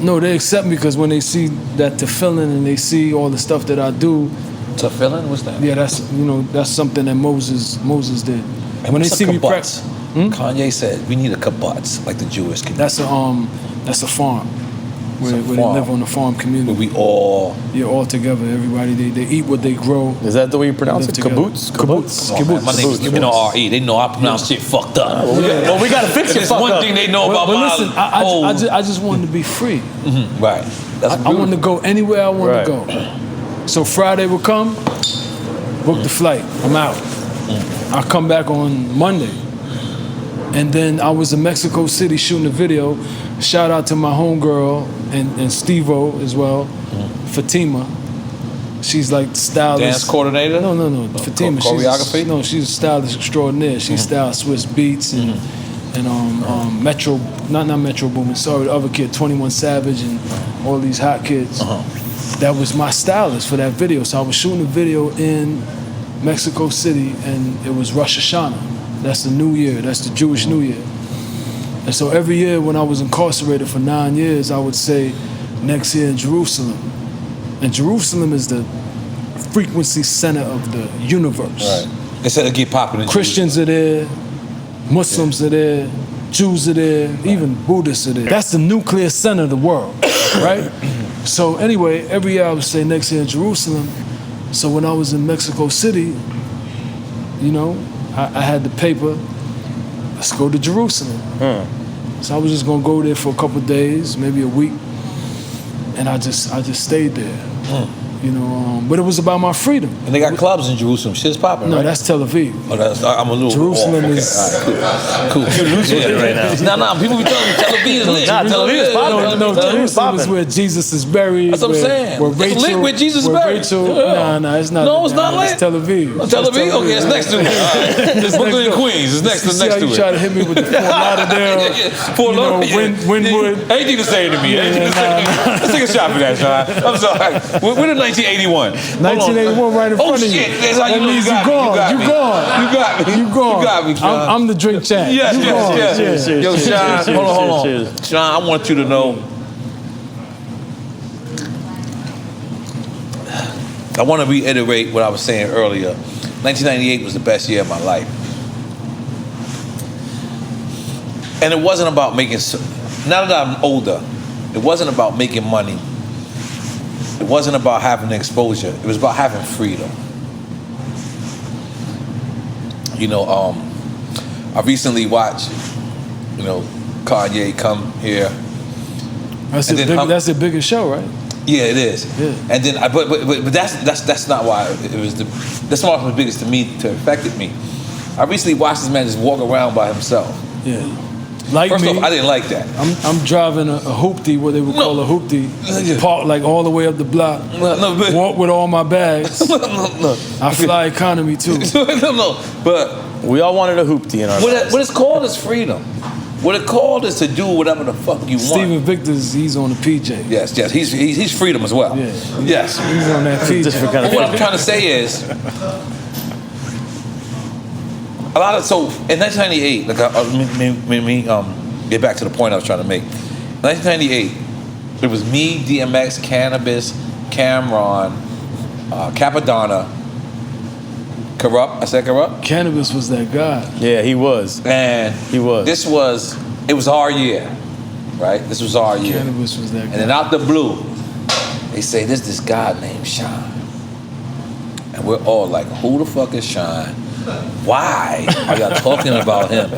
C: No, they accept me because when they see that tefillin and they see all the stuff that I do.
A: Tefillin? What's that?
C: Yeah, that's something that Moses did.
A: And
C: when they
A: what's
C: see
A: a
C: me
A: kibbutz? Kanye said we need a kibbutz like the Jewish community.
C: That's a farm. where they live on the farm community.
A: Where we all...
C: Yeah, all together. Everybody, they eat what they grow.
B: Is that the way you pronounce it? Kibbutz?
C: Kibbutz.
A: Oh, man, my name is N.O.R.E. They know I pronounce shit fucked up.
B: Well, we gotta fix it.
A: There's one thing they know about
C: but
A: my...
C: listen, I just wanted to be free.
A: Right.
C: I wanted to go anywhere I wanted to go. So Friday would come, book the flight. I'm out. I'll come back on Monday. And then I was in Mexico City shooting a video. Shout out to my homegirl and Steve-O as well, Fatima. She's like the stylist.
A: Dance coordinator?
C: No. Fatima.
A: Choreography?
C: She's a stylist extraordinaire. She styled Swiss Beats and Metro, not Metro Boomin, sorry, the other kid, 21 Savage and all these hot kids. That was my stylist for that video. So I was shooting a video in Mexico City and it was Rosh Hashanah. That's the New Year, that's the Jewish New Year. And so every year when I was incarcerated for 9 years, I would say, next year in Jerusalem. And Jerusalem is the frequency center of the universe.
A: Right. They said it get popular.
C: Christians are there, Muslims are there, Jews are there, even Buddhists are there. That's the nuclear center of the world, right? So anyway, every year I would say next year in Jerusalem. So when I was in Mexico City, you know, I had the paper, let's go to Jerusalem. So I was just gonna go there for a couple of days, maybe a week, and I just stayed there. You know, but it was about my freedom.
A: And they got clubs in Jerusalem. Shit's popping.
C: No,
A: right?
C: that's Tel Aviv.
A: Oh, I'm a little
C: Jerusalem
A: off. Okay.
C: is
A: Cool. You're losing it right now. No, people be telling me Tel Aviv is lit.
B: Nah, Tel Aviv is popping.
C: No, Jerusalem is
B: popping.
C: where Jesus is buried.
A: That's what I'm saying.
C: Where
A: It's
C: Rachel,
A: lit where Jesus is
C: where
A: buried.
C: Rachel,
A: Yeah.
C: Nah, it's not.
A: No, it's not lit.
C: It's Tel Aviv.
A: Oh, Tel Aviv? Okay, it's next to it. It's Brooklyn and Queens. It's next to
C: See how you
A: it.
C: try to hit me with the Fort Lauderdale,
A: Fort
C: you know,
A: Lauderdale.
C: Wynwood.
A: Anything to say to me. Let's take a shot for that, Sean. I'm sorry. We're in 1981.
C: 1981 right in front of you.
A: Shit. That's how
C: That
A: you know
C: means
A: you got me.
C: You got me.
A: You got me, Sean.
C: I'm the drink champ.
A: Yes.
C: Cheers.
A: Yo, Sean, hold on.
B: Cheers.
A: Sean, I want you to know. I want to reiterate what I was saying earlier. 1998 was the best year of my life. And it wasn't about making, now that I'm older, it wasn't about making money. It wasn't about having the exposure. It was about having freedom. You know, I recently watched, you know, Kanye come here.
C: That's the biggest show, right?
A: Yeah, it is.
C: Yeah.
A: And then, but that's not why it was that's not the biggest to me to affected me. I recently watched this man just walk around by himself.
C: Yeah. Like
A: First
C: me,
A: off, I didn't like that.
C: I'm driving a hoopty, what they would call a hoopty, park like all the way up the block.
A: But,
C: walk with all my bags.
A: no.
C: I fly economy too.
A: no. But
B: We all wanted a hoopty in our lives.
A: what it's called is freedom. What it called is to do whatever the fuck you want.
C: Steven Victor's, he's on the PJ.
A: Yes. He's freedom as well.
C: Yeah.
A: Yes.
C: He's on that PJ.
B: Different kind of
A: What I'm trying to say is, so in 1998, like let me get back to the point I was trying to make. 1998, it was me, DMX, Cannabis, Cameron, Capadonna, Corrupt. I said Corrupt.
C: Cannabis was that guy.
B: Yeah, he was.
A: And
B: He was.
A: It was our year, right? This was our year.
C: Cannabis was that guy.
A: And then out the blue, they say there's this guy named Shyne. And we're all like, who the fuck is Shyne? Why are y'all talking about him?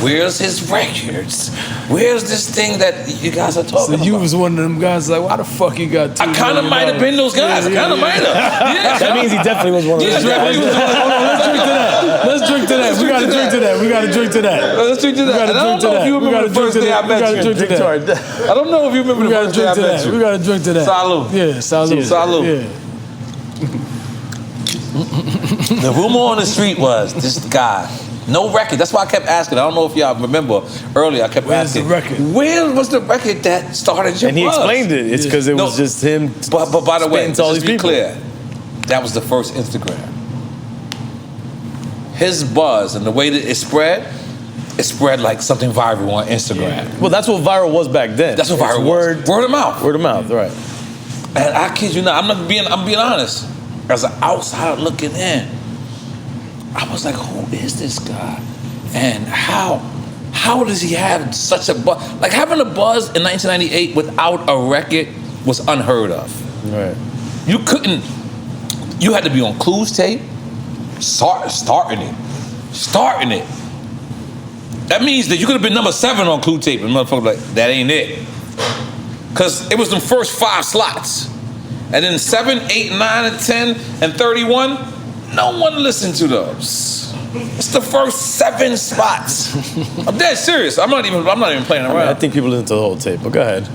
A: Where's his records? Where's this thing that you guys are talking about?
C: So you was one of them guys like, why the fuck he got $2
A: I kind of might have been those guys. I kind of might have. Yeah,
B: That means he definitely was one of those guys.
C: Hold on, let's drink to that. We gotta drink to that.
A: Let's drink to that. I don't know if you remember the first day I met you. I don't know if you remember the first day I met you.
C: We gotta drink to that.
A: Salud.
C: Yeah, salud.
A: Salud.
C: Yeah.
A: The rumor on the street was this guy, no record. That's why I kept asking. I don't know if y'all remember earlier. I kept
C: Where's
A: asking.
C: the record?
A: Where was the record that started your
B: And he
A: buzz?
B: explained it. It's because it was
A: No,
B: just him.
A: But by the way,
B: spitting to all
A: just
B: these
A: be
B: people.
A: clear, that was the first Instagram. His buzz and the way that it spread like something viral on Instagram.
B: Well, that's what viral was back then.
A: That's what
B: It's
A: viral
B: word,
A: was. Word of mouth.
B: Word of mouth, right.
A: And I kid you not, I'm being honest. As an outsider looking in, I was like, who is this guy? And how how does he have such a buzz? Like having a buzz in 1998 without a record was unheard of.
B: Right.
A: You couldn't. You had to be on Clue's tape, starting it. That means that you could have been number 7 on Clue tape, and motherfucker like that ain't it, because it was the first 5 slots, and then 7, 8, 9, and 10, and 31. No one listened to those. It's the first 7 spots. I'm dead serious. I'm not even playing around.
B: I think people listen to the whole tape, but go ahead.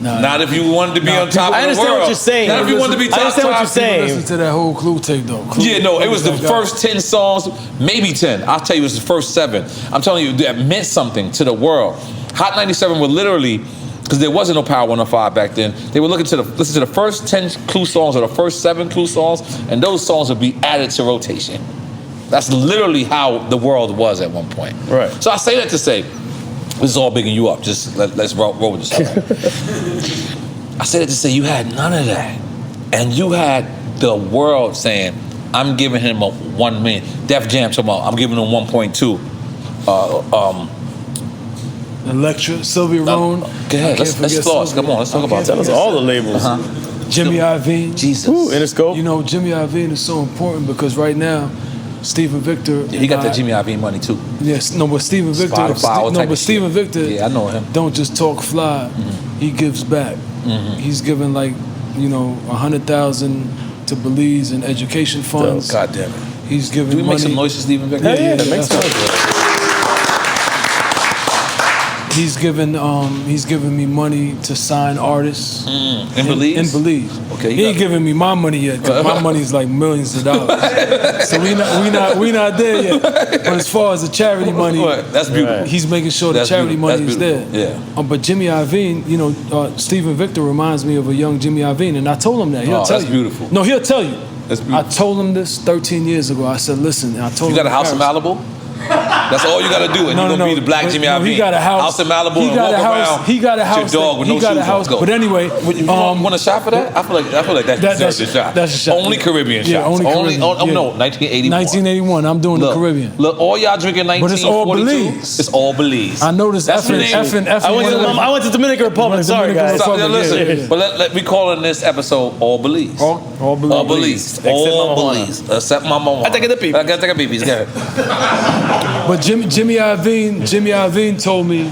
A: Not if you wanted to be on top of the world.
B: I understand what you're saying.
A: Not if you wanted to be top.
B: I understand what you're saying.
C: Listen to that whole Clue tape though.
A: Yeah, no, it was the first 10 songs, maybe 10. I'll tell you, it was the first 7. I'm telling you, that meant something to the world. Hot 97 were literally, because there wasn't no Power 105 back then, they were listen to the first 10 Clue songs or the first 7 Clue songs, and those songs would be added to rotation. That's literally how the world was at one point.
B: Right.
A: So I say that to say, this is all bigging you up. Just let's roll with this. I say that to say you had none of that. And you had the world saying, I'm giving him a 1 million. Def Jam talking about, I'm giving him 1.2.
C: Electra, Sylvia Rhone.
A: Go ahead, let's floss. Come on, let's talk about that.
B: Tell us all the labels.
C: Jimmy Iovine.
A: Jesus.
B: Ooh, Interscope.
C: You know, Jimmy Iovine is so important because right now, Stephen Victor.
A: Yeah, he got that Jimmy Iovine money too.
C: Yes, no, but Stephen Victor.
A: Spotify, all type of
C: Stephen
A: shit.
C: Victor.
A: Yeah, I know him.
C: Don't just talk fly. He gives back. He's given like, you know, 100,000 to Belize and education funds.
A: God damn it.
C: He's given
A: Do we
C: money.
A: make some noise to Stephen Victor?
C: Yeah,
B: that makes
C: that's
B: sense.
C: He's given me money to sign artists
A: In Belize?
C: In Belize.
A: Okay,
C: he ain't giving me my money yet because my money's like millions of dollars. So we not there yet. But as far as the charity money,
A: that's beautiful.
C: He's making sure the charity money is there.
A: Yeah.
C: But Jimmy Iovine, you know, Stephen Victor reminds me of a young Jimmy Iovine, and I told him that. He'll tell
A: that's
C: you.
A: beautiful.
C: No, he'll tell you.
A: That's beautiful.
C: I told him this 13 years ago. I said, listen, and I told him.
A: You got a house in Malibu? That's all you gotta do, and you're gonna be the black Jimmy Iovine.
C: He got a house
A: in Malibu
C: he
A: and
C: got
A: walk
C: a house,
A: around.
C: He got a house.
A: With your dog with no
C: he got
A: shoes
C: a house.
A: on. Go.
C: But anyway,
A: want a shot for that? I feel like that deserves a shot.
C: That's a shot.
A: Only Caribbean
C: Yeah,
A: shots.
C: only Caribbean.
A: No, 1981.
C: 1981. I'm doing the Caribbean.
A: Look, all y'all drinking 1942.
C: But it's all Belize.
A: It's all Belize.
C: I noticed
A: That's the name.
B: I went to Dominican Republic. Sorry, guys.
A: Stop, listen, but we calling this episode All Belize.
C: All Belize.
A: All Belize. All Belize. Except my mama.
B: I take it to people.
A: I gotta take a peep.
C: But Jimmy Iovine told me,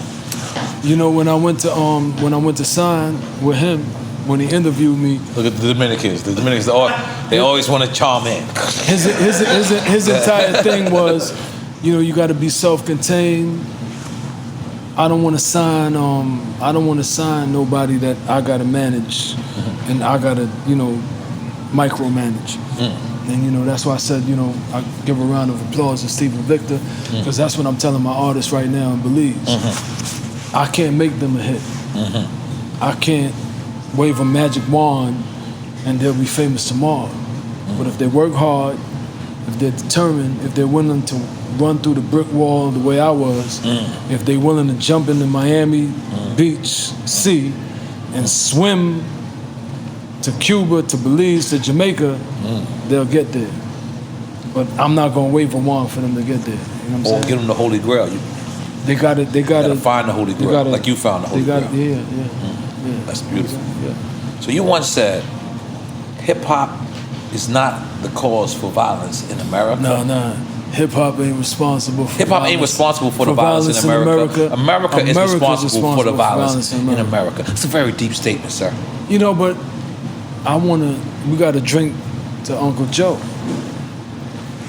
C: you know, when I went to sign with him, when he interviewed me.
A: Look at the Dominicans. The Dominicans, they always want to charm in.
C: His entire thing was, you know, you got to be self-contained. I don't want to sign nobody that I got to manage, and I got to, you know, micromanage. And, you know, that's why I said, you know, I give a round of applause to Stephen Victor, because that's what I'm telling my artists right now in Belize. I can't make them a hit. I can't wave a magic wand and they'll be famous tomorrow. But if they work hard, if they're determined, if they're willing to run through the brick wall the way I was, if they're willing to jump into Miami Beach Sea and swim to Cuba, to Belize, to Jamaica, they'll get there. But I'm not gonna wave a wand for them to get there. You know what I'm saying?
A: Or give them the Holy Grail.
C: They gotta
A: find the Holy Grail, like you found the Holy Grail.
C: Yeah.
A: That's beautiful.
C: Yeah.
A: So you once said, hip-hop is not the cause for violence in America.
C: No. Hip-hop ain't responsible for
A: Hip-hop ain't responsible for the violence in America. America is responsible for the violence in America. It's a very deep statement, sir.
C: You know, but we gotta drink to Uncle Joe.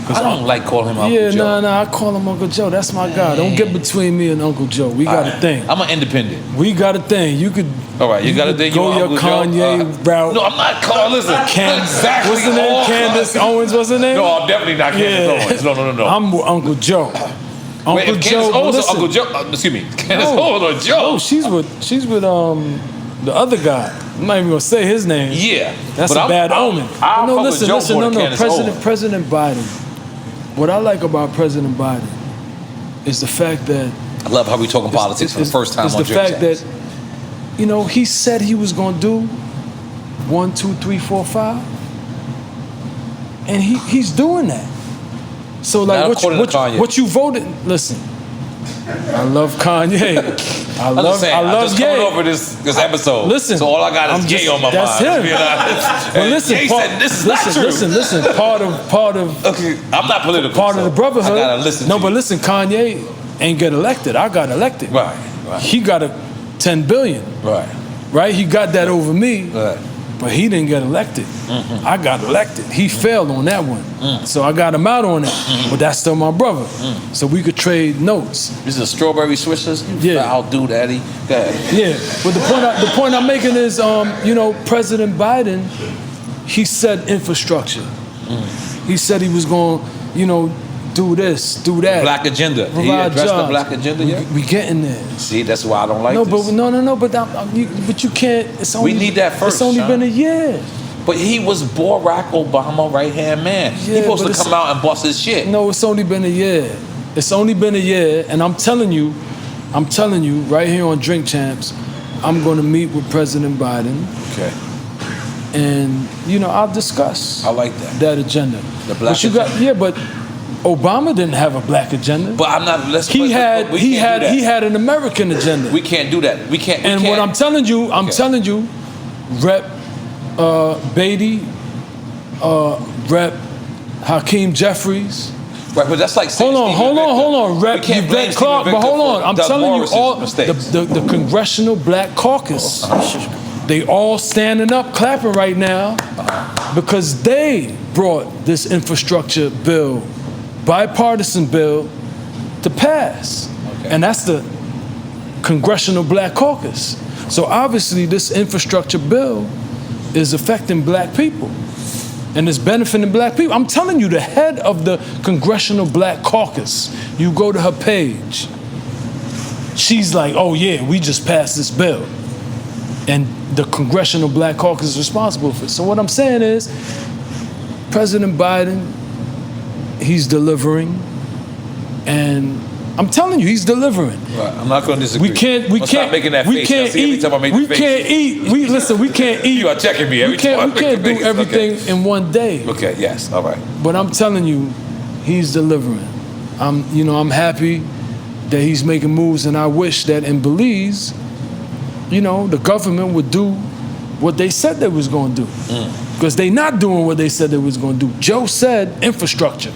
A: I don't like calling him Uncle Joe.
C: Yeah, I call him Uncle Joe. That's my guy. Don't get between me and Uncle Joe. We got a thing.
A: I'm an independent.
C: We got a thing. You could.
A: All right, you got a thing.
C: Go your
A: Uncle
C: Kanye route.
A: No, I'm not calling. Listen, exactly.
C: What's the name? Candace Owens. What's her name?
A: No, I'm definitely not Candace Owens. No.
C: I'm Uncle Joe.
A: Wait, if Candace Owens or Uncle Joe? Excuse me, Candace Owens or Joe?
C: Oh, she's with the other guy. I'm not even gonna say his name.
A: Yeah,
C: that's a bad omen.
A: No, listen.
C: President Biden. What I like about President Biden is the fact that
A: I love how we talking politics for the first time on
C: the fact that, you know, he said he was gonna do 1, 2, 3, 4, 5, and he's doing that. So like what you voted. Listen, I love Kanye. I
A: I'm
C: love
A: just saying, I'm
C: Ye.
A: just coming over this episode.
C: Listen,
A: so all I got is Ye on my
C: that's
A: mind.
C: him. But
A: And
C: listen,
A: Ye said this is not true.
C: listen. Part of
A: Okay, I'm not political.
C: part of the brotherhood.
A: I gotta listen.
C: No,
A: to
C: but
A: you.
C: listen, Kanye ain't get elected. I got elected.
A: Right.
C: He got a 10 billion. Right. He got that over me.
A: Right.
C: But he didn't get elected. I got elected. He failed on that one. So I got him out on that. But that's still my brother. So we could trade notes.
A: This is a strawberry swishers.
C: Yeah.
A: I'll do Daddy. Go ahead.
C: Yeah. But the point I'm making is, President Biden, he said infrastructure. He said he was going, do this, do that.
A: Black agenda. He
C: Provide
A: addressed the
C: jobs.
A: black agenda yet?
C: We getting there.
A: See, that's why I don't like
C: No,
A: this.
C: but you can't. It's only,
A: We need that first,
C: It's only
A: Sean.
C: been a year.
A: But he was Barack Obama right-hand man.
C: Yeah,
A: He supposed
C: but
A: to come out and bust his shit.
C: No, it's only been a year. It's only been a year, and I'm telling you, right here on Drink Champs, I'm going to meet with President Biden,
A: Okay.
C: and I'll discuss.
A: I like that.
C: agenda.
A: The black
C: But you got but Obama didn't have a black agenda.
A: But I'm not.
C: He had an American agenda.
A: We can't do that. We can't.
C: And what I'm telling you, Rep Beatty, Rep Hakeem Jeffries.
A: Right, but that's like saying
C: Hold on. Rep
A: can't blame
C: Yvette Clarke,
A: Stephen
C: but hold
A: Victor
C: on. I'm
A: for Doug
C: telling you,
A: Morris's
C: all
A: mistakes.
C: the Congressional Black Caucus, they all standing up, clapping right now, because they brought this infrastructure bill, bipartisan bill, to pass, and that's the Congressional Black Caucus. So obviously, this infrastructure bill is affecting black people. And it's benefiting black people. I'm telling you, the head of the Congressional Black Caucus, you go to her page, she's like, oh yeah, we just passed this bill. And the Congressional Black Caucus is responsible for it. So what I'm saying is, President Biden, he's delivering, and I'm telling you, he's delivering.
A: Right. I'm not going to disagree.
C: We can't
A: Stop making that face. Every time I make the face.
C: We can't eat.
A: You are checking me every time.
C: We can't do everything in one day.
A: Okay. Yes. All right.
C: But I'm telling you, he's delivering. I'm happy that he's making moves, and I wish that in Belize, the government would do what they said they was going to do, because they not doing what they said they was going to do. Joe said infrastructure,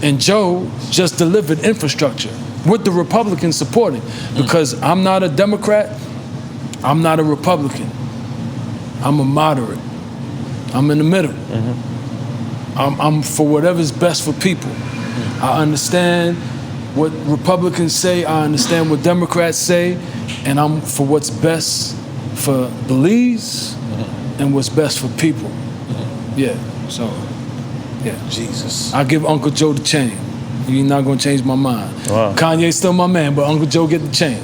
C: and Joe just delivered infrastructure with the Republicans supporting. Because I'm not a Democrat, I'm not a Republican, I'm a moderate. I'm in the middle. I'm for whatever's best for people. I understand what Republicans say, I understand what Democrats say, and I'm for what's best for Belize and what's best for people. Yeah, so, yeah.
A: Jesus.
C: I give Uncle Joe the chain. You're not gonna change my mind.
B: Wow.
C: Kanye's still my man, but Uncle Joe get the chain.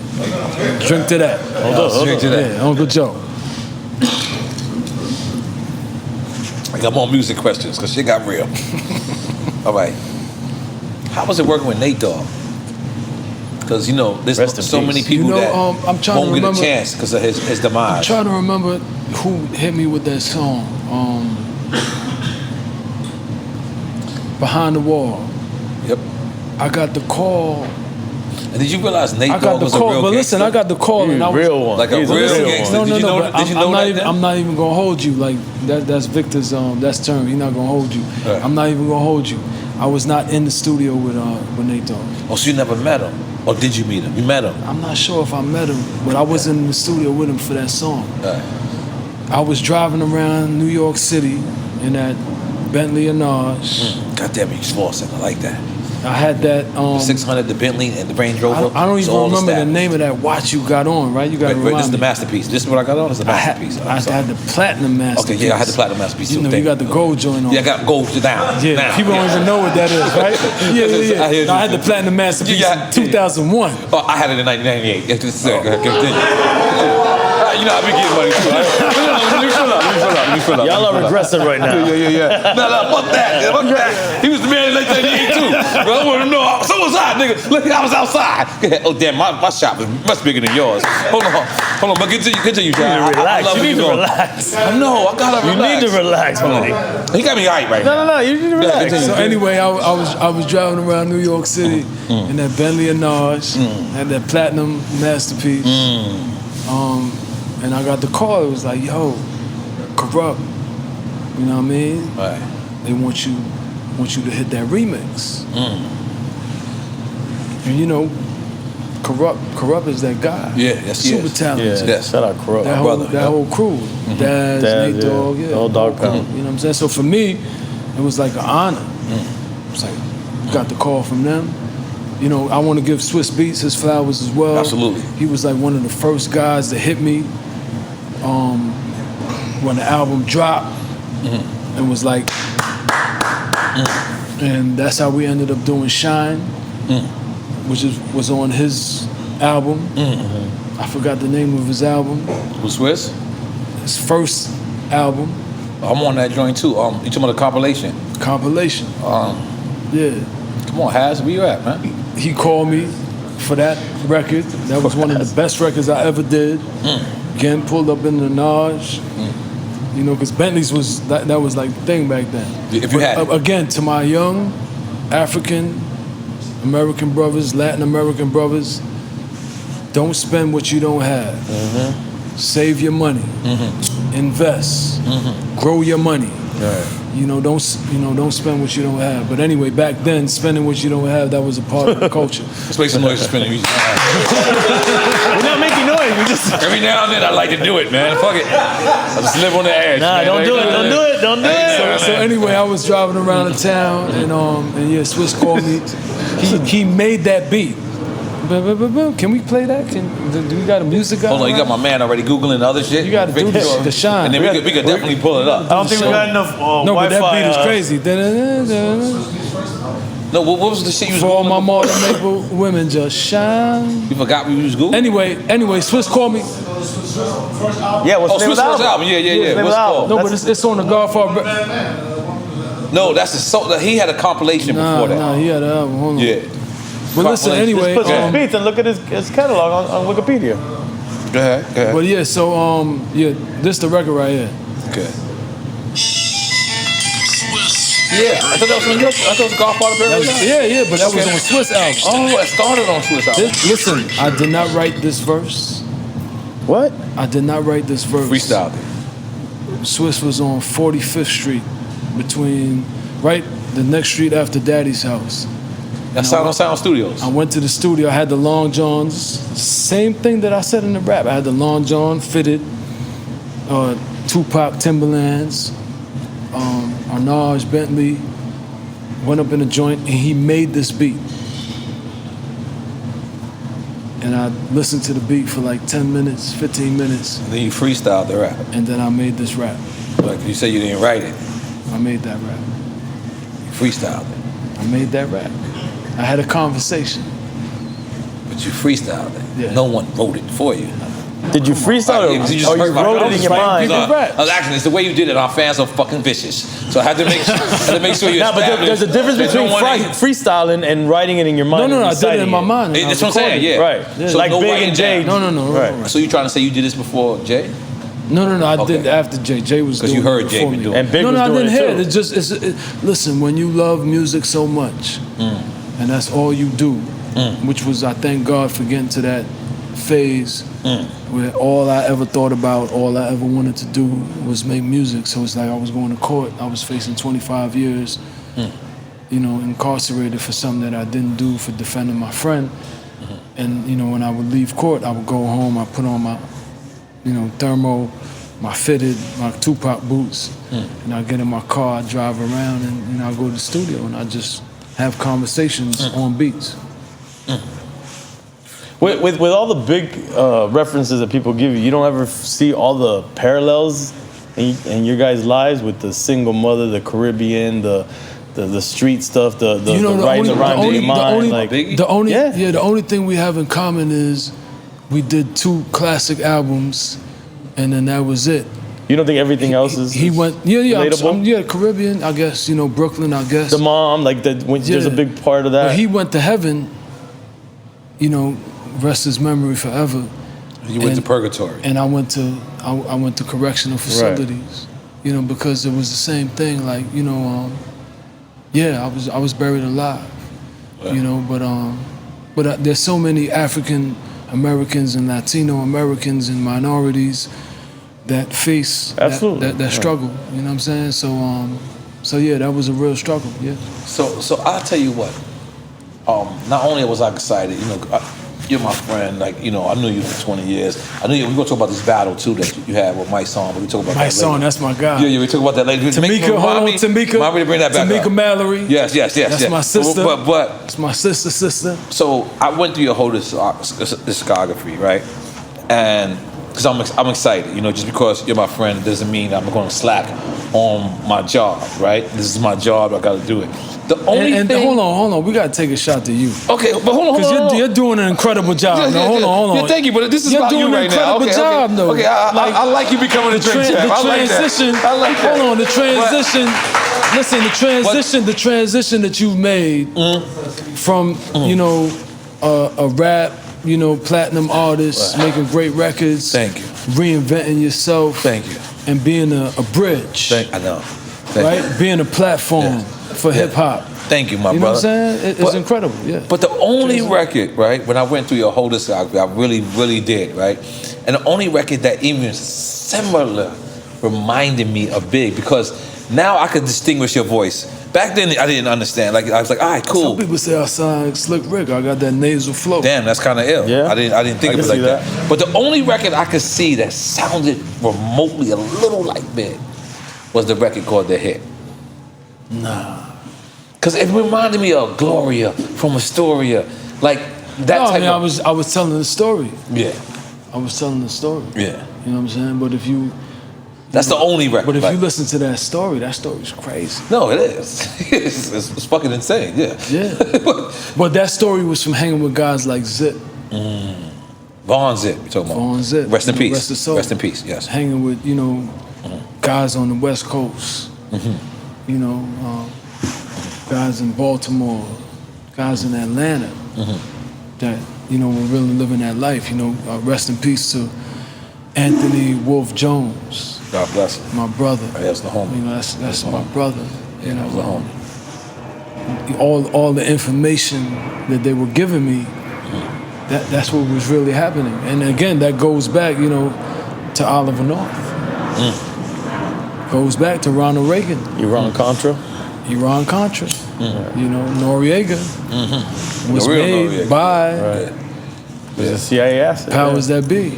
C: Drink to that.
A: Drink to that.
C: Yeah, Uncle Joe.
A: I got more music questions because shit got real. All right. How was it working with Nate Dogg? Because there's
B: Rest in
A: so
B: peace.
A: many people that
C: I'm trying
A: won't
C: to
A: get a
C: remember-
A: chance because of his
C: I'm
A: demise.
C: trying to remember who hit me with that song. Behind the Wall.
A: Yep.
C: I got the call.
A: And did you realize Nate
C: I got
A: Dogg
C: the
A: was a
C: call,
A: real
C: but listen, I got the call, and I was
B: Real one.
A: Like a
B: He's
A: real
B: one.
A: gangster.
C: no,
A: Did you know
C: but
A: that? Did you know that then?
C: I'm not even gonna hold you. Like that's Victor's that's term. He's not gonna hold you.
A: Right.
C: I'm not even gonna hold you. I was not in the studio with Nate Dogg.
A: Oh, so you never met him? Or did you meet him? You met him?
C: I'm not sure if I met him, but I was in the studio with him for that song.
A: Right.
C: I was driving around New York City in that Bentley N.O.R.E.
A: God damn it, you lost it. I like that.
C: I had that.
A: The 600, the Bentley, and the Range Rover.
C: I don't
A: it's
C: even
A: all
C: remember the
A: established.
C: name of that watch you got on, right? You got to
A: This
C: remind
A: is the
C: me.
A: masterpiece. This is what I got on. It's the
C: I had,
A: masterpiece.
C: I had the platinum masterpiece.
A: Okay, yeah, I had the platinum masterpiece too.
C: You
A: Thank
C: got the gold joint on.
A: Yeah, I got gold down.
C: Yeah,
A: down.
C: people don't even know what that is, right? Yeah.
A: I hear
C: No, I had
A: you.
C: the platinum masterpiece
A: Yeah.
C: in 2001.
A: Oh, I had it in 1998. Continue. You know, I've been getting money too. Right? Let me shut up. fill up.
B: Y'all are regressing right now.
A: Yeah. No, fuck that. Fuck that. He was the man in 1988 too. Bro, I want to know. So was I, nigga. Look, I was outside. Oh, damn, my shop is much bigger than yours. Hold on. But continue, John.
B: Relax. You need to relax.
A: I know. I gotta relax.
B: You need to relax, buddy.
A: He got me hype right now.
B: No. You need to relax.
C: So anyway, I was driving around New York City in that Bentley N.O.R.E, had that platinum masterpiece. And I got the call. It was like, yo, Corrupt. You know what I mean?
A: Right.
C: They want you to hit that remix. And you know, Corrupt is that guy.
A: Yeah, yes, he
C: super
A: is.
C: talented.
A: Yes.
B: Shout out Corrupt.
C: That whole crew. Daz, Nate Dogg,
B: The whole dog pound.
C: You know what I'm saying? So for me, it was like an honor. It's like, got the call from them. You know, I want to give Swiss Beats his flowers as well.
A: Absolutely.
C: He was like one of the first guys that hit me when the album dropped and was like, and that's how we ended up doing Shyne, which was on his album. I forgot the name of his album.
A: Who's Swiss?
C: His first album.
A: I'm on that joint too. You talking about the compilation?
C: Compilation. Yeah.
A: Come on, Haz, where you at, man?
C: He called me for that record. That was one of the best records I ever did. Again, pulled up in the N.O.R.E. You know, because Bentley's was that was like the thing back then.
A: If you had it.
C: Again, to my young African American brothers, Latin American brothers, don't spend what you don't have. Save your money. Invest. Grow your money.
A: Right.
C: You know, don't spend what you don't have. But anyway, back then, spending what you don't have, that was a part of the culture.
A: Let's make some noise for spinning music.
B: We're not making noise. We just
A: Every now and then I like to do it, man. Fuck it. I just live on the edge.
B: Nah,
A: man.
B: don't do it. Don't do it.
C: So anyway, I was driving around the town, and yeah, Swiss called me. He made that beat. Can we play that? Do we got a music guy?
A: Hold on, you got my man already Googling the other shit?
C: You got to do the Shine.
A: And then we could definitely pull it up.
B: I don't think we got enough
C: No, but
B: Wi-Fi.
C: that beat is crazy.
A: No, what was the shit you was
C: For all my
A: Googling?
C: Martin Maple women, just shine.
A: You forgot we was Googling?
C: Anyway, Swiss called me.
B: Yeah, what's
A: Oh,
B: the name of
A: Swiss
B: the
A: first album. Yeah. What's it called?
C: No, but it's on the Godfather.
A: No, that's he had a compilation before that.
C: Nah, he had an album. Hold on.
A: Yeah.
C: But listen, anyway.
B: Just put some beats and look at his catalog on Wikipedia.
A: Go ahead.
C: But yeah, so this the record right here.
A: Okay. Yeah, I thought that was Godfather Paradise.
C: Yeah, but that was on Swiss album.
A: Oh, it started on Swiss album.
C: Listen, I did not write this verse.
B: What?
C: I did not write this verse.
A: Freestyled it.
C: Swiss was on 45th Street, right the next street after Daddy's house.
A: That's Sound Studios.
C: I went to the studio. I had the Long Johns. Same thing that I said in the rap. I had the Long John fitted, Tupac Timberlands, Arnage Bentley. Went up in a joint and he made this beat. And I listened to the beat for like 10 minutes, 15 minutes.
A: And then you freestyled the rap.
C: And then I made this rap.
A: Like you said, you didn't write it.
C: I made that rap.
A: You freestyled it.
C: I made that rap. I had a conversation.
A: But you freestyled it.
C: Yeah.
A: No one wrote it for you.
B: Did you freestyle it?
A: You
B: Or you wrote it in your mind?
A: Actually, it's the way you did it. Our fans are fucking vicious. So I had to make sure you
B: Nah, but there's a difference between freestyling and writing it in your mind.
C: No,
B: and
C: I did it in
B: reciting
C: my mind.
A: That's what I'm saying, yeah.
B: Right.
C: Yeah.
A: So
B: Like
A: no
B: Big
A: writing
B: and Jay.
A: down.
C: No.
B: Right.
A: So you trying to say you did this before Jay?
C: No, I
A: Okay.
C: did after Jay. Jay was doing
A: Because you heard
C: it
A: Jay
C: before
A: been
C: me.
A: doing it.
B: And Big
C: No,
B: was
C: I
B: doing
C: didn't
B: it
C: hear
B: too.
C: it. Listen, when you love music so much, and that's all you do, which was, I thank God for getting to that phase where all I ever thought about, all I ever wanted to do was make music. So it's like I was going to court. I was facing 25 years, incarcerated for something that I didn't do for defending my friend. And, when I would leave court, I would go home, I put on my, thermo, my fitted, my Tupac boots, and I get in my car, I drive around, and I go to the studio, and I just have conversations on beats.
B: With all the big references that people give you, you don't ever see all the parallels in your guys' lives with the single mother, the Caribbean, the street stuff, the writing around in your mind.
C: The only thing we have in common is we did 2 classic albums, and then that was it.
B: You don't think everything else is
C: He went,
B: relatable?
C: yeah, Caribbean, I guess, Brooklyn, I guess.
B: The mom, like there's a big part of that.
C: But he went to heaven, rest his memory forever.
A: You went to purgatory.
C: And I went to correctional facilities, because it was the same thing. Like, I was buried alive, but there's so many African Americans and Latino Americans and minorities that face that struggle. You know what I'm saying? So yeah, that was a real struggle. Yeah.
A: So I'll tell you what. Not only was I excited, you're my friend. Like, I knew you for 20 years. I knew you. We're gonna talk about this battle too that you had with Mike Son. We talk about
C: Mike Son, that's my guy.
A: Yeah, we talk about that later.
C: Tamika, Tamika.
A: Remind me to bring that back
C: Tamika
A: up.
C: Mallory.
A: Yes.
C: That's my sister.
A: But
C: it's my sister.
A: So I went through your whole discography, right? And because I'm excited, just because you're my friend doesn't mean I'm going to slack on my job, right? This is my job. I got to do it. The only thing.
C: Hold on. We got to take a shot to you.
A: Okay, but hold on.
C: Because you're doing an incredible job. Hold on.
A: Yeah, thank you, but this is about you right now.
C: You're doing an incredible job, though.
A: Okay, I like you becoming a drink champ. I like that. I like that.
C: Hold on, the transition. Listen, the transition that you've made from, a rap, platinum artist, making great records.
A: Thank you.
C: Reinventing yourself.
A: Thank you.
C: And being a bridge.
A: I know.
C: Right? Being a platform for hip hop.
A: Thank you, my brother.
C: You know what I'm saying? It's incredible, yeah.
A: But the only record, right, when I went through your whole discography, I really, really did, right? And the only record that even similar reminded me of Big, because now I could distinguish your voice. Back then, I didn't understand. Like, I was like, all right, cool.
C: Some people say I sound like Slick Rick. I got that nasal flow.
A: Damn, that's kind of ill.
B: Yeah.
A: I didn't think of it like that. But the only record I could see that sounded remotely a little like Big was the record called The Hit.
C: Nah.
A: Because it reminded me of Gloria from Astoria. Like, that type of...
C: I was telling the story.
A: Yeah.
C: I was telling the story.
A: Yeah.
C: You know what I'm saying? But if you...
A: That's the only record.
C: But if you listen to that story's crazy.
A: No, it is. It's fucking insane, yeah.
C: Yeah. But that story was from hanging with guys like Zip.
A: Von Zip, you're talking about.
C: Von Zip.
A: Rest in peace.
C: Rest his soul.
A: Rest in peace, yes.
C: Hanging with, guys on the West Coast. Guys in Baltimore, guys in Atlanta that, were really living that life. Rest in peace to Anthony Wolf Jones.
A: God bless him.
C: My brother.
A: That's the homie.
C: That's my brother.
A: That's the homie.
C: All the information that they were giving me, that's what was really happening. And again, that goes back, to Oliver North. Goes back to Ronald Reagan.
B: Iran-Contra.
C: Noriega was made
A: Noriega.
C: by
B: was a CIA asset.
C: powers that be.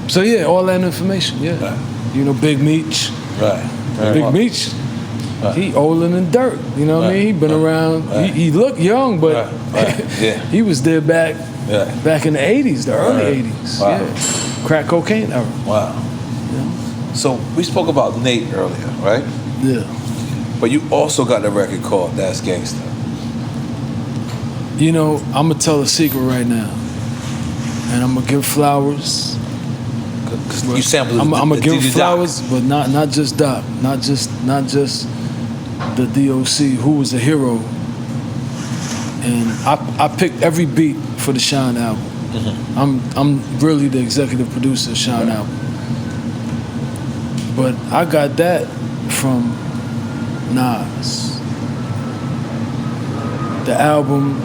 C: So yeah, all that information. Yeah, Big Meech.
A: Right.
C: Big Meech. He older than dirt. You know what I mean? He been around. He looked young, but he was there back in the '80s, the early '80s.
A: Wow.
C: Yeah, crack cocaine era.
A: Wow. So we spoke about Nate earlier, right?
C: Yeah.
A: But you also got a record called That's Gangsta.
C: I'm gonna tell a secret right now, and I'm gonna give flowers.
A: You sampled
C: I'm gonna give
A: Diddy
C: flowers, but not just Doc, not just the DOC, who was a hero. And I picked every beat for the Shyne album. I'm really the executive producer of Shyne album. But I got that from Nas. The album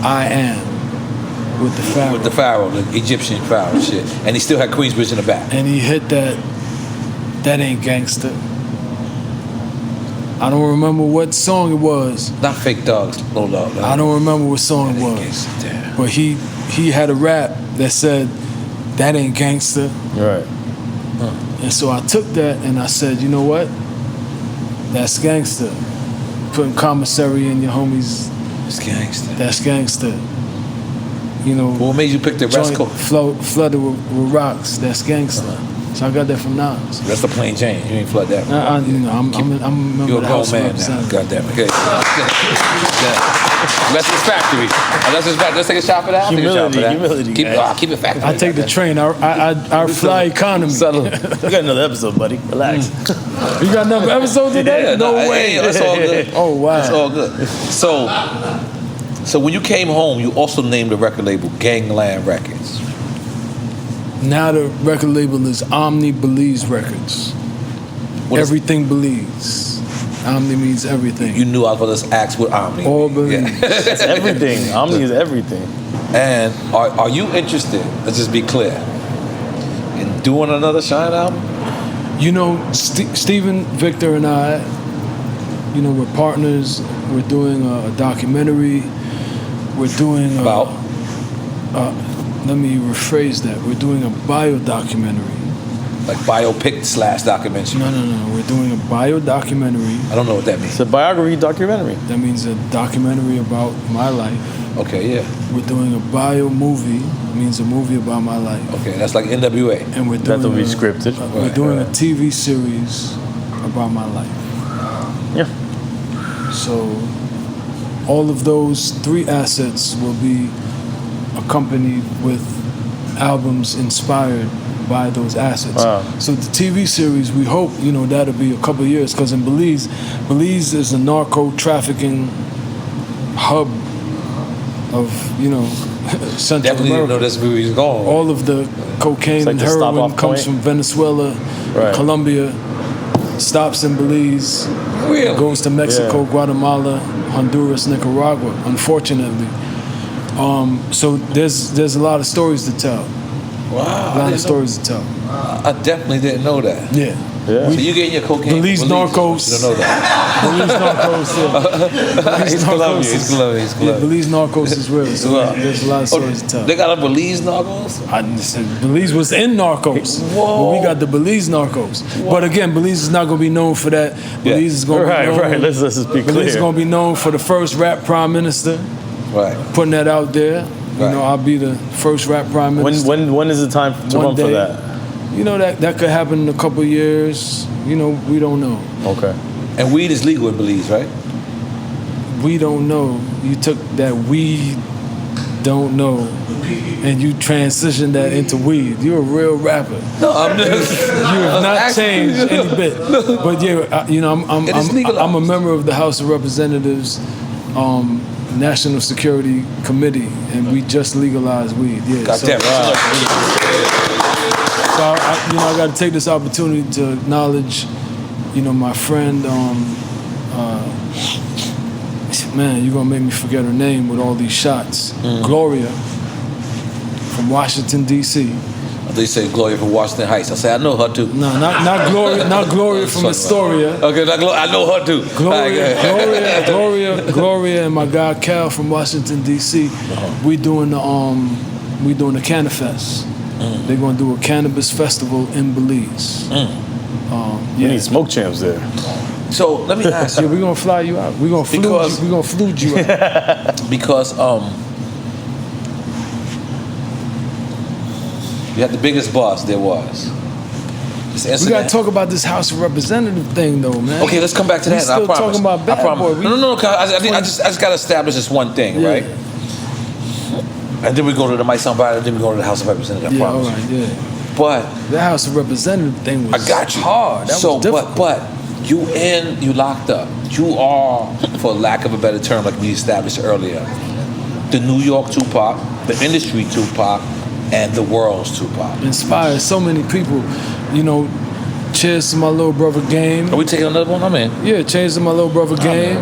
C: I Am with the Pharaoh.
A: With the Pharaoh, the Egyptian Pharaoh shit. And he still had Queensbridge in the back.
C: And he hit that ain't gangsta. I don't remember what song it was.
A: Not Fake Dogs, Low Dog.
C: I don't remember what song it was. But he had a rap that said, that ain't gangsta.
B: Right.
C: And so I took that and I said, you know what? That's gangsta. Putting commissary in your homies.
A: It's gangsta.
C: That's gangsta.
A: What made you pick the West Coast?
C: Flooded with rocks. That's gangsta. So I got that from Nas.
A: That's the plain Jane. You ain't flood that.
C: I'm
A: You're a grown man now. God damn it. Okay. Unless it's factory. Let's take a shot for that.
B: Humility,
A: Keep it factory.
C: I take the train. Our fly economy.
B: Settle. We got another episode, buddy. Relax.
C: You got another episode today?
A: Yeah,
C: no way.
A: Hey, that's all good.
C: Oh wow.
A: It's all good. So when you came home, you also named the record label Gangland Records.
C: Now the record label is Omni Belize Records. Everything Belize. Omni means everything.
A: You knew I was going to ask what Omni
C: All
A: means.
C: Belize.
B: That's everything. Omni is everything.
A: And are you interested, let's just be clear, in doing another Shyne album?
C: You know, Stephen, Victor, and I, you know, we're partners. We're doing a documentary. We're doing
A: About?
C: Let me rephrase that. We're doing a bio documentary.
A: Like biopic / documentary?
C: No. We're doing a bio documentary.
A: I don't know what that means.
B: It's a biography documentary.
C: That means a documentary about my life.
A: Okay, yeah.
C: We're doing a bio movie. It means a movie about my life.
A: Okay, that's like NWA.
C: And we're doing
B: That will be scripted.
C: We're doing a TV series about my life.
B: Yeah.
C: So all of those 3 assets will be accompanied with albums inspired by those assets.
B: Wow.
C: So the TV series, we hope, you know, that'll be a couple of years, because in Belize is a narco trafficking hub of, you know, Central
A: Definitely didn't know
C: America.
A: this movie was going.
C: All of the cocaine
B: like
C: and
B: the
C: heroin
B: stop-off
C: comes
B: point.
C: from Venezuela,
B: Right.
C: Colombia, stops in Belize,
A: Really?
C: goes to Mexico,
B: Yeah.
C: Guatemala, Honduras, Nicaragua, unfortunately. So there's a lot of stories to tell.
A: Wow.
C: A lot of stories to tell.
A: I definitely didn't know that.
C: Yeah.
B: Yeah.
A: So you getting your cocaine
C: Belize
A: from
C: Narcos.
A: You don't know that.
C: Belize Narcos. Yeah.
A: He's Colombian. He's Colombian.
C: Yeah, Belize Narcos is real. So
A: Wow.
C: there's a lot of stories to tell.
A: They got a Belize Narcos?
C: I said Belize was in Narcos.
A: Whoa.
C: But we got the Belize Narcos. But again, Belize is not going to be known for that. Belize is going to be known.
B: Right. Let's just be clear.
C: Belize is going to be known for the first rap prime minister.
A: Right.
C: Putting that out there. You
A: Right.
C: know, I'll be the first rap prime minister.
B: When is the time to
C: One
B: run for
C: day.
B: that?
C: You know, that could happen in a couple of years. You know, we don't know.
B: Okay.
A: And weed is legal in Belize, right?
C: We don't know. You took that we don't know and you transitioned that into weed. You're a real rapper.
A: No, I'm just.
C: You have not changed any bit. But yeah, you know,
A: It is legalized.
C: I'm a member of the House of Representatives National Security Committee, and we just legalized weed. Yeah.
A: God damn.
C: So I got to take this opportunity to acknowledge, you know, my friend. Man, you're gonna make me forget her name with all these shots. Gloria from Washington D.C.
A: They say Gloria from Washington Heights. I say I know her too.
C: No, not Gloria. Not Gloria from Astoria.
A: Okay, I know her too.
C: Gloria, and my guy Cal from Washington D.C. We doing the Cannafest. They're gonna do a cannabis festival in Belize.
B: You need smoke champs there.
A: So let me ask
C: Yeah,
A: you,
C: we're gonna fly you out. We're gonna flute you out.
A: because you had the biggest boss there was. This
C: We
A: incident.
C: gotta talk about this House of Representative thing, though, man.
A: Okay, let's come back to
C: We
A: that.
C: still
A: I promise.
C: talking about Bad
A: I promise.
C: Boy.
A: No. 'Cause I just gotta establish this one thing,
C: Yeah.
A: right? And then we go to the Might Sound Bad, and then we go to the House of Representatives. I
C: Yeah, all
A: promise.
C: right, yeah.
A: But
C: The House of Representative thing was
A: I got you.
C: hard. That
A: so,
C: was difficult.
A: but you locked up. You are, for lack of a better term, like we established earlier, the New York Tupac, the industry Tupac, and the world's Tupac.
C: Inspired so many people. You know, cheers to my little brother Game.
A: Are we taking another one? I'm in.
C: Yeah, cheers to my little brother Game,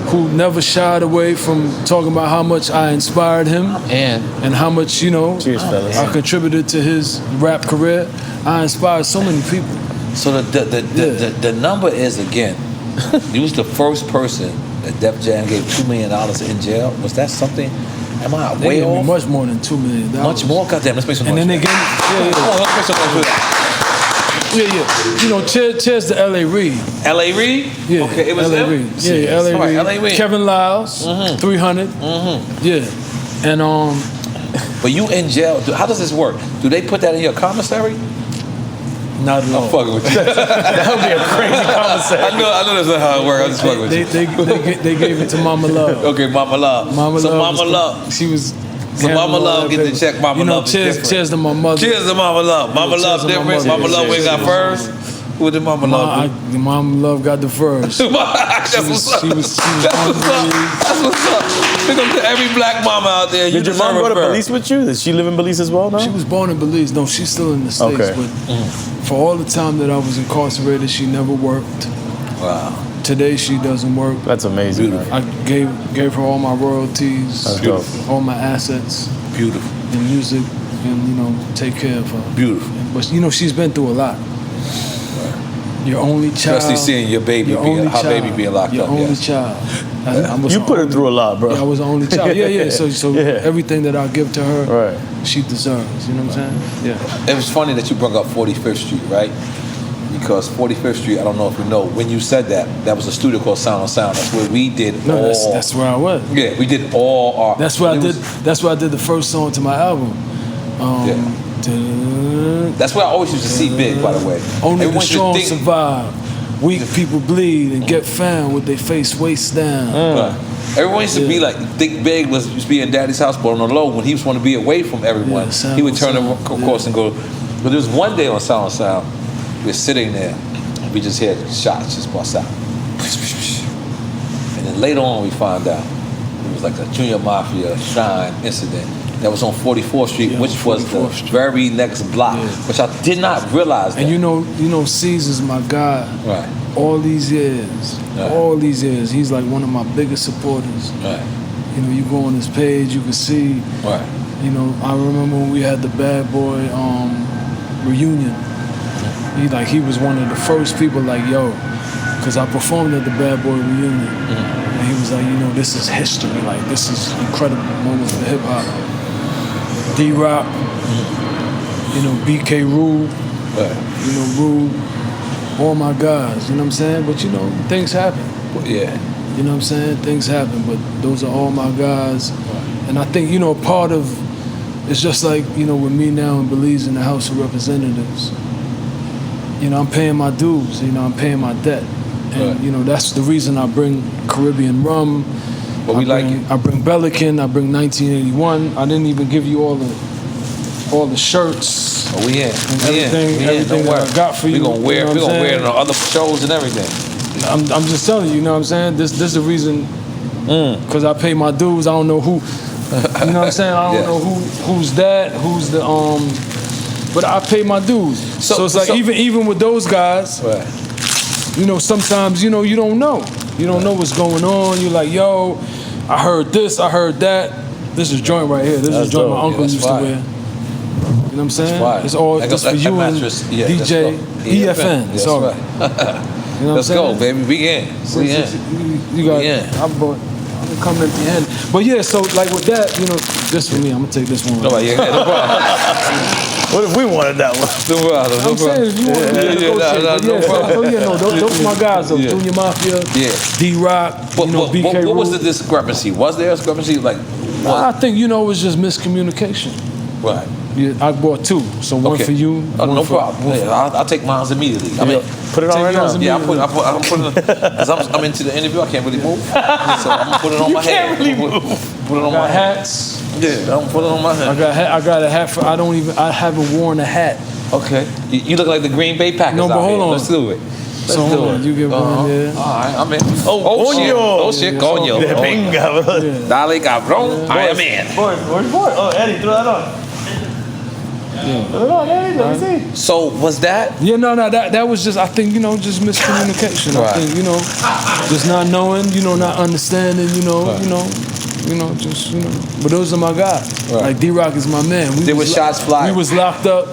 C: who never shied away from talking about how much I inspired him and how much, you know,
B: Cheers, fellas.
C: I contributed to his rap career. I inspired so many people.
A: So the number is, again, you was the first person that Def Jam gave $2 million in jail. Was that something? Am I
C: They
A: way
C: gave me
A: off?
C: much more than $2 million.
A: Much more? Goddamn, let's make some
C: And
A: noise.
C: then they gave me,
A: Come on, let's make some noise for that.
C: yeah. You know, cheers to L.A. Reid.
A: L.A. Reid?
C: Yeah,
A: Okay, it was
C: L.A.
A: him?
C: Reid. Yeah, L.A.
A: All right,
C: Reid.
A: L.A. Reid.
C: Kevin Lyles, 300. Yeah, and
A: But you in jail. How does this work? Do they put that in your commissary?
C: Not at all.
A: I'm fucking with you.
B: That would be a crazy conversation.
A: I know that's not how it works. I'm just fucking with you.
C: They gave it to Mama Love.
A: Okay, Mama Love.
C: Mama
A: so
C: Love.
A: Mama Love.
C: She was.
A: So Mama Love get to check Mama Love.
C: Cheers to my mother.
A: Cheers to Mama Love. Mama Love different. Mama Love we got first. Who did Mama Love do?
C: Mama Love got the first.
A: That's what's up. That's what's up. Big up to every black mama out there.
B: Did your mom go to Belize with you? Does she live in Belize as well now?
C: She was born in Belize. No, she's still in the States.
B: Okay.
C: But for all the time that I was incarcerated, she never worked.
A: Wow.
C: Today she doesn't work.
B: That's amazing.
C: I gave her all my royalties,
B: That's dope.
C: all my assets,
A: Beautiful.
C: and music, and take care of her.
A: Beautiful.
C: But she's been through a lot. Your only child.
A: Especially seeing your baby her baby being locked
C: your
A: up.
C: Your only
A: Yes.
C: child.
B: You put her through a lot, bro.
C: Yeah, I was the only child. Yeah. So
B: Yeah.
C: everything that I give to her,
B: Right.
C: she deserves. You know what I'm saying? Yeah.
A: It was funny that you brought up 45th Street, right? Because 45th Street, I don't know if you know, when you said that was a studio called Sound on Sound. That's where we did
C: No,
A: all.
C: that's where I was.
A: Yeah, we did all our.
C: That's where I did. That's where I did the first song to my album.
A: That's where I always used to see Big, by the way.
C: Only
A: Everyone
C: the
A: should
C: strong
A: think-
C: survive. Weak people bleed and get found with their face waist down.
A: Right. Everyone used to be like, think Big used to be in Daddy's house, but on the low, when he was want to be away from everyone,
C: Yeah,
A: he would turn
C: Sound.
A: across and go. But there was one day on Sound on Sound, we were sitting there, and we just heard shots just bust out. And then later on, we found out it was like a Junior Mafia Shyne incident that was on 44th Street,
C: Yeah,
A: which was the
C: 44th Street.
A: very next block,
C: Yeah.
A: which I did not realize that.
C: And you know, Caesar's my guy.
A: Right.
C: All these years, he's like one of my biggest supporters.
A: Right.
C: You go on his page, you can see.
A: Right.
C: I remember when we had the Bad Boy reunion. He was one of the first people because I performed at the Bad Boy reunion, and he was like, this is history. Like this is incredible moments for hip hop. D-Rock, BK Rule, Rule. All my guys, you know what I'm saying? But things happen.
A: Yeah.
C: You know what I'm saying? Things happen, but those are all my guys. And I think, part of, it's just like, with me now in Belize in the House of Representatives. I'm paying my dues, I'm paying my debt. And, that's the reason I bring Caribbean rum.
A: But we like it.
C: I bring Bellican, I bring 1981. I didn't even give you all the shirts.
A: Oh, we in.
C: Everything that I got for you.
A: We gonna wear it on other shows and everything.
C: I'm just telling you, you know what I'm saying? This is the reason, because I pay my dues. I don't know who, you know what I'm saying? I don't know who's that, who's the, but I pay my dues. So it's like, even with those guys,
A: right.
C: Sometimes, you don't know. You don't know what's going on. You're like, yo, I heard this, I heard that. This is a joint right here. This is a joint my uncle used to wear. You know what I'm saying? It's all just for you and DJ EFN. Sorry. You know
A: Let's go, baby. We in.
C: You got. I'm coming at the end. But yeah, so like with that, just for me, I'm gonna take this one.
A: No problem.
B: What if we wanted that one?
A: No problem.
C: I'm saying if you want to
A: no problem.
C: those are my guys though. Junior Mafia, D-Rock, BK
A: What was
C: Rule.
A: the discrepancy? Was there a discrepancy? Like,
C: I think it was just miscommunication.
A: Right.
C: Yeah, I bought two, so one for you.
A: No problem. I'll take mine immediately. I mean,
B: put it on right now.
A: Yeah, I'm putting it, because I'm into the interview. I can't really move, so I'm gonna put it on my head.
B: Really move.
A: Put it on my
C: hats.
A: Yeah, I'm putting it on my head.
C: I got a hat I haven't worn a hat.
A: Okay. You look like the Green Bay Packers.
C: No, but hold on.
A: Let's do it.
C: So hold on, you get one there.
A: All right, I'm in.
B: Oh,
A: shit, coño.
B: Venga.
A: Dale, cabrón. I am in.
B: Where's boy? Oh, Eddie, throw that on. Throw it on, Eddie. Let me see.
A: So was that?
C: Yeah, no, that was just, I think, just miscommunication.
A: Right.
C: I think, just not knowing, not understanding, But those are my guys.
A: Right.
C: Like D-Rock is my man.
A: There was shots flying.
C: We was locked up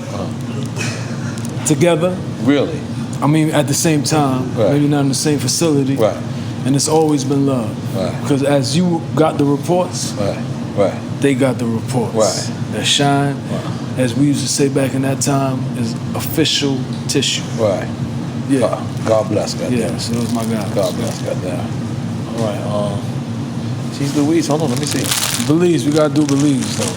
C: together.
A: Really?
C: I mean, at the same time, maybe not in the same facility.
A: Right.
C: And it's always been love.
A: Right.
C: Because as you got the reports,
A: Right.
C: they got the reports.
A: Right.
C: That Shyne, as we used to say back in that time, is official tissue.
A: Right.
C: Yeah.
A: God bless, goddamn.
C: Yeah, so those my guys.
A: God bless, goddamn. All right. She's Louise. Hold on, let me see.
C: Belize, we gotta do Belize though.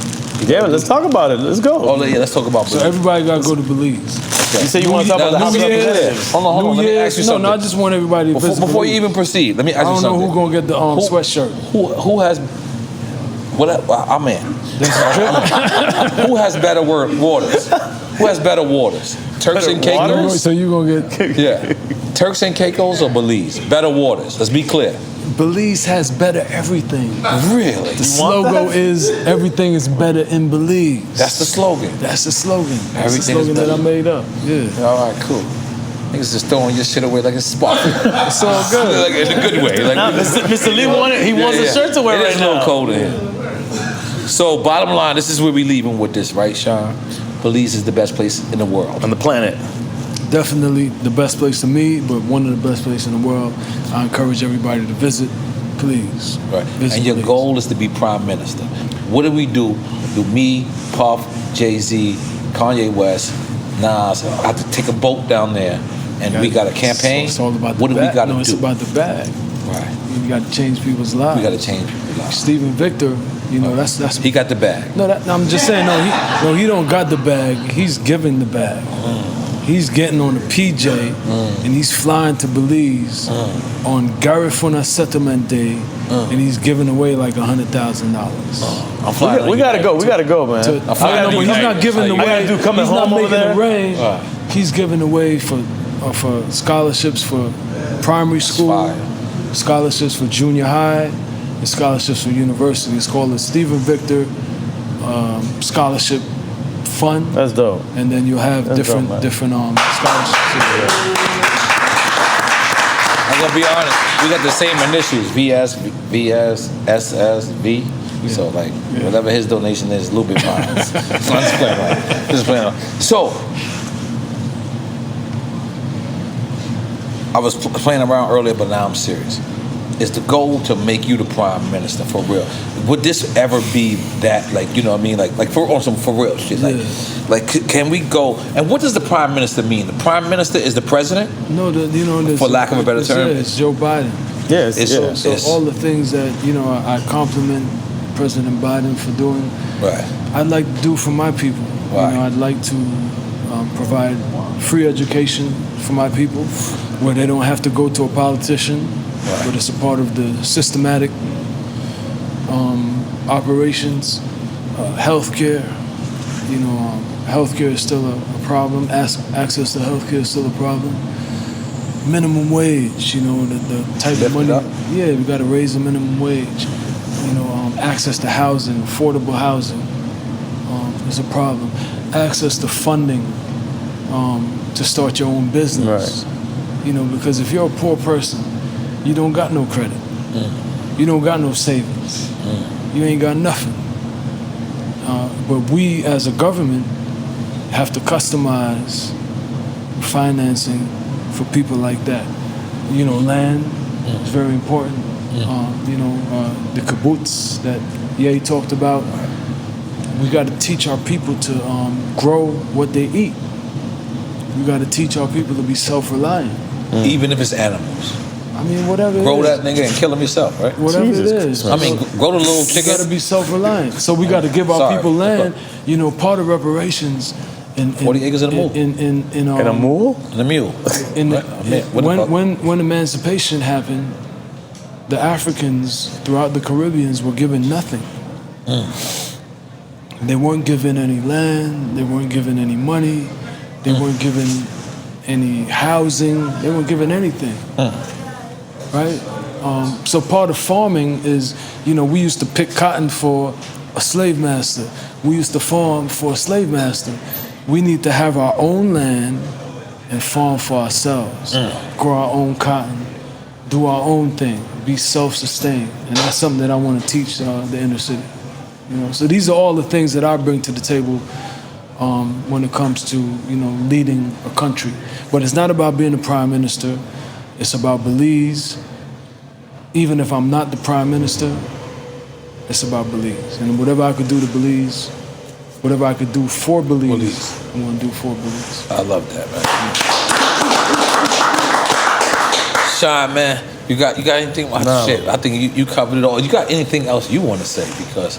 B: Yeah, let's talk about it. Let's go.
A: Oh yeah, let's talk about Belize.
C: So everybody gotta go to Belize.
B: You say you want to talk about the House of Representatives.
A: Hold on. Let me ask you something.
C: No, I just want everybody to visit.
A: Before you even proceed, let me ask you
C: I don't
A: something.
C: know who's gonna get the sweatshirt.
A: Who has? I'm in. Who has better waters? Who has better waters? Turks and Caicos?
C: So you gonna get?
A: Yeah. Turks and Caicos or Belize? Better waters. Let's be clear.
C: Belize has better everything.
A: Really?
C: The slogan is everything is better in Belize.
A: That's the slogan.
C: That's the slogan. That's
A: Everything
C: the
A: is
C: slogan that I
A: better.
C: made up. Yeah.
A: All right, cool. Niggas just throwing your shit away like it's sparkling.
C: It's all good.
A: Like in a good way. Like,
B: Nah, Mr. Lee wants a shirt to wear
A: it
B: right
A: is a
B: now.
A: little cold in here. So bottom line, this is where we leaving with this, right, Shyne? Belize is the best place in the world.
B: On the planet.
C: Definitely the best place to meet, but one of the best places in the world. I encourage everybody to visit. Please.
A: Right.
C: Visit
A: And your
C: Belize.
A: goal is to be prime minister. What do we do? Do me, Puff, Jay-Z, Kanye West, Nas have to take a boat down there and we got a campaign?
C: It's all about the
A: what do
C: bag.
A: we got to do?
C: It's about the bag.
A: Right.
C: You got to change people's lives.
A: We got to change people's lives.
C: Stephen Victor, you know, that's
A: He got the bag.
C: No, I'm just saying. No, he don't got the bag. He's giving the bag. He's getting on a PJ and he's flying to Belize on Garifuna Settlement Day, and he's giving away like $100,000.
A: I'm flying.
B: We gotta go. We gotta go, man.
C: I know, but he's not giving away.
B: I gotta do coming
C: he's
B: home
C: not
B: over
C: making
B: there.
C: it rain. He's giving away for scholarships for primary school, scholarships for junior high, and scholarships for university. It's called the Stephen Victor Scholarship Fund.
B: That's dope.
C: And then you'll have different scholarships.
A: I'm gonna be honest. We got the same initials: VS, SS, V. So like, whatever his donation is, a little bit mine. So I'm just playing, right? Just playing. So I was playing around earlier, but now I'm serious. Is the goal to make you the prime minister for real? Would this ever be that, like, you know what I mean, like for on some for real shit? Like can we go? And what does the prime minister mean? The prime minister is the president?
C: No,
A: for lack of a better term,
C: it's Joe Biden.
B: Yes.
C: So all the things that I compliment President Biden for doing,
A: right?
C: I'd like to do for my people.
A: Right.
C: I'd like to provide free education for my people, where they don't have to go to a politician. Right. But it's a part of the systematic operations. Healthcare, healthcare is still a problem. Access to healthcare is still a problem. Minimum wage, the type of money. Yeah, we got to raise the minimum wage. Access to housing, affordable housing, is a problem. Access to funding to start your own business. Right. Because if you're a poor person, you don't got no credit. You don't got no savings. You ain't got nothing. But we, as a government, have to customize financing for people like that. Land is very important. The kibbutz that Ye talked about. We got to teach our people to grow what they eat. We got to teach our people to be self-reliant.
A: Even if it's animals.
C: I mean, whatever
A: grow
C: it is.
A: that nigga and kill him yourself, right?
C: Whatever it is.
A: I mean, grow the little chicken.
C: You got to be self-reliant. So we got to give our people land. Part of reparations.
A: 40 acres and a mule.
B: In a mule?
A: In a mule.
C: When emancipation happened, the Africans throughout the Caribbeans were given nothing. They weren't given any land. They weren't given any money. They weren't given any housing. They weren't given anything. Right? So part of farming is, we used to pick cotton for a slave master. We used to farm for a slave master. We need to have our own land and farm for ourselves. Grow our own cotton, do our own thing, be self-sustained. And that's something that I want to teach the inner city. So these are all the things that I bring to the table when it comes to, leading a country. But it's not about being the prime minister. It's about Belize. Even if I'm not the prime minister, it's about Belize. And whatever I could do to Belize, whatever I could do for Belize, I'm going to do for Belize.
A: I love that, man. Shyne, man, you got anything? Shit, I think you covered it all. You got anything else you want to say? Because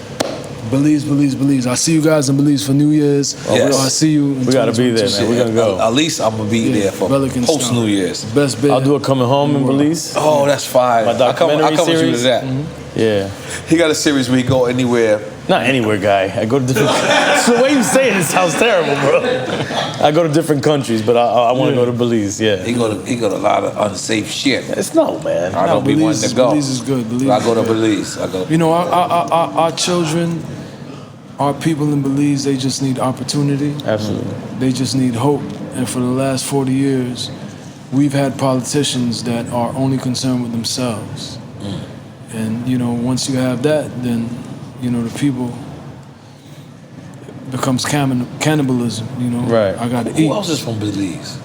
C: Belize, Belize, Belize. I see you guys in Belize for New Year's.
A: Yes.
C: I see you. In
B: We gotta be there,
C: 2022.
B: man. We're gonna go.
A: At least I'm gonna be there for
C: Pelican
A: post
C: style.
A: New Year's.
C: Best bed.
B: I'll do a coming home in Belize.
A: Oh, that's fire.
B: My documentary
A: I'll come with you to
B: series.
A: that.
B: Yeah.
A: He got a series where he go anywhere.
B: Not anywhere, guy. I go to different. So the way you say it sounds terrible, bro. I go to different countries, but I want to go to Belize. Yeah.
A: He got a lot of unsafe shit.
B: It's no, man.
A: I don't be one
C: Belize
A: to go.
C: Belize is good. Belize
A: I go to
C: is good.
A: Belize. I go.
C: You know, our children, our people in Belize, they just need opportunity.
B: Absolutely.
C: They just need hope. And for the last 40 years, we've had politicians that are only concerned with themselves. And, you know, once you have that, then, you know, the people becomes cannibalism, you know.
B: Right.
C: I got to
A: Who
C: eat.
A: else is from Belize?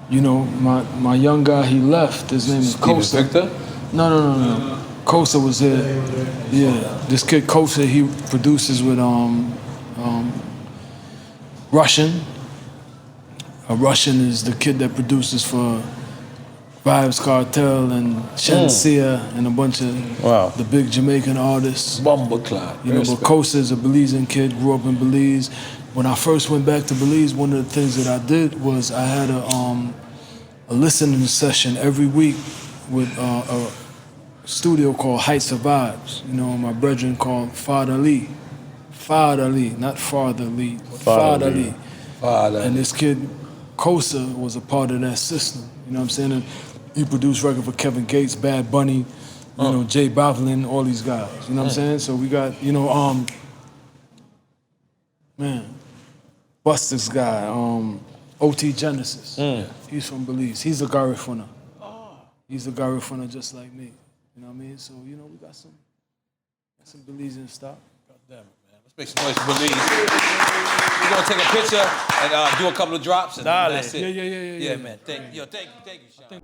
C: You know, my young guy, he left. His name is
A: Steven
C: Kosa.
A: Victor?
C: No. Kosa was here. Yeah, this kid Kosa, he produces with Russian. A Russian is the kid that produces for Vibes Cartel and Shenseea and a bunch of the big Jamaican artists.
A: Bumbleclad.
C: You know, but Kosa is a Belizean kid, grew up in Belize. When I first went back to Belize, one of the things that I did was I had a listening session every week with a studio called Heights of Vibes. You know, my brethren called Father Lee. Father Lee, not Father Lee. Father Lee. And this kid, Kosa, was a part of that system. You know what I'm saying? And he produced record for Kevin Gates, Bad Bunny, you know, Jay Balvin, all these guys. You know what I'm saying? So we got, you know, Buster's guy, OT Genesis. He's from Belize. He's a Garifuna. He's a Garifuna just like me. You know what I mean? So, you know, we got some Belizean stuff. God damn it, man.
A: Let's make some noise for Belize. We're gonna take a picture and do a couple of drops and that's it.
C: Yeah.
A: Yeah, man. Thank you, Shyne.